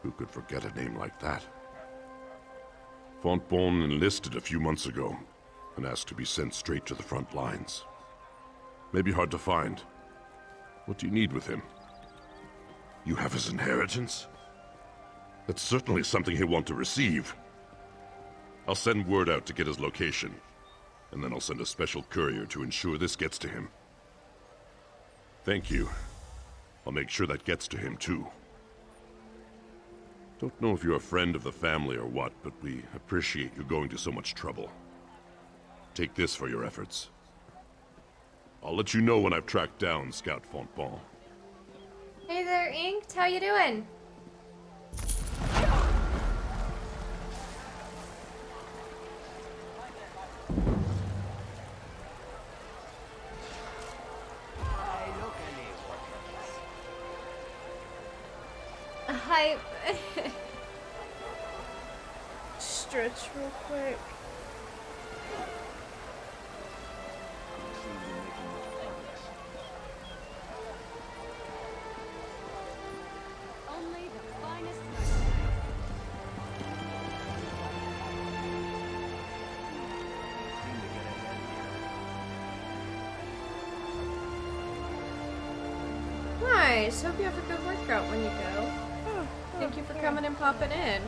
Who could forget a name like that? Fontbonne enlisted a few months ago and asked to be sent straight to the front lines. Maybe hard to find. What do you need with him? You have his inheritance? That's certainly something he'll want to receive. I'll send word out to get his location, and then I'll send a special courier to ensure this gets to him. Thank you. I'll make sure that gets to him, too. Don't know if you're a friend of the family or what, but we appreciate you going to so much trouble. Take this for your efforts. I'll let you know when I've tracked down Scout Fontbonne. Hey there, Inked. How you doing? Hi. Stretch real quick. Only the finest. Nice. Hope you have a good workout when you go. Thank you for coming and popping in.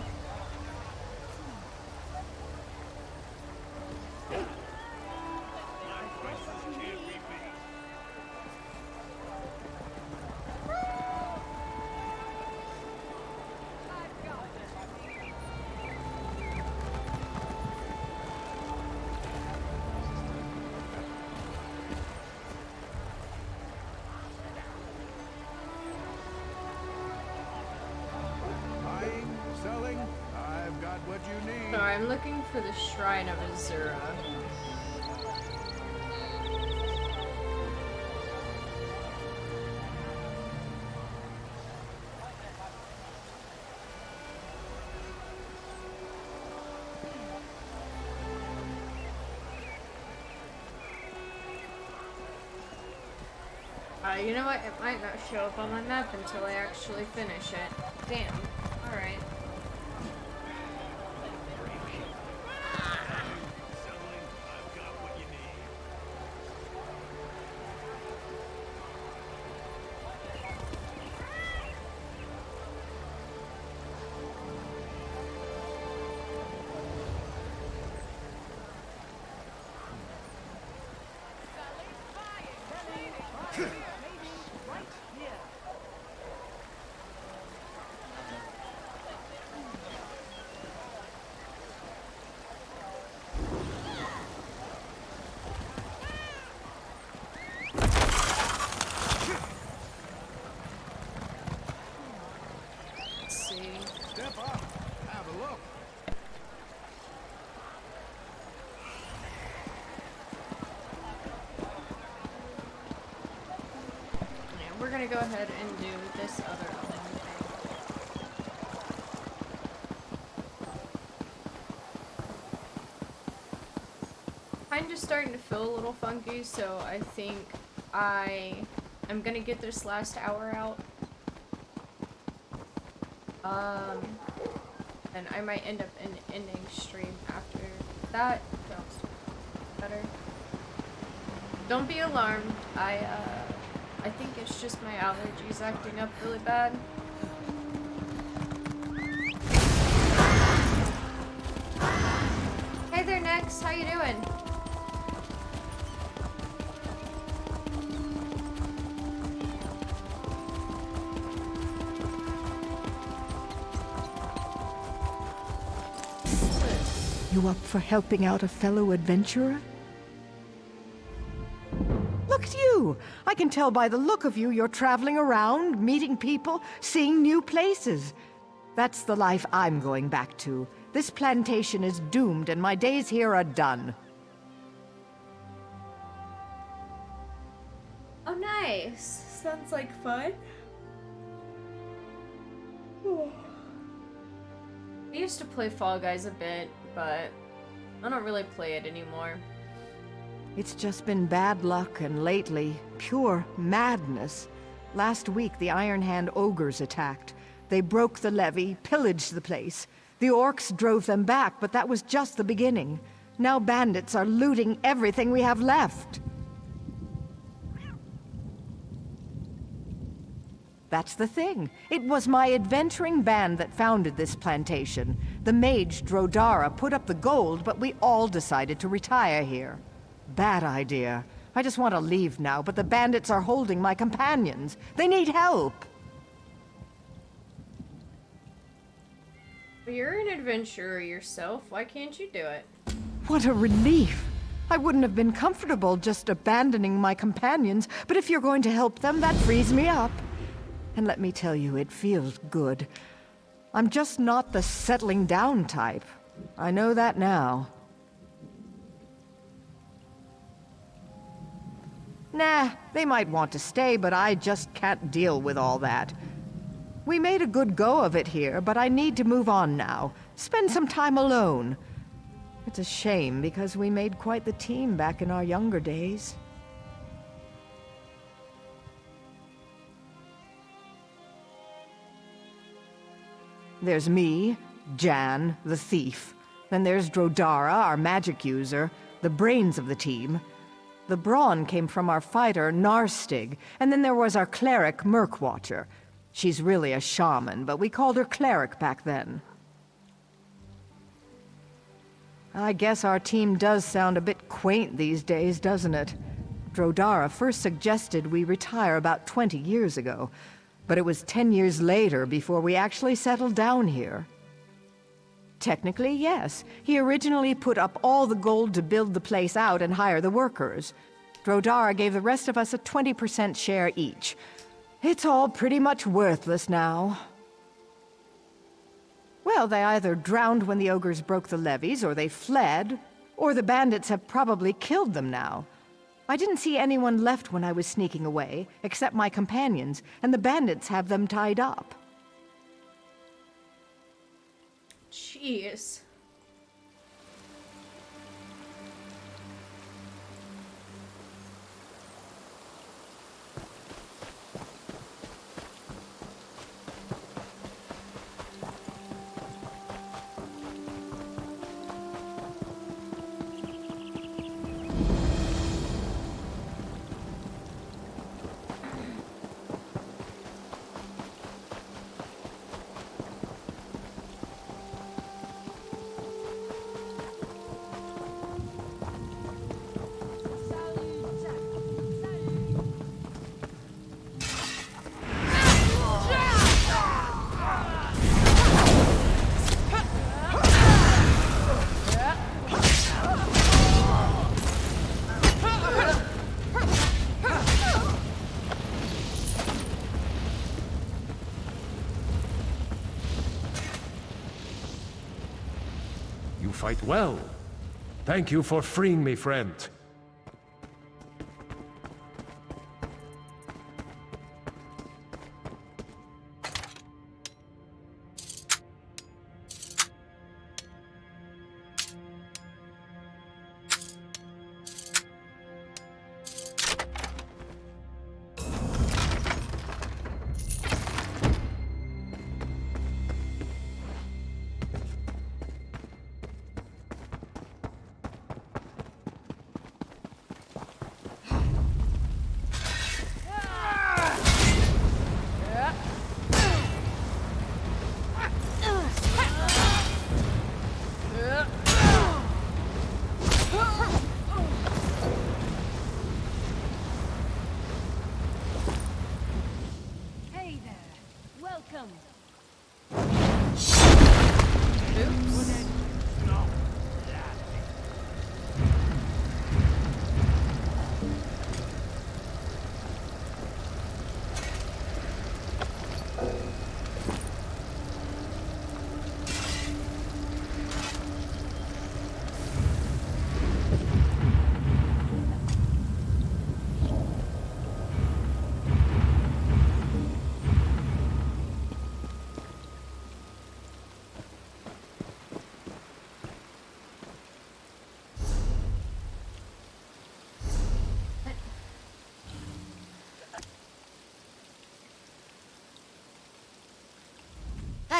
I'm looking for the Shrine of Azura. You know what? It might not show up on my map until I actually finish it. Damn. Alright. gonna go ahead and do this other thing. Kind of starting to feel a little funky, so I think I'm gonna get this last hour out. And I might end up ending stream after that. Feels better. Don't be alarmed. I think it's just my allergies acting up really bad. Hey there, Nex. How you doing? You up for helping out a fellow adventurer? Look at you! I can tell by the look of you you're traveling around, meeting people, seeing new places. That's the life I'm going back to. This plantation is doomed and my days here are done. Oh, nice. Sounds like fun. I used to play Fall Guys a bit, but I don't really play it anymore. It's just been bad luck, and lately, pure madness. Last week, the Iron Hand ogres attacked. They broke the levee, pillaged the place. The orcs drove them back, but that was just the beginning. Now bandits are looting everything we have left. That's the thing. It was my adventuring band that founded this plantation. The mage Drodara put up the gold, but we all decided to retire here. Bad idea. I just want to leave now, but the bandits are holding my companions. They need help. But you're an adventurer yourself. Why can't you do it? What a relief. I wouldn't have been comfortable just abandoning my companions, but if you're going to help them, that frees me up. And let me tell you, it feels good. I'm just not the settling down type. I know that now. Nah, they might want to stay, but I just can't deal with all that. We made a good go of it here, but I need to move on now. Spend some time alone. It's a shame, because we made quite the team back in our younger days. There's me, Jan, the thief. Then there's Drodara, our magic user, the brains of the team. The brawn came from our fighter, Narstig, and then there was our cleric, Murkwatcher. She's really a shaman, but we called her cleric back then. I guess our team does sound a bit quaint these days, doesn't it? Drodara first suggested we retire about 20 years ago, but it was 10 years later before we actually settled down here. Technically, yes. He originally put up all the gold to build the place out and hire the workers. Drodara gave the rest of us a 20% share each. It's all pretty much worthless now. Well, they either drowned when the ogres broke the levees, or they fled, or the bandits have probably killed them now. I didn't see anyone left when I was sneaking away, except my companions, and the bandits have them tied up. Jeez. Fight well. Thank you for freeing me, friend.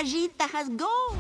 Vegeta has gold.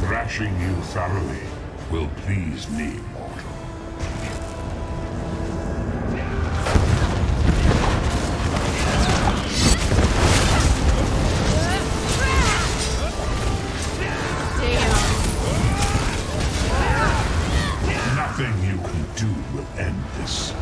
Thrashing you thoroughly will please me, mortal. Nothing you can do will end this.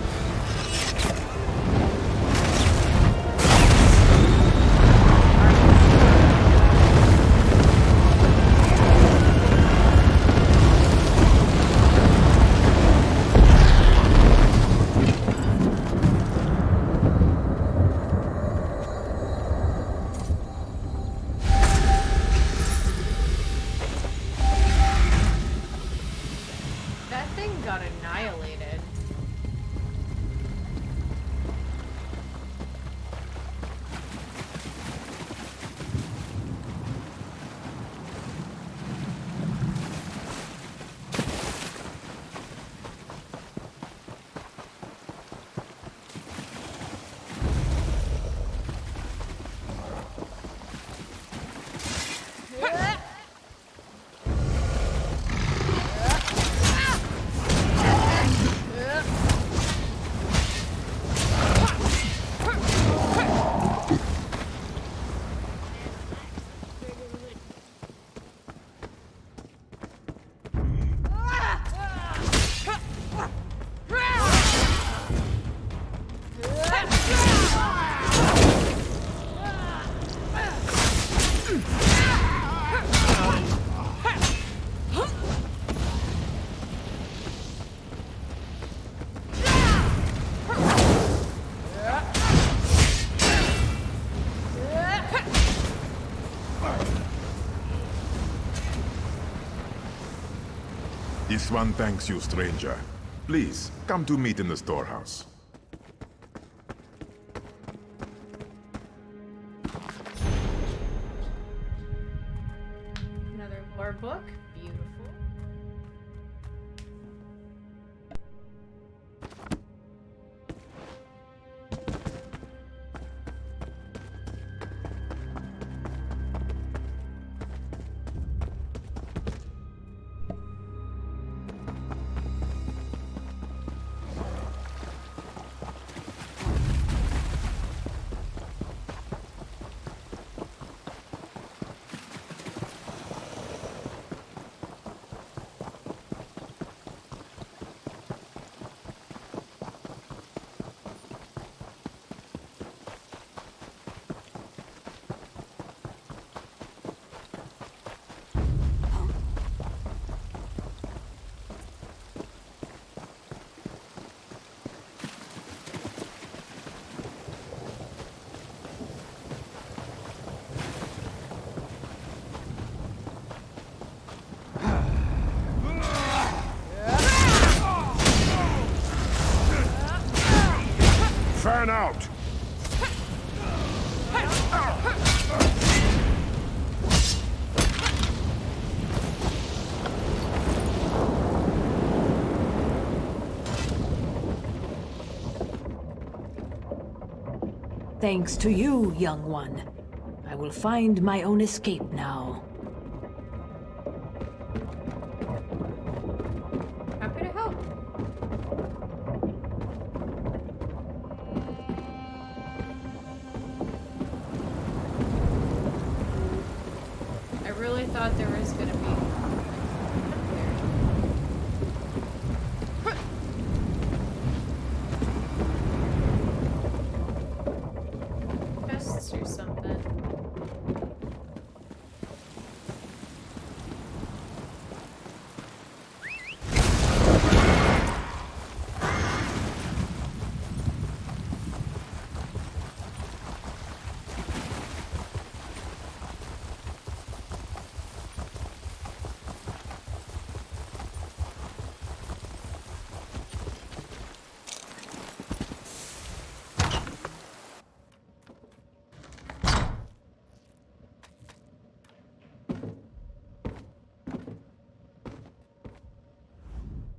This one thanks you, stranger. Please, come to meet in the storehouse. Another lore book. Beautiful. Fan out! Thanks to you, young one. I will find my own escape now. Happy to help. I really thought there was gonna be chests or something.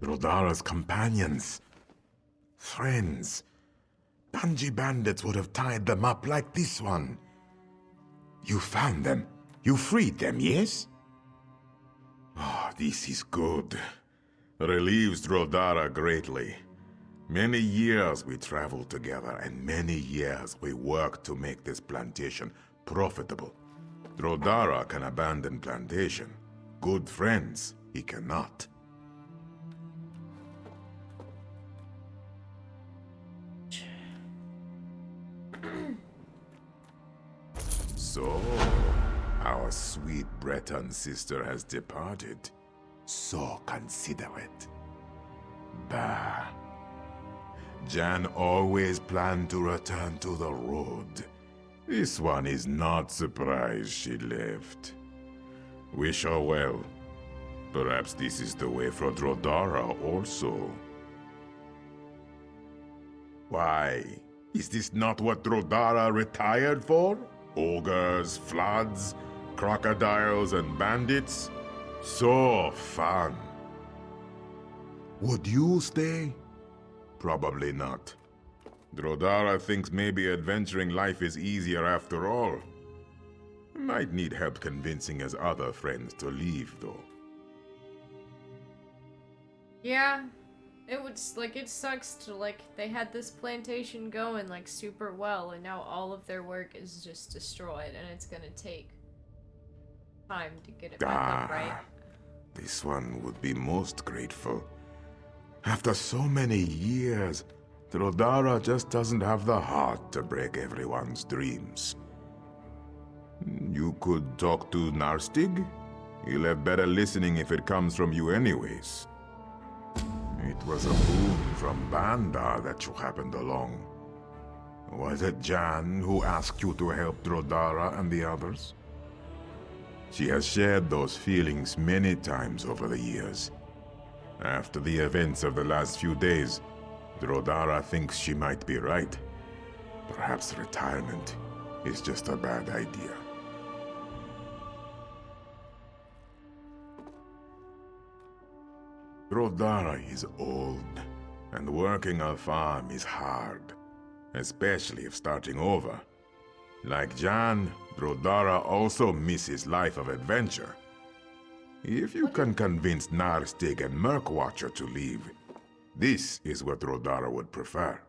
Rodara's companions. Friends. Banji bandits would have tied them up like this one. You found them. You freed them, yes? Ah, this is good. Relieves Rodara greatly. Many years we traveled together, and many years we worked to make this plantation profitable. Rodara can abandon plantation. Good friends, he cannot. So, our sweet Breton sister has departed. So considerate. Bah. Jan always planned to return to the road. This one is not surprised she left. Wish her well. Perhaps this is the way for Rodara also. Why? Is this not what Rodara retired for? Ogres, floods, crocodiles, and bandits? So fun. Would you stay? Probably not. Rodara thinks maybe adventuring life is easier after all. Might need help convincing his other friends to leave, though. Yeah. It would, like, it sucks to, like, they had this plantation going, like, super well, and now all of their work is just destroyed, and it's gonna take time to get it back up, right? This one would be most grateful. After so many years, Rodara just doesn't have the heart to break everyone's dreams. You could talk to Narstig? He'll have better listening if it comes from you anyways. It was a boon from Bandar that you happened along. Was it Jan who asked you to help Rodara and the others? She has shared those feelings many times over the years. After the events of the last few days, Drodara thinks she might be right. Perhaps retirement is just a bad idea. Drodara is old, and working a farm is hard, especially if starting over. Like Jan, Drodara also misses life of adventure. If you can convince Narstig and Murkwatcher to leave, this is what Drodara would prefer.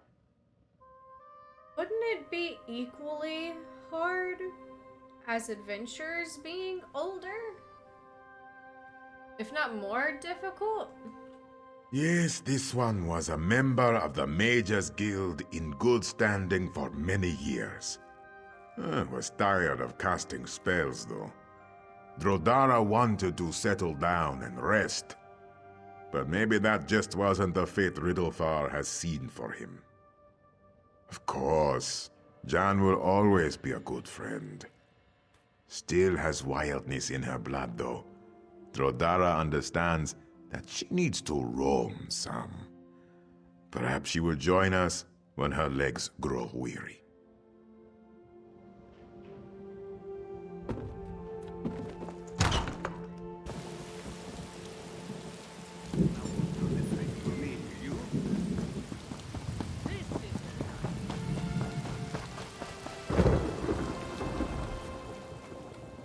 Wouldn't it be equally hard as adventurers being older? If not more difficult? Yes, this one was a member of the Mages Guild in good standing for many years. Was tired of casting spells, though. Drodara wanted to settle down and rest. But maybe that just wasn't the fate Riddlefar has seen for him. Of course, Jan will always be a good friend. Still has wildness in her blood, though. Drodara understands that she needs to roam some. Perhaps she will join us when her legs grow weary.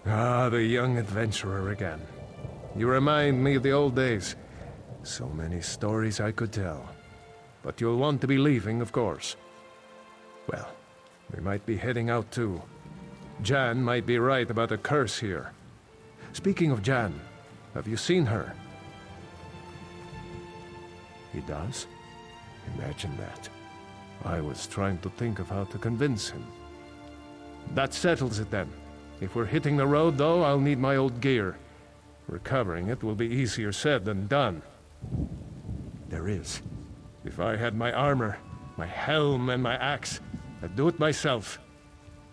Ah, the young adventurer again. You remind me of the old days. So many stories I could tell. But you'll want to be leaving, of course. Well, we might be heading out too. Jan might be right about a curse here. Speaking of Jan, have you seen her? He does? Imagine that. I was trying to think of how to convince him. That settles it then. If we're hitting the road, though, I'll need my old gear. Recovering it will be easier said than done. There is. If I had my armor, my helm, and my axe, I'd do it myself.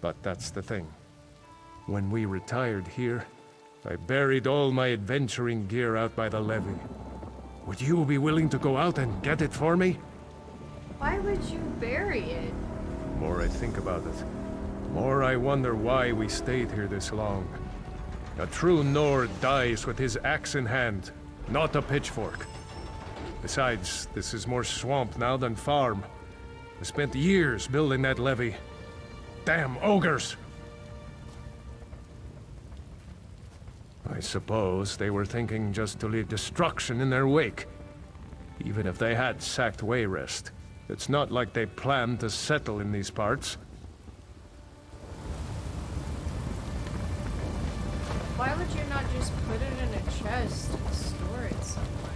But that's the thing. When we retired here, I buried all my adventuring gear out by the levee. Would you be willing to go out and get it for me? Why would you bury it? The more I think about it, the more I wonder why we stayed here this long. A true Nord dies with his axe in hand, not a pitchfork. Besides, this is more swamp now than farm. I spent years building that levee. Damn ogres! I suppose they were thinking just to leave destruction in their wake. Even if they had sacked Wayrest, it's not like they planned to settle in these parts. Why would you not just put it in a chest and store it somewhere?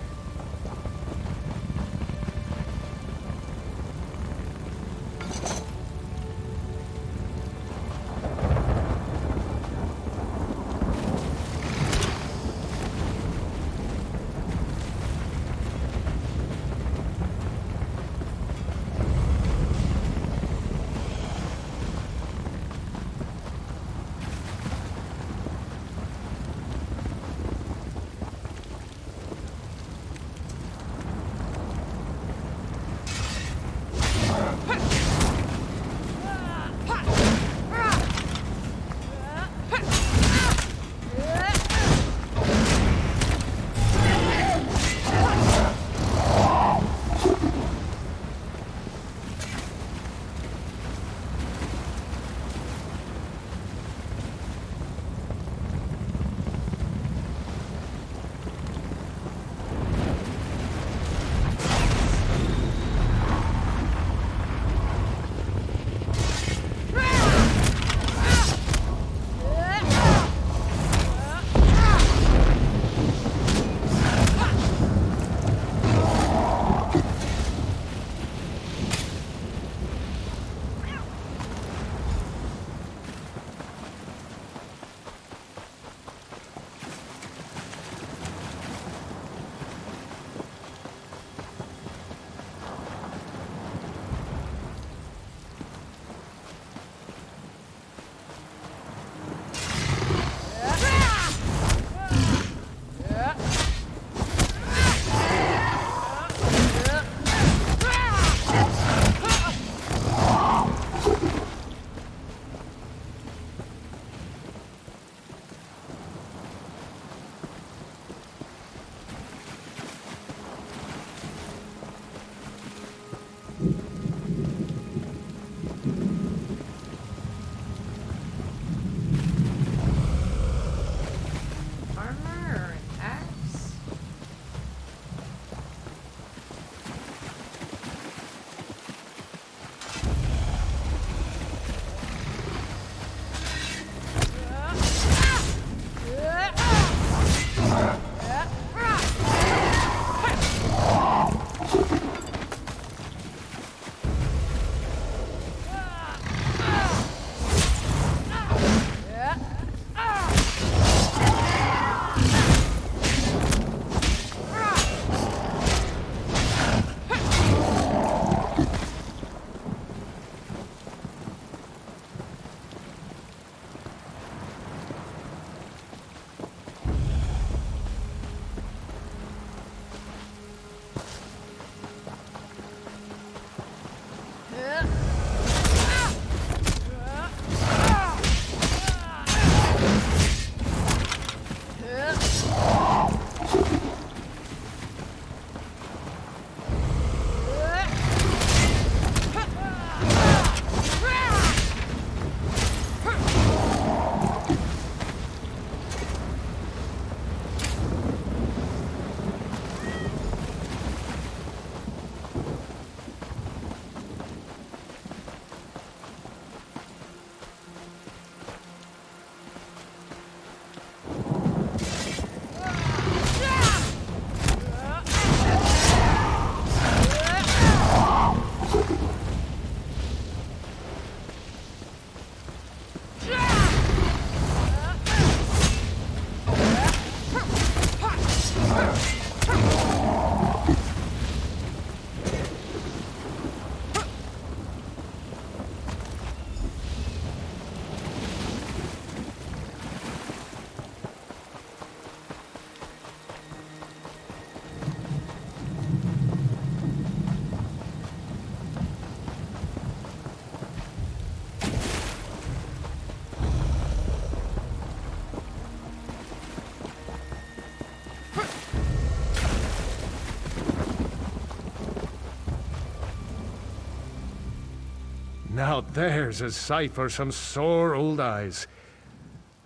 Now there's a sight for some sore old eyes.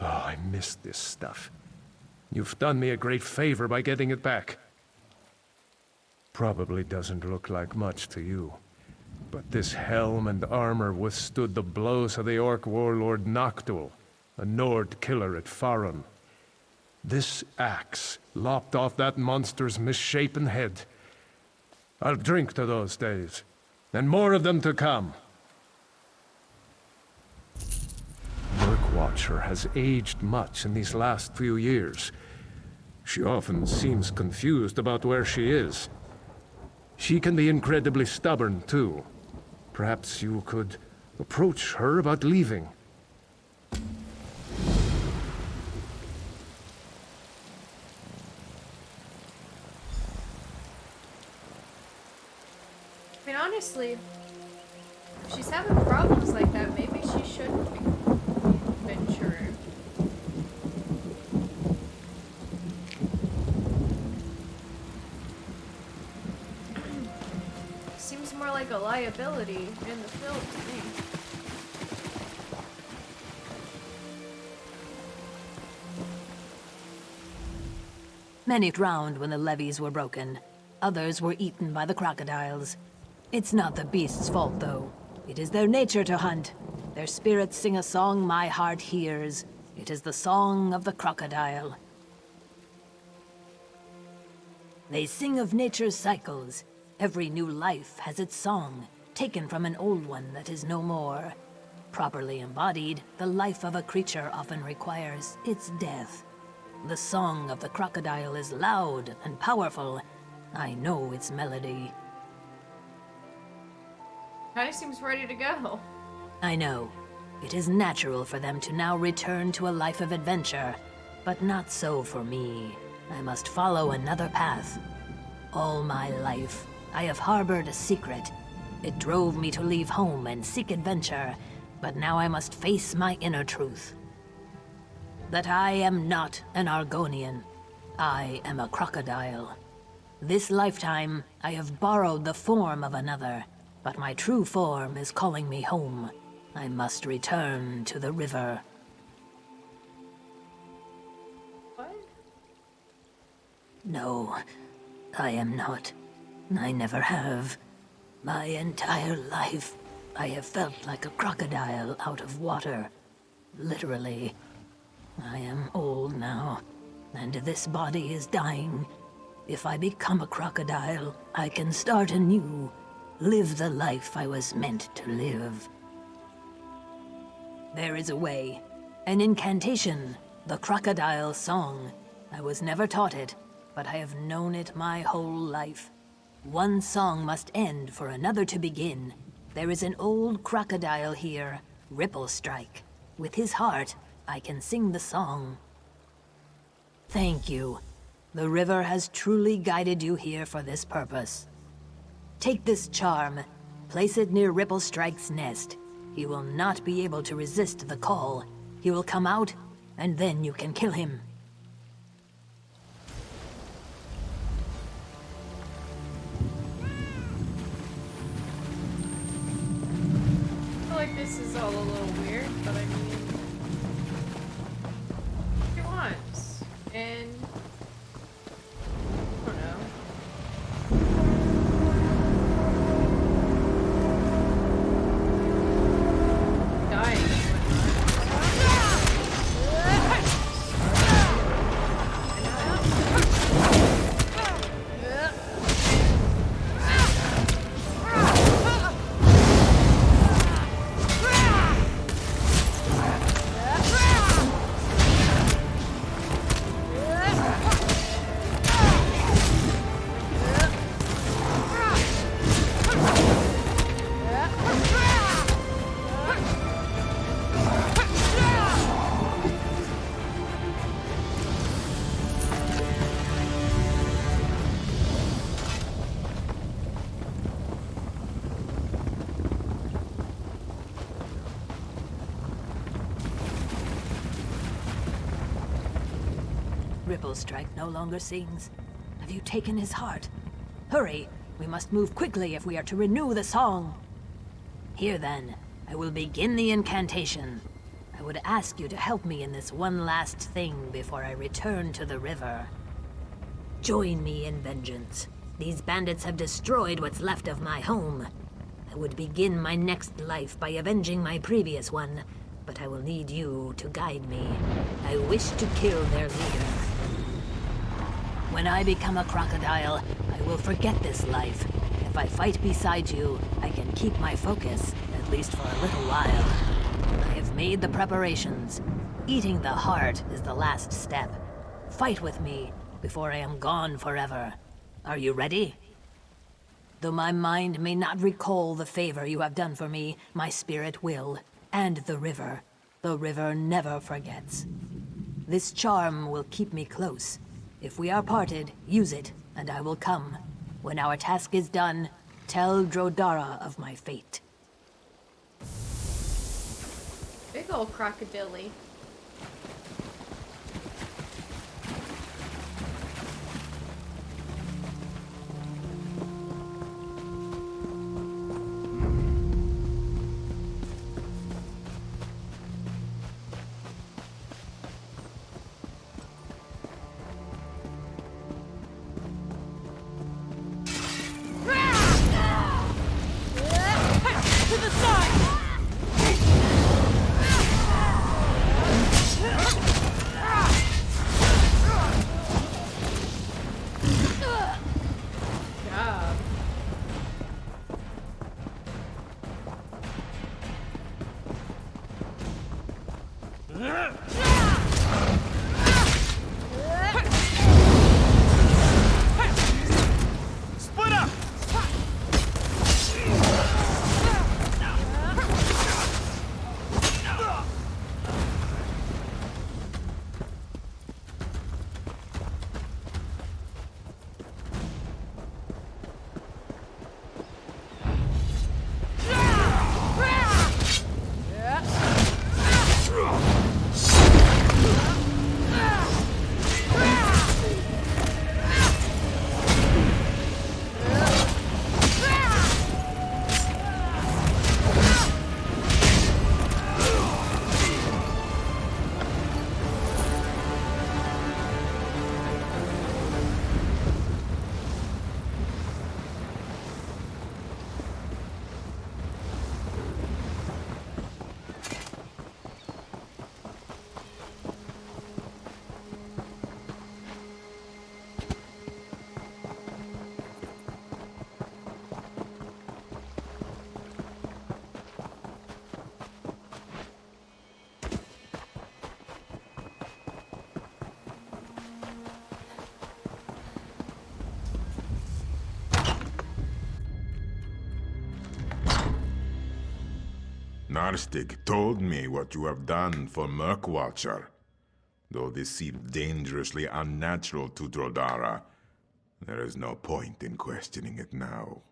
Oh, I missed this stuff. You've done me a great favor by getting it back. Probably doesn't look like much to you, but this helm and armor withstood the blows of the orc warlord Noctul, a Nord killer at Farum. This axe lopped off that monster's misshapen head. I'll drink to those days, and more of them to come. Murkwatcher has aged much in these last few years. She often seems confused about where she is. She can be incredibly stubborn, too. Perhaps you could approach her about leaving. I mean, honestly, if she's having problems like that, maybe she shouldn't be venturing. Seems more like a liability in the film to me. Many drowned when the levees were broken. Others were eaten by the crocodiles. It's not the beasts' fault, though. It is their nature to hunt. Their spirits sing a song my heart hears. It is the song of the crocodile. They sing of nature's cycles. Every new life has its song, taken from an old one that is no more. Properly embodied, the life of a creature often requires its death. The song of the crocodile is loud and powerful. I know its melody. Kinda seems ready to go. I know. It is natural for them to now return to a life of adventure, but not so for me. I must follow another path. All my life, I have harbored a secret. It drove me to leave home and seek adventure, but now I must face my inner truth. That I am not an Argonian. I am a crocodile. This lifetime, I have borrowed the form of another, but my true form is calling me home. I must return to the river. What? No, I am not. I never have. My entire life, I have felt like a crocodile out of water. Literally. I am old now, and this body is dying. If I become a crocodile, I can start anew, live the life I was meant to live. There is a way, an incantation, the crocodile song. I was never taught it, but I have known it my whole life. One song must end for another to begin. There is an old crocodile here, Ripple Strike. With his heart, I can sing the song. Thank you. The river has truly guided you here for this purpose. Take this charm, place it near Ripple Strike's nest. He will not be able to resist the call. He will come out, and then you can kill him. I feel like this is all a little weird, but I mean... He wants. And... I don't know. Dying. Ripple Strike no longer sings. Have you taken his heart? Hurry! We must move quickly if we are to renew the song. Here then, I will begin the incantation. I would ask you to help me in this one last thing before I return to the river. Join me in vengeance. These bandits have destroyed what's left of my home. I would begin my next life by avenging my previous one, but I will need you to guide me. I wish to kill their leader. When I become a crocodile, I will forget this life. If I fight beside you, I can keep my focus, at least for a little while. I have made the preparations. Eating the heart is the last step. Fight with me before I am gone forever. Are you ready? Though my mind may not recall the favor you have done for me, my spirit will. And the river. The river never forgets. This charm will keep me close. If we are parted, use it, and I will come. When our task is done, tell Drodara of my fate. Big ol' crocodile. To the side! Split up! Narstig told me what you have done for Murkwatcher. Though this seemed dangerously unnatural to Drodara, there is no point in questioning it now.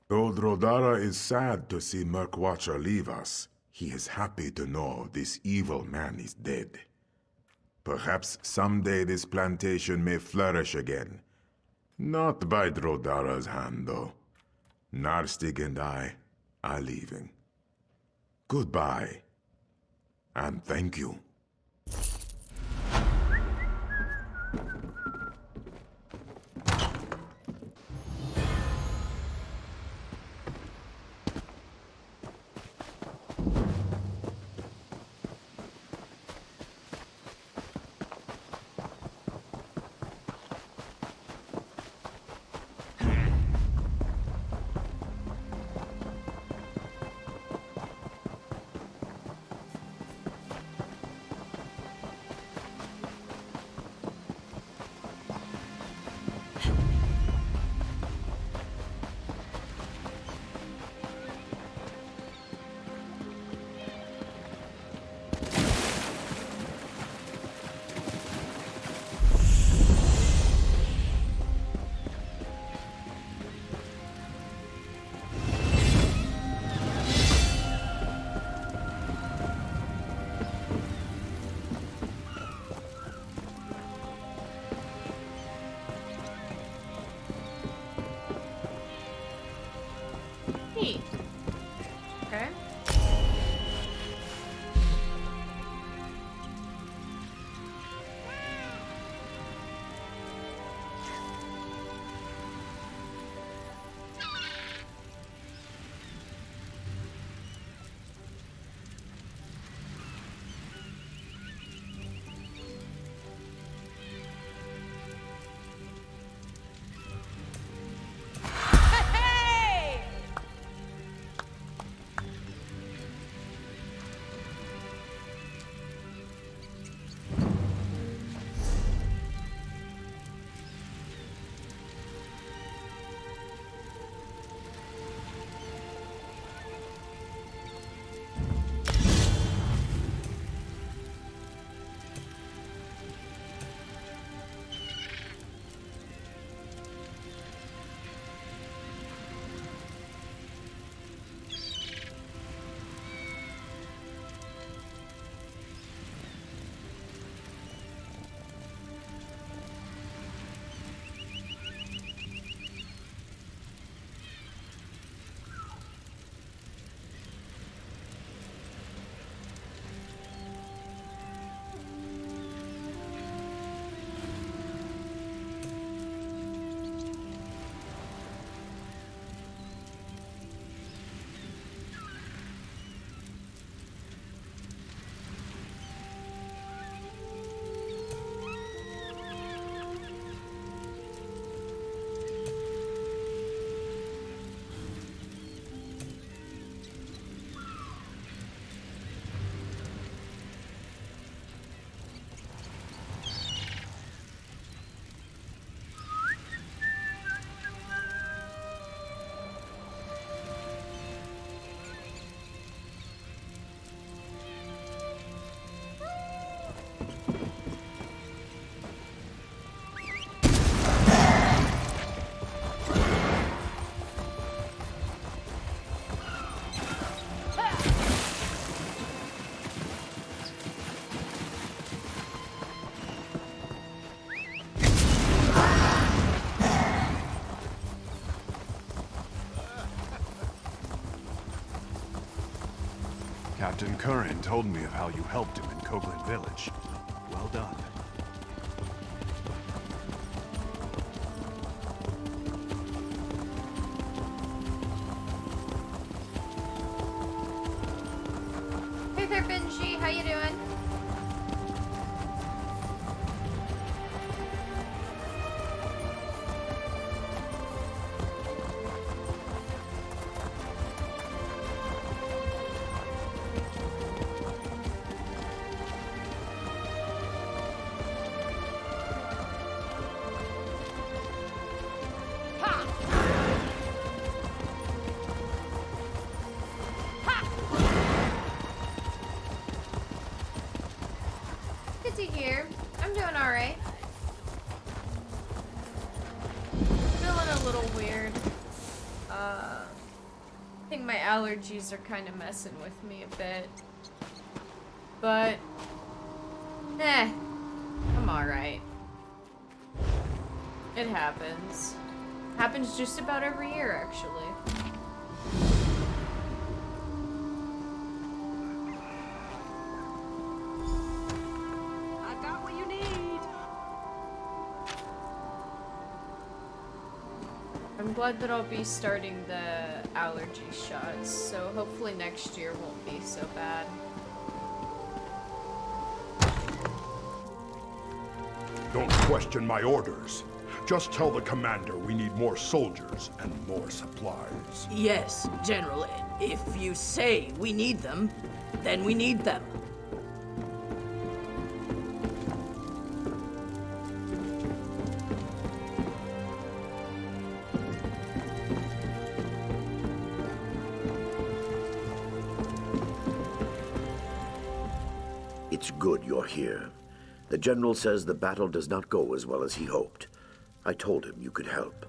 Though Drodara is sad to see Murkwatcher leave us, he is happy to know this evil man is dead. Perhaps someday this plantation may flourish again. Not by Drodara's hand, though. Narstig and I are leaving. Goodbye, and thank you. Okay. Captain Curran told me of how you helped him in Copeland Village. Well done. Hey there, Benji. How you doing? Good to hear. I'm doing alright. Feeling a little weird. I think my allergies are kind of messing with me a bit. But, I'm alright. It happens. Happens just about every year, actually. I'm glad that I'll be starting the allergy shots, so hopefully next year won't be so bad. Don't question my orders. Just tell the commander we need more soldiers and more supplies. Yes, General. If you say we need them, then we need them. It's good you're here. The General says the battle does not go as well as he hoped. I told him you could help.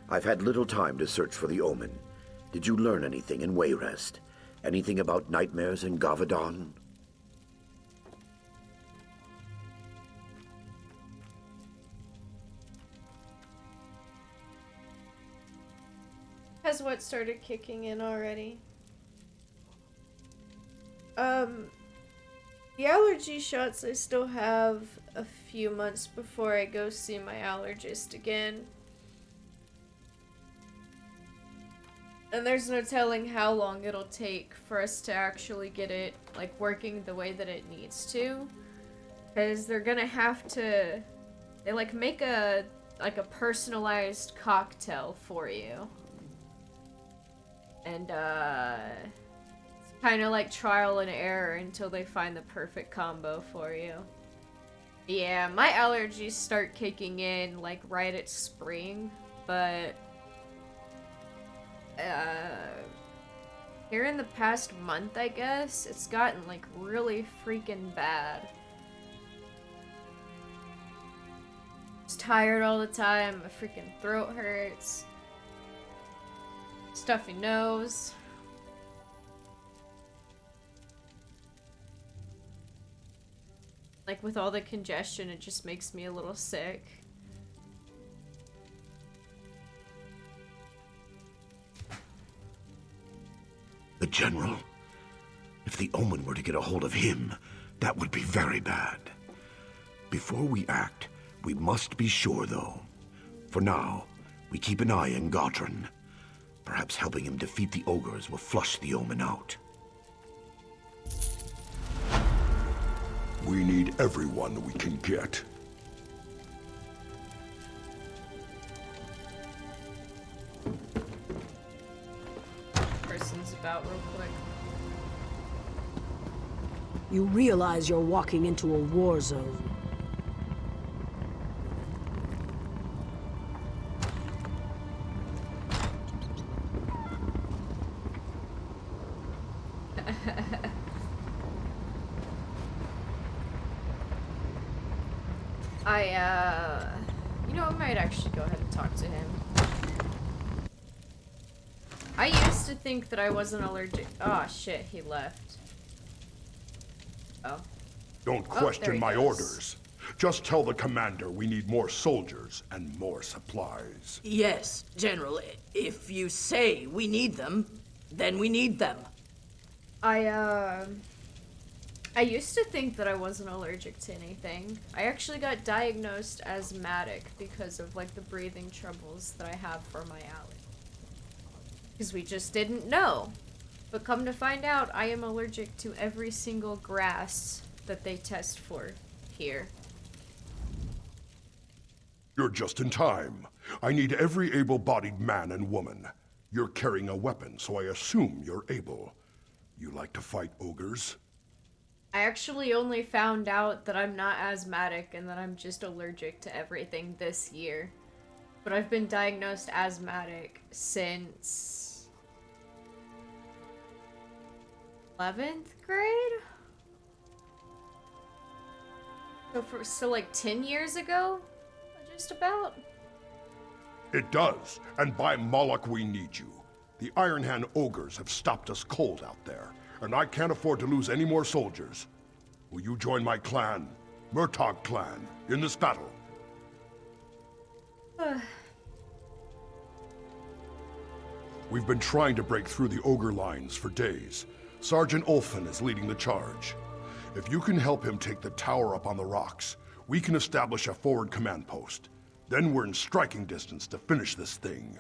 I've had little time to search for the Omen. Did you learn anything in Wayrest? Anything about nightmares in Gavadon? Has what started kicking in already? The allergy shots, I still have a few months before I go see my allergist again. And there's no telling how long it'll take for us to actually get it, like, working the way that it needs to. Because they're gonna have to... They, like, make a personalized cocktail for you. And, it's kind of like trial and error until they find the perfect combo for you. Yeah, my allergies start kicking in, like, right at spring, but... here in the past month, I guess, it's gotten, like, really freaking bad. Just tired all the time, my freaking throat hurts. Stuffy nose. Like, with all the congestion, it just makes me a little sick. The General? If the Omen were to get a hold of him, that would be very bad. Before we act, we must be sure, though. For now, we keep an eye on Godrun. Perhaps helping him defeat the ogres will flush the Omen out. We need everyone we can get. Person's about real quick. You realize you're walking into a war zone. You know, I might actually go ahead and talk to him. I used to think that I wasn't allergic. Oh, shit, he left. Oh. Don't Oh, there question he my goes. orders. Just tell the commander we need more soldiers and more supplies. Yes, General. If you say we need them, then we need them. I used to think that I wasn't allergic to anything. I actually got diagnosed asthmatic because of, like, the breathing troubles that I have for my allergy. Because we just didn't know. But come to find out, I am allergic to every single grass that they test for here. You're just in time. I need every able-bodied man and woman. You're carrying a weapon, so I assume you're able. You like to fight ogres? I actually only found out that I'm not asthmatic and that I'm just allergic to everything this year. But I've been diagnosed asthmatic since 11th grade? So like 10 years ago? Just about? It does, and by Moloch we need you. The Iron Hand ogres have stopped us cold out there, and I can't afford to lose any more soldiers. Will you join my clan, Murtagh clan, in this battle? We've been trying to break through the ogre lines for days. Sergeant Ulfin is leading the charge. If you can help him take the tower up on the rocks, we can establish a forward command post. Then we're in striking distance to finish this thing.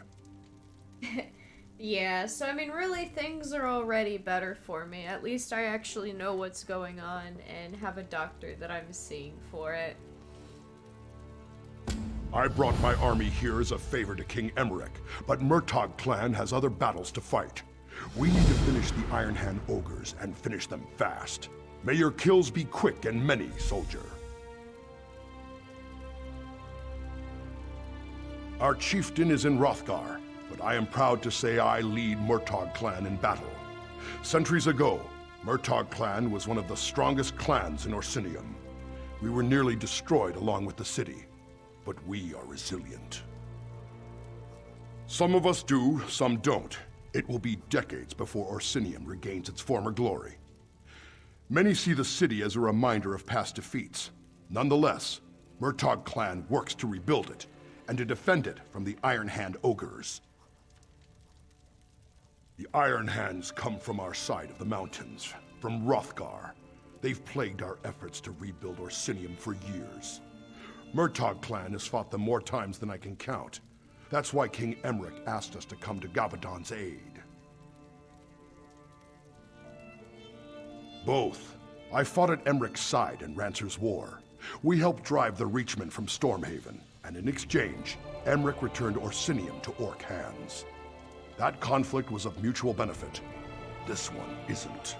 Yeah, so I mean, really, things are already better for me. At least I actually know what's going on and have a doctor that I'm seeing for it. I brought my army here as a favor to King Emmerich, but Murtagh clan has other battles to fight. We need to finish the Iron Hand ogres and finish them fast. May your kills be quick and many, soldier. Our chieftain is in Hrothgar, but I am proud to say I lead Murtagh clan in battle. Centuries ago, Murtagh clan was one of the strongest clans in Orsinium. We were nearly destroyed along with the city, but we are resilient. Some of us do, some don't. It will be decades before Orsinium regains its former glory. Many see the city as a reminder of past defeats. Nonetheless, Murtagh clan works to rebuild it, and to defend it from the Iron Hand ogres. The Iron Hands come from our side of the mountains. from Hrothgar. They've plagued our efforts to rebuild Orsinium for years. Murtagh clan has fought them more times than I can count. That's why King Emmerich asked us to come to Gavadon's aid. Both. I fought at Emmerich's side in Rancer's War. We helped drive the Reachmen from Stormhaven, and in exchange, Emmerich returned Orsinium to Orc hands. That conflict was of mutual benefit. This one isn't.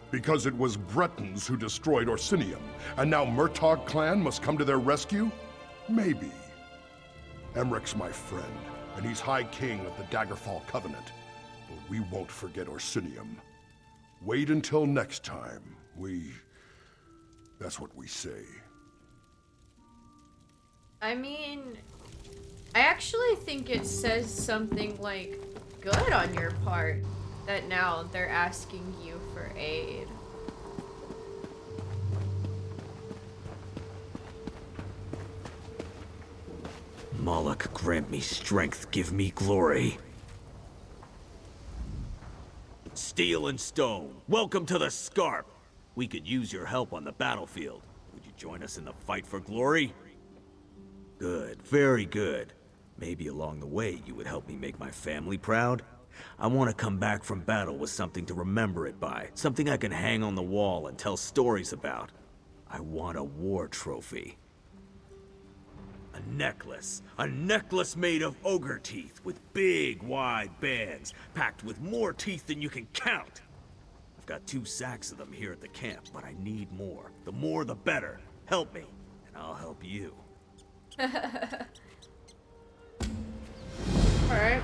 Because it was Bretons who destroyed Orsinium, and now Murtagh clan must come to their rescue? Maybe. Emmerich's my friend, and he's High King of the Daggerfall Covenant. But we won't forget Orsinium. Wait until next time. That's what we say. I mean, I actually think it says something, like, good on your part that now they're asking you for aid. Moloch, grant me strength, give me glory. Steel and stone, welcome to the Scarp. We could use your help on the battlefield. Would you join us in the fight for glory? Good, very good. Maybe along the way you would help me make my family proud? I want to come back from battle with something to remember it by, something I can hang on the wall and tell stories about. I want a war trophy. A necklace made of ogre teeth with big, wide bands, packed with more teeth than you can count. I've got 2 sacks of them here at the camp, but I need more. The more, the better. Help me, and I'll help you. Alright.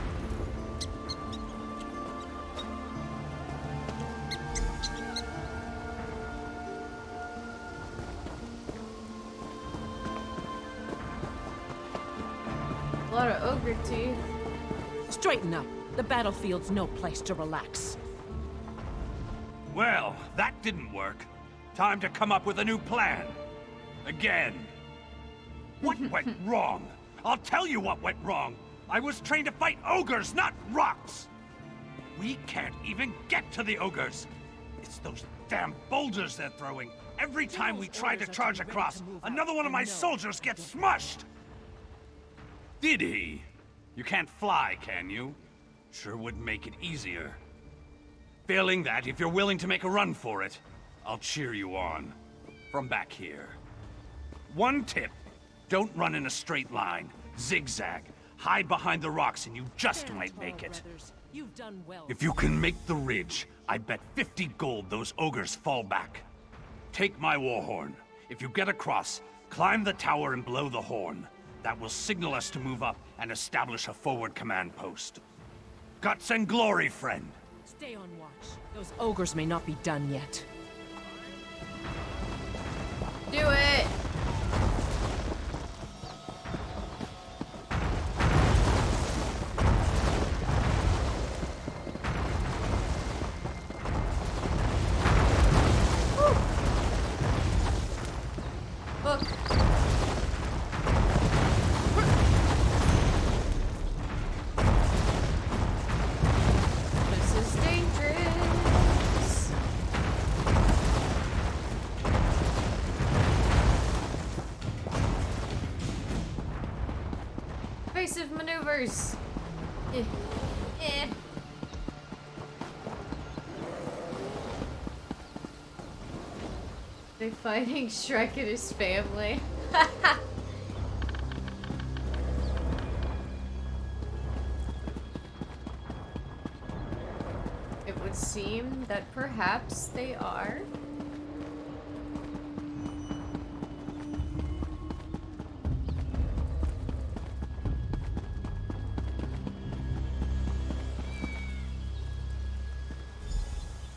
A lot of ogre teeth. Straighten up. The battlefield's no place to relax. Well, that didn't work. Time to come up with a new plan. Again. What went wrong? I'll tell you what went wrong. I was trained to fight ogres, not rocks. We can't even get to the ogres. It's those damn boulders they're throwing. Every time we try to charge across, another one of my soldiers gets smushed. Did he? You can't fly, can you? Sure would make it easier. Failing that, if you're willing to make a run for it, I'll cheer you on. From back here. One tip. Don't run in a straight line. Zigzag. Hide behind the rocks and you just might make it. You've done well. If you can make the ridge, I bet 50 gold those ogres fall back. Take my war horn. If you get across, climb the tower and blow the horn. That will signal us to move up and establish a forward command post. Guts and glory, friend. Stay on watch. Those ogres may not be done yet. Do it! Look. This is dangerous. Evasive maneuvers. Eh. Eh. They fighting Shrek and his family. It would seem that perhaps they are.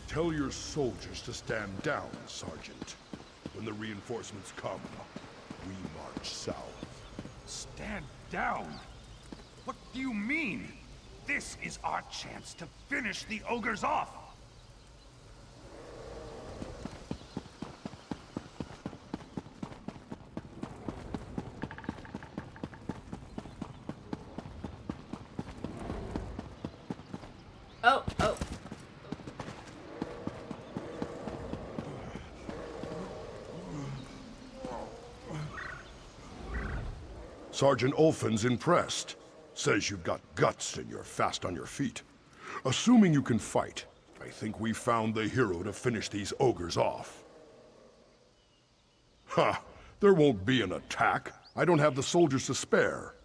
Tell your soldiers to stand down, Sergeant. When the reinforcements come, we march south. Stand down? What do you mean? This is our chance to finish the ogres off. Oh, oh. Sergeant Ulfin's impressed. Says you've got guts and you're fast on your feet. Assuming you can fight, I think we found the hero to finish these ogres off. Ha! There won't be an attack. I don't have the soldiers to spare.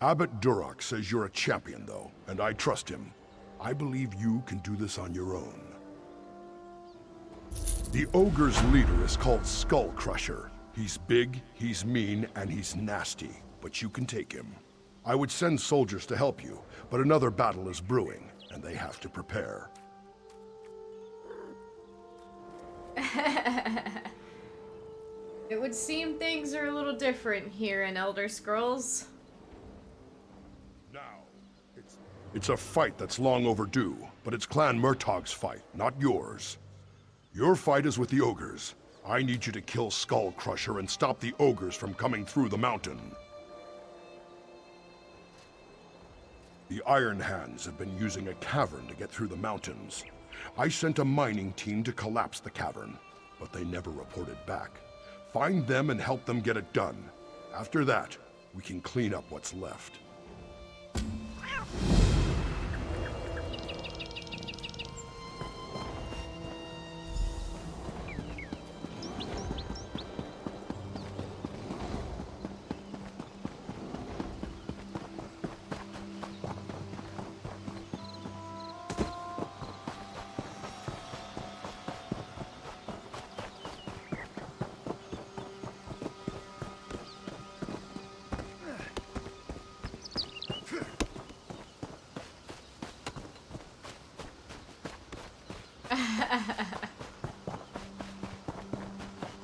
Abbot Duroc says you're a champion, though, and I trust him. I believe you can do this on your own. The ogre's leader is called Skull Crusher. He's big, he's mean, and he's nasty, but you can take him. I would send soldiers to help you, but another battle is brewing, and they have to prepare. It would seem things are a little different here in Elder Scrolls. Now, it's a fight that's long overdue, but it's Clan Murtaugh's fight, not yours. Your fight is with the ogres. I need you to kill Skull Crusher and stop the ogres from coming through the mountain. The Iron Hands have been using a cavern to get through the mountains. I sent a mining team to collapse the cavern, but they never reported back. Find them and help them get it done. After that, we can clean up what's left.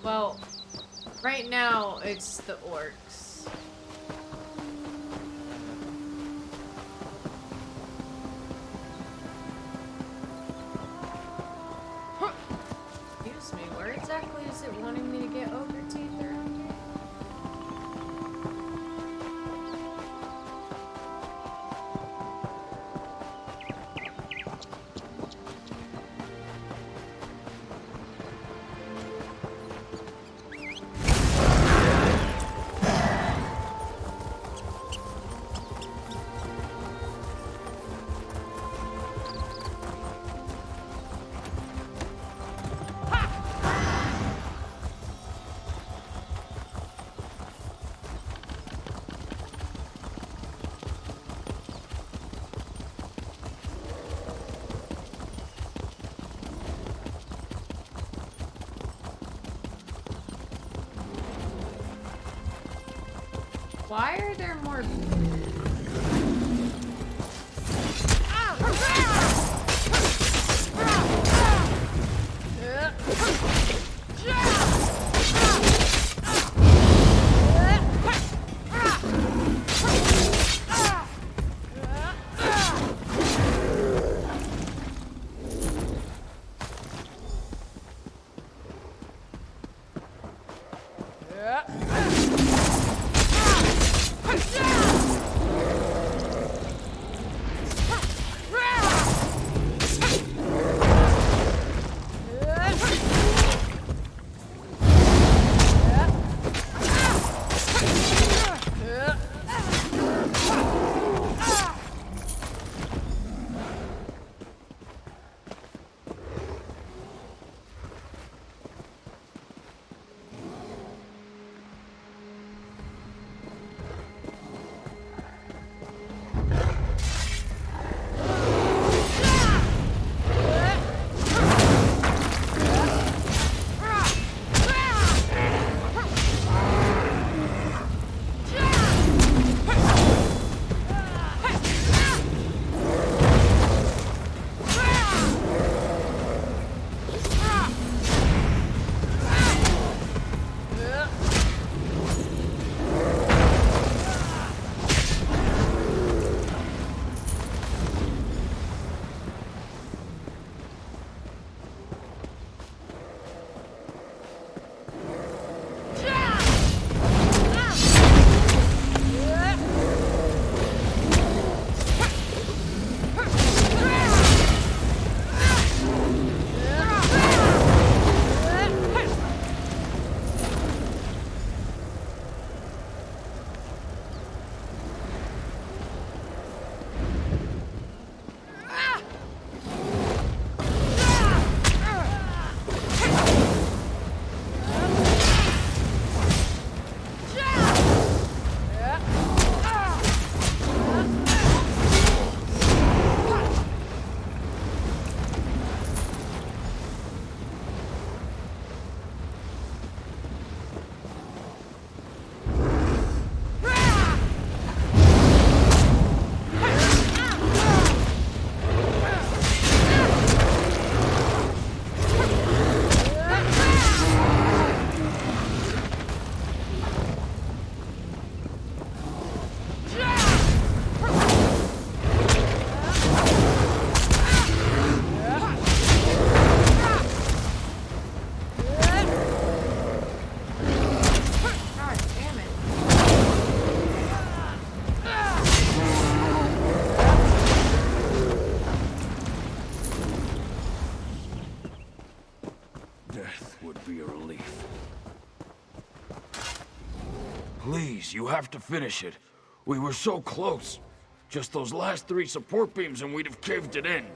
Well, right now it's the orcs. Huh. Excuse me, where exactly is it wanting me to get ogre teeth around here? Why are there more... death would be a relief. Please, you have to finish it. We were so close. Just those last 3 support beams and we'd have caved it in.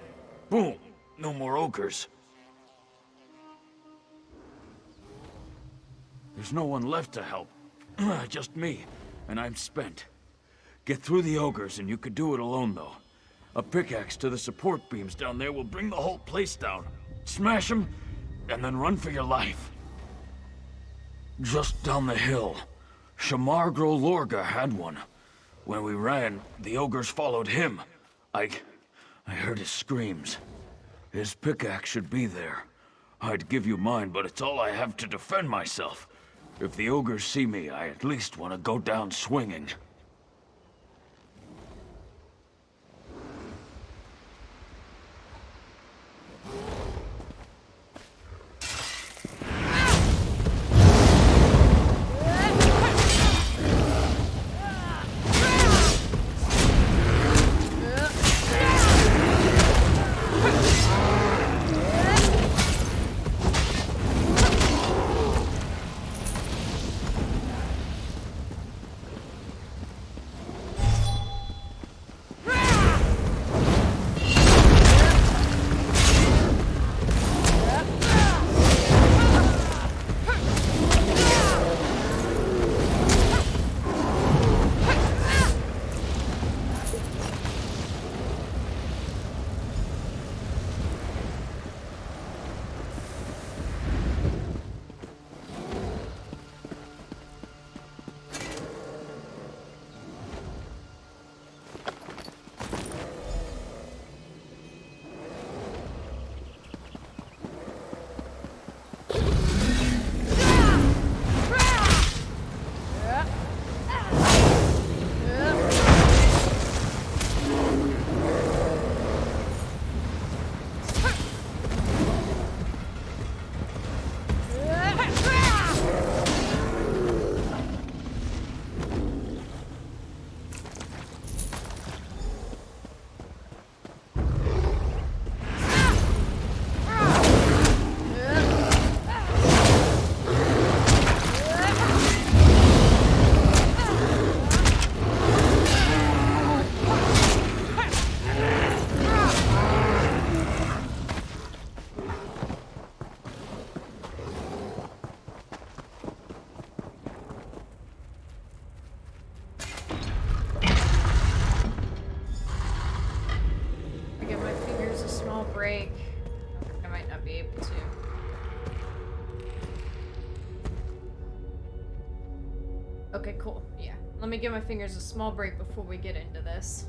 Boom! No more ogres. There's no one left to help. Just me, and I'm spent. Get through the ogres and you could do it alone, though. A pickaxe to the support beams down there will bring the whole place down. Smash them, and then run for your life. Just down the hill. Shamargro Lorga had one. When we ran, the ogres followed him. I heard his screams. His pickaxe should be there. I'd give you mine, but it's all I have to defend myself. If the ogres see me, I at least want to go down swinging. break. I might not be able to. Okay, cool. Yeah. Let me give my fingers a small break before we get into this.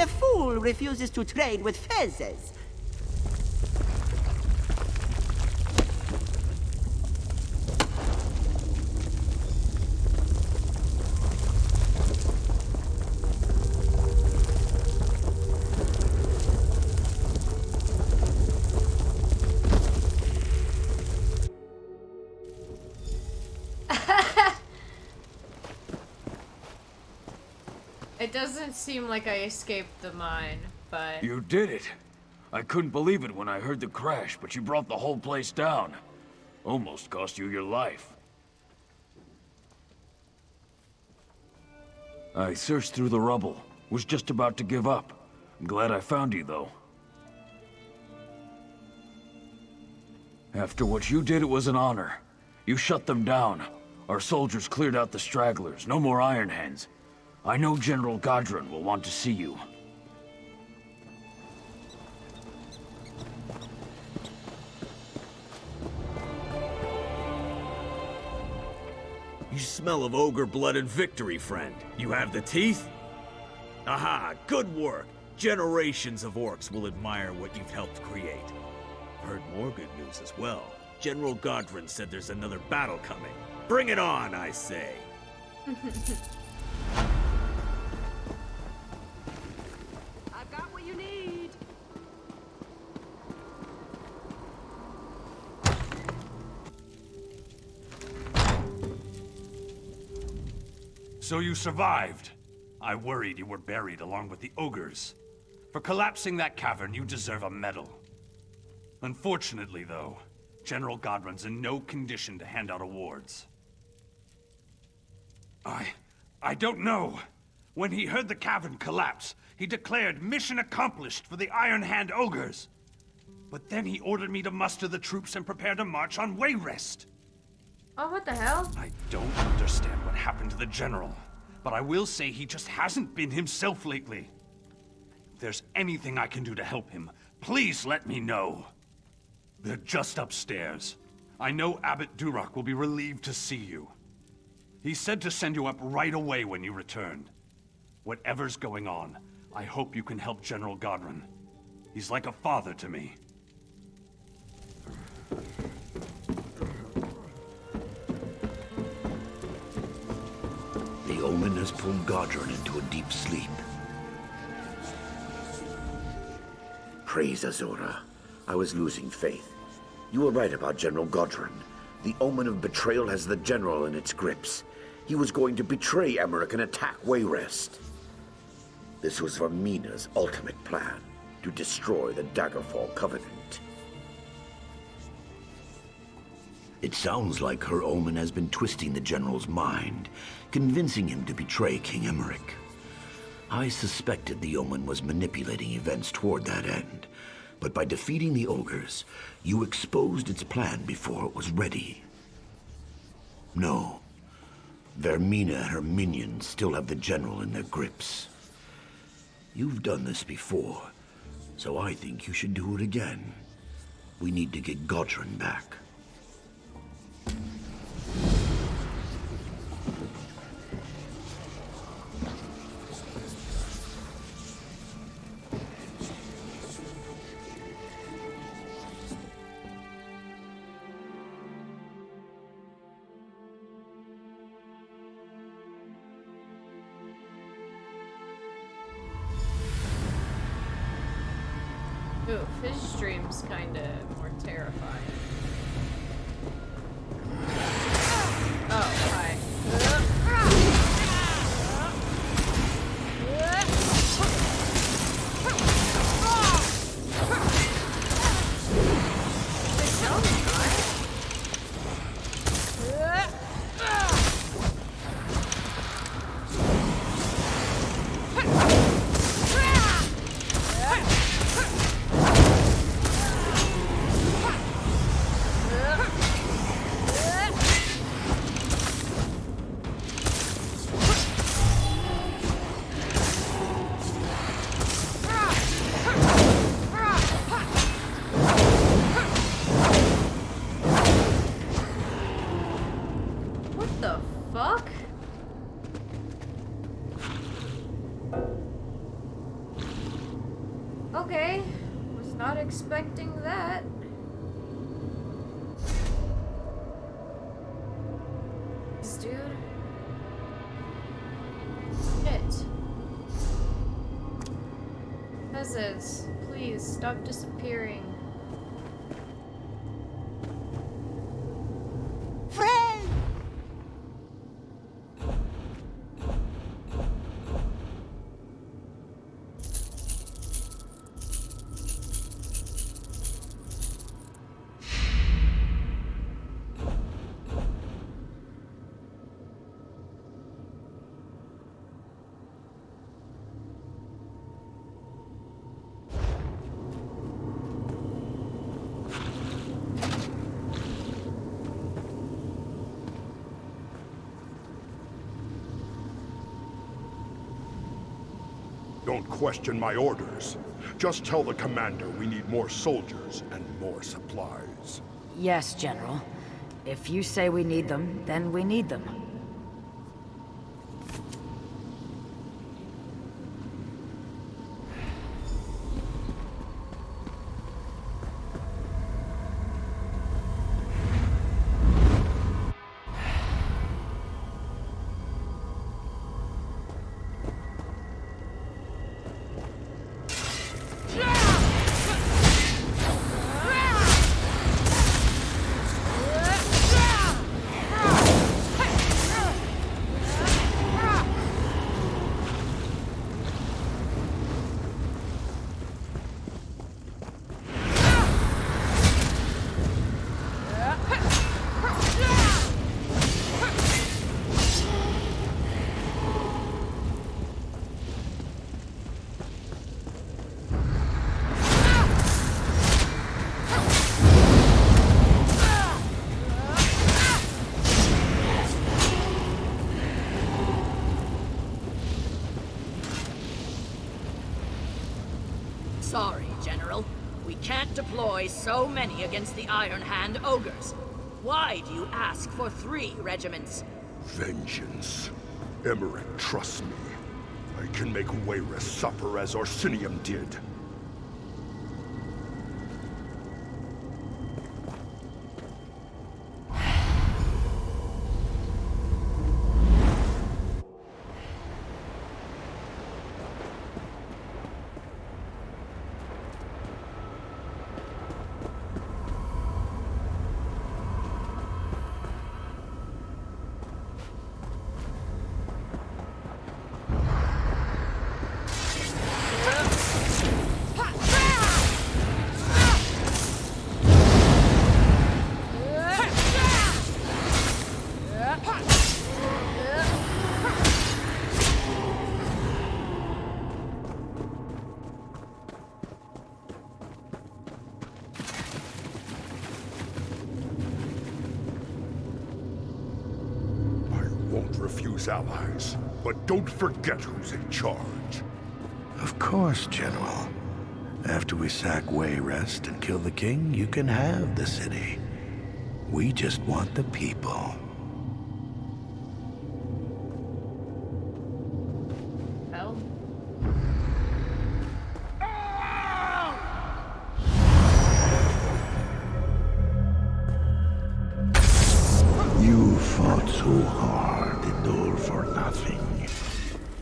A fool refuses to trade with fezzes. It doesn't seem like I escaped the mine, but... You did it! I couldn't believe it when I heard the crash, but you brought the whole place down. Almost cost you your life. I searched through the rubble. Was just about to give up. I'm glad I found you, though. After what you did, it was an honor. You shut them down. Our soldiers cleared out the stragglers. No more Iron Hands. I know General Godron will want to see you. You smell of ogre blood and victory, friend. You have the teeth? Aha, good work. Generations of orcs will admire what you've helped create. Heard more good news as well. General Godron said there's another battle coming. Bring it on, I say. I've got what you need. So you survived. I worried you were buried along with the ogres. For collapsing that cavern, you deserve a medal. Unfortunately, though, General Godron's in no condition to hand out awards. I don't know. When he heard the cavern collapse, he declared mission accomplished for the Iron Hand ogres. But then he ordered me to muster the troops and prepare to march on Wayrest. Oh, what the hell? I don't understand what happened to the General, but I will say he just hasn't been himself lately. If there's anything I can do to help him, please let me know. They're just upstairs. I know Abbot Duroc will be relieved to see you. He said to send you up right away when you returned. Whatever's going on, I hope you can help General Godron. He's like a father to me. The Omen has pulled Godron into a deep sleep. Praise Azura. I was losing faith. You were right about General Godron. The Omen of betrayal has the General in its grips. He was going to betray Emmerich and attack Wayrest. This was Vermina's ultimate plan, to destroy the Daggerfall Covenant. It sounds like her Omen has been twisting the General's mind, convincing him to betray King Emmerich. I suspected the Omen was manipulating events toward that end, but by defeating the ogres, you exposed its plan before it was ready. No. Vermina and her minions still have the General in their grips. You've done this before, so I think you should do it again. We need to get Godron back. Ooh, his dream's kinda more terrifying. Oh, hi. It sounds nice. Okay, was not expecting that. This dude. Shit. Pezzes, please stop disappearing. Don't question my orders. Just tell the commander we need more soldiers and more supplies. Yes, General. If you say we need them, then we need them. Sorry, General. We can't deploy so many against the Iron Hand ogres. Why do you ask for 3 regiments? Vengeance. Emmerich trusts me. I can make Wayrus suffer as Orsinium did. Won't refuse allies, but don't forget who's in charge. Of course, General. After we sack Wayrest and kill the king, you can have the city. We just want the people. Hell. You fought so hard and all for nothing.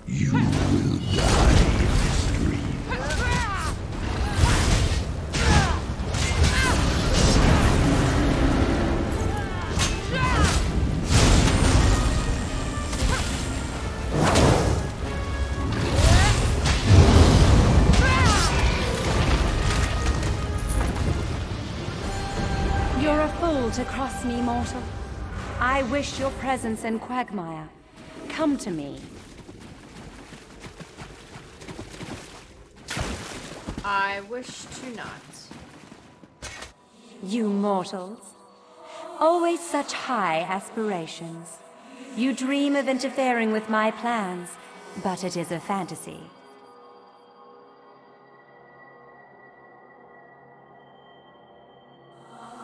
You will die in this dream. You're a fool to cross me, mortal. I wish your presence in Quagmire. Come to me. I wish to not. You mortals. Always such high aspirations. You dream of interfering with my plans, but it is a fantasy.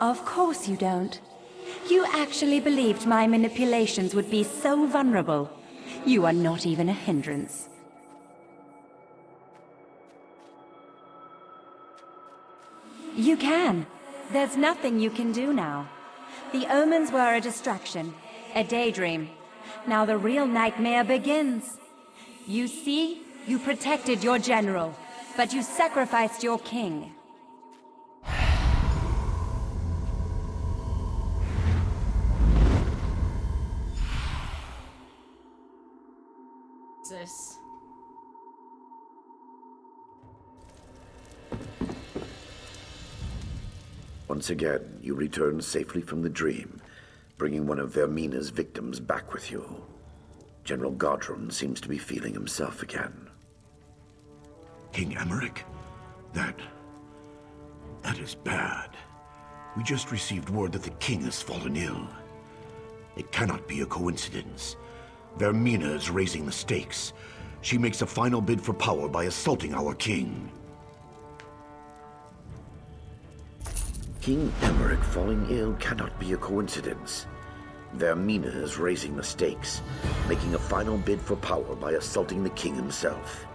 Of course you don't. You actually believed my manipulations would be so vulnerable. You are not even a hindrance. You can. There's nothing you can do now. The omens were a distraction, a daydream. Now the real nightmare begins. You see, you protected your general, but you sacrificed your king. This. Once again, you return safely from the dream, bringing one of Vermina's victims back with you. General Godrun seems to be feeling himself again. King Emmerich? That is bad. We just received word that the king has fallen ill. It cannot be a coincidence. Vermina is raising the stakes. She makes a final bid for power by assaulting our king. King Emmerich falling ill cannot be a coincidence. Vermina is raising the stakes, making a final bid for power by assaulting the king himself.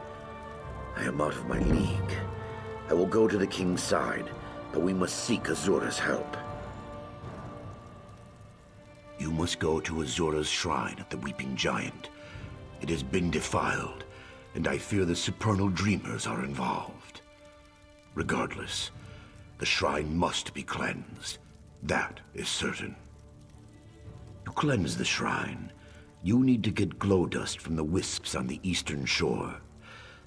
I am out of my league. I will go to the king's side, but we must seek Azura's help. You must go to Azura's shrine at the Weeping Giant. It has been defiled, and I fear the supernal dreamers are involved. Regardless, the shrine must be cleansed. That is certain. To cleanse the shrine, you need to get glow dust from the wisps on the eastern shore.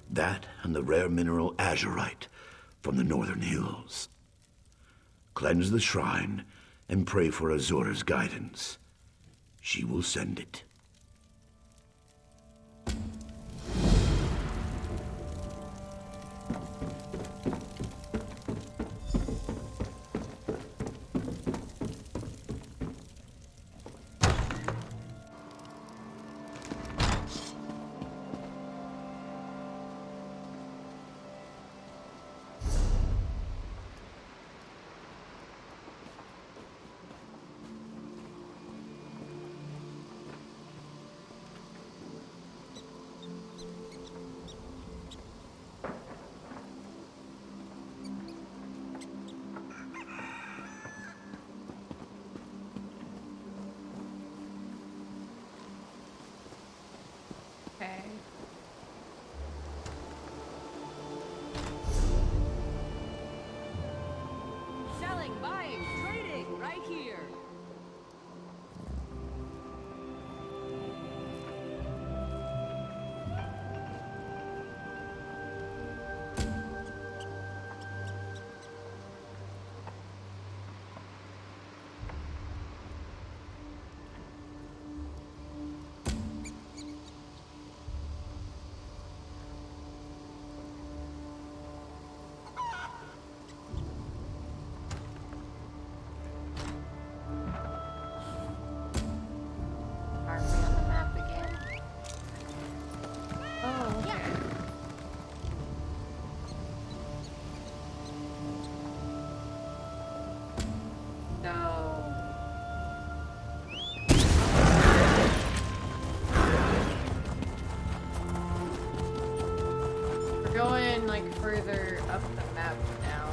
That and the rare mineral azurite from the northern hills. Cleanse the shrine and pray for Azura's guidance. She will send it. Okay. Selling, buying, trading, right here. Are we on the map again? Oh, okay. No. We're going like further up the map now.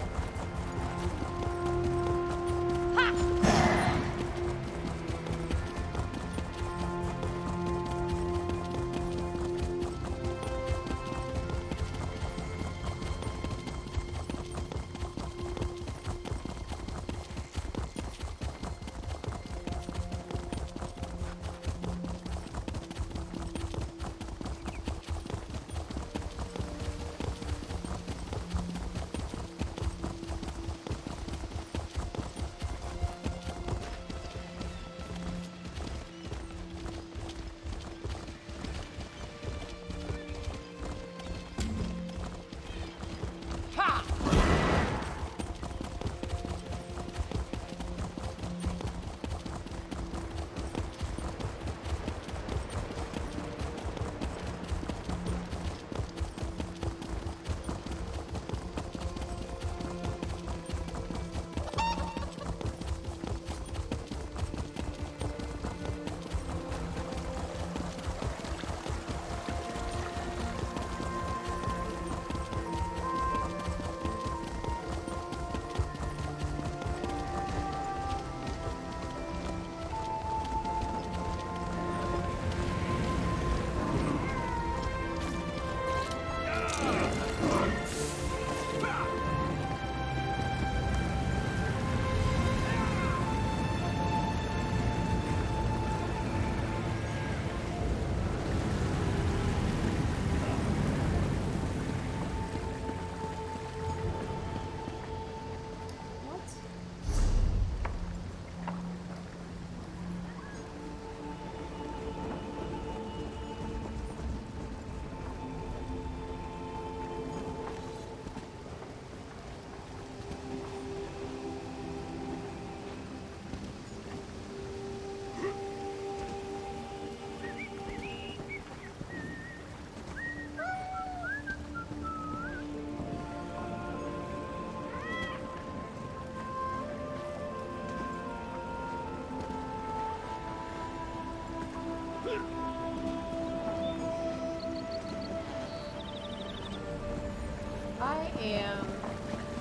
I am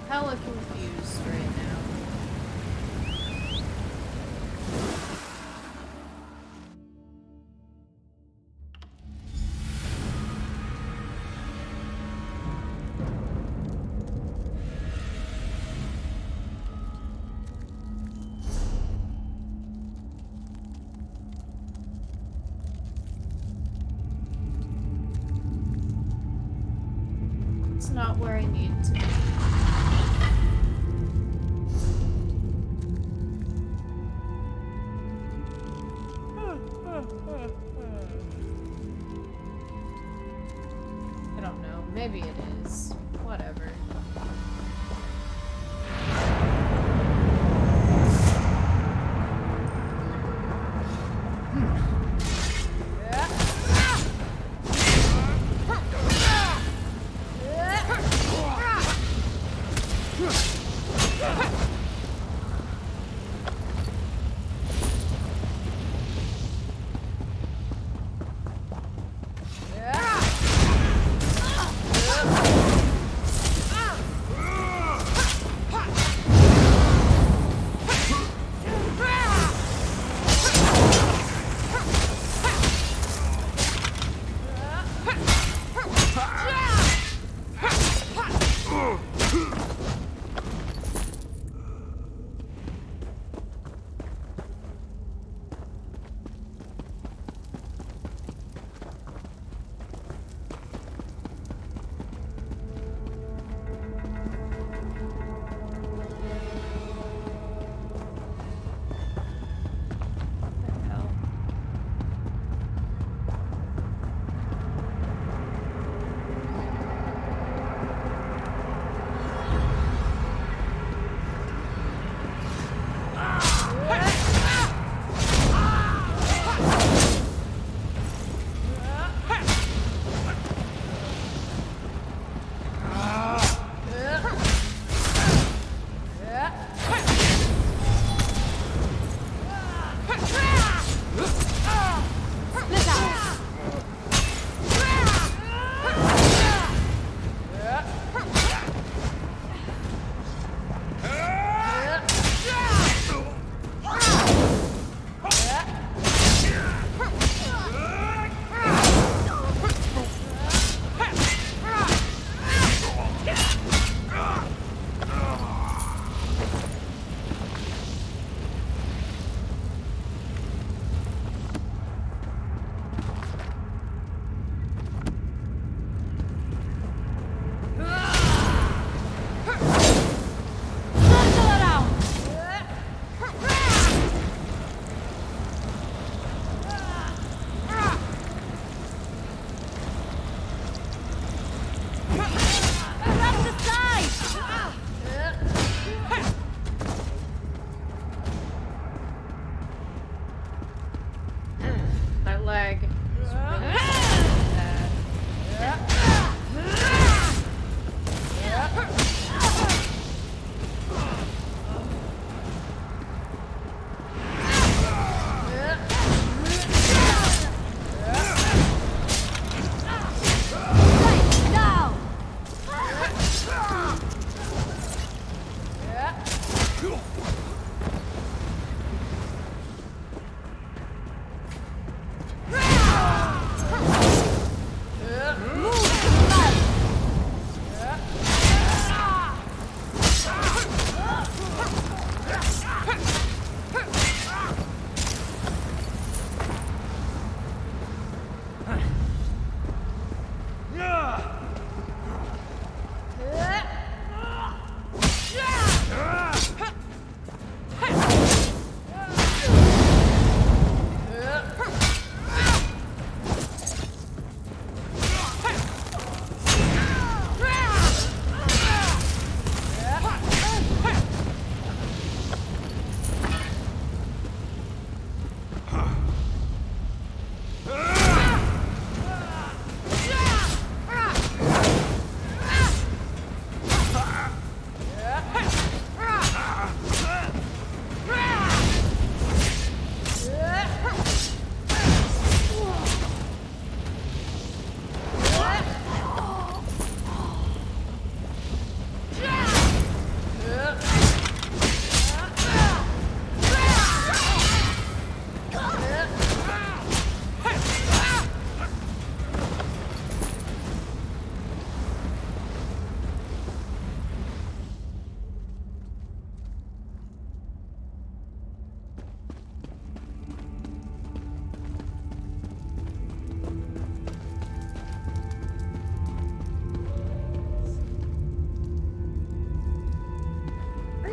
hella confused right now. It's not where I need to be. I don't know. Maybe it is. Whatever.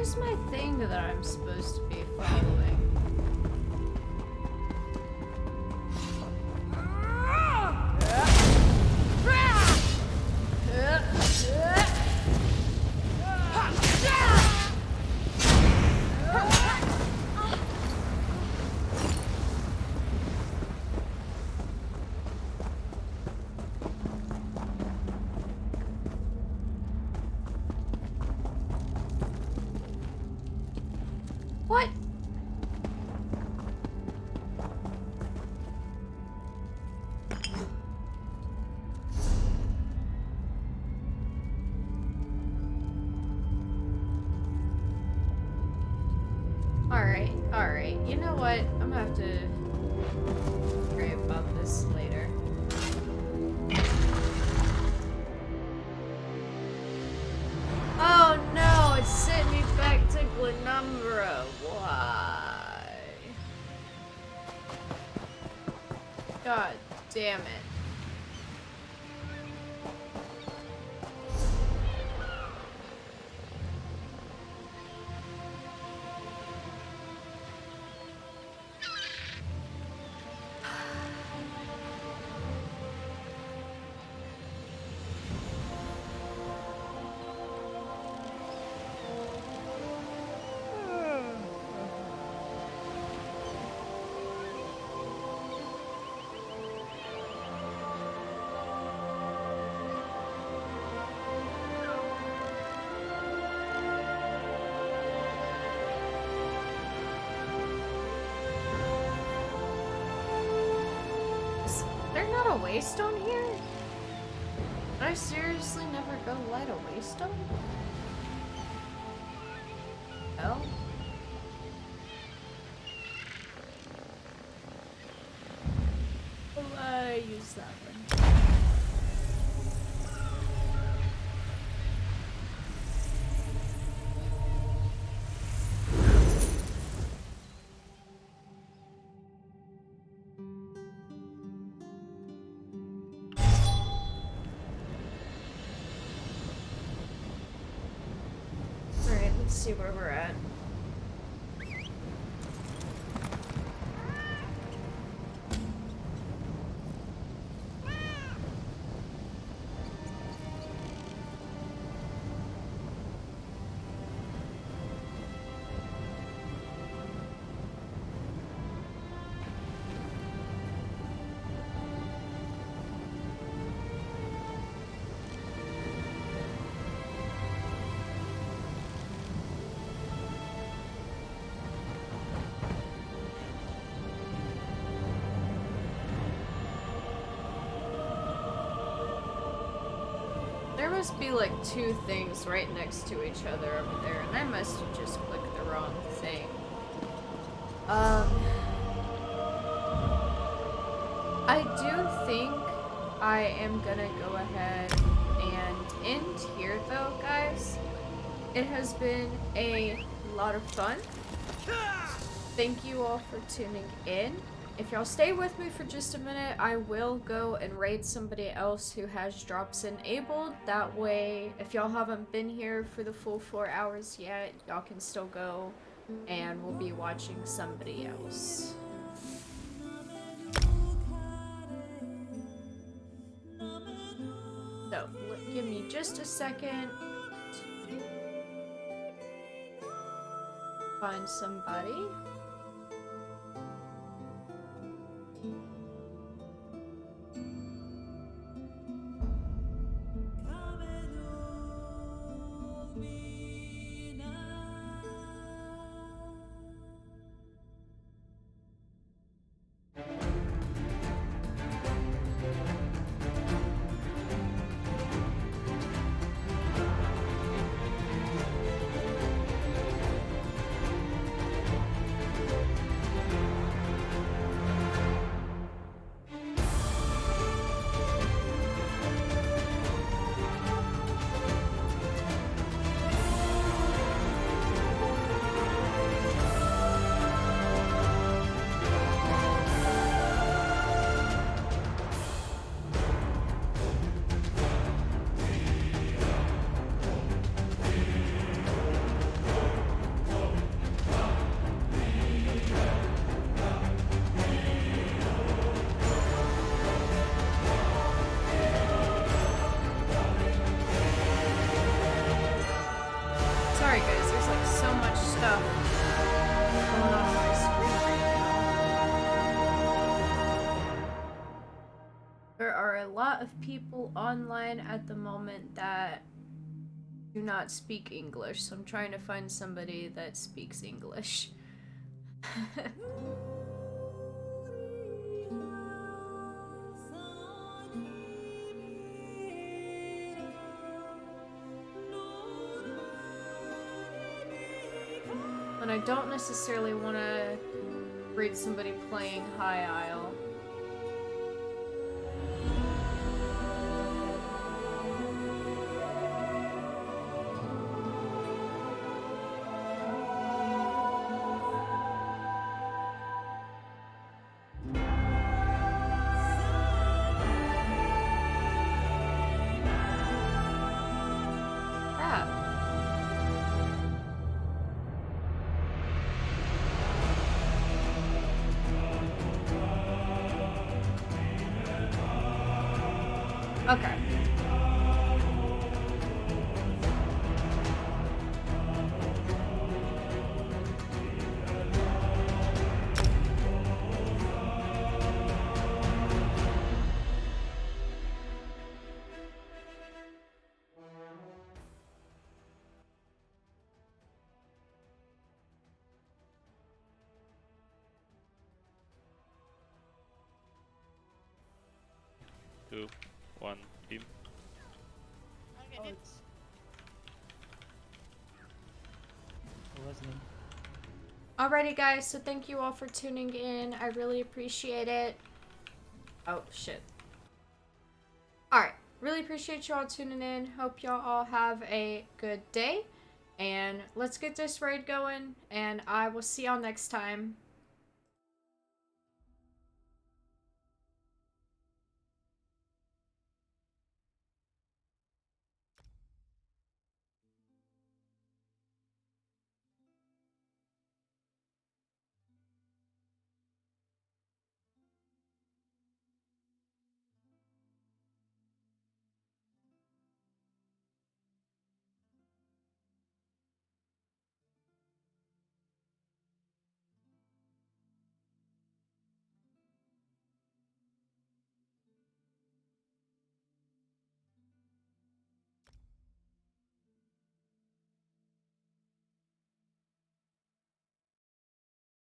Where's my thing that I'm supposed to be following? What? Alright. You know what? I'm gonna have to worry about this later. Oh no, it's sent me back to Glenumbra. Why? God damn it. There's not a waystone here? Did I seriously never go light a waystone? Hell? Will I use that one? Alright, let's see where we're at. There must be like two things right next to each other over there, and I must have just clicked the wrong thing. I do think I am gonna go ahead and end here though, guys. It has been a lot of fun. Thank you all for tuning in. If y'all stay with me for just a minute, I will go and raid somebody else who has drops enabled. That way, if y'all haven't been here for the full 4 hours yet, y'all can still go and we'll be watching somebody else. So, give me just a second to find somebody. Sorry guys, there's like so much stuff going on my screen right now. There are a lot of people online at the moment that do not speak English, so I'm trying to find somebody that speaks English. And I don't necessarily want to read somebody playing High Isle. Okay. Two, one, team. Alrighty guys, so thank you all for tuning in. I really appreciate it. Oh shit. Alright, really appreciate you all tuning in. Hope y'all all have a good day. And let's get this raid going, and I will see y'all next time.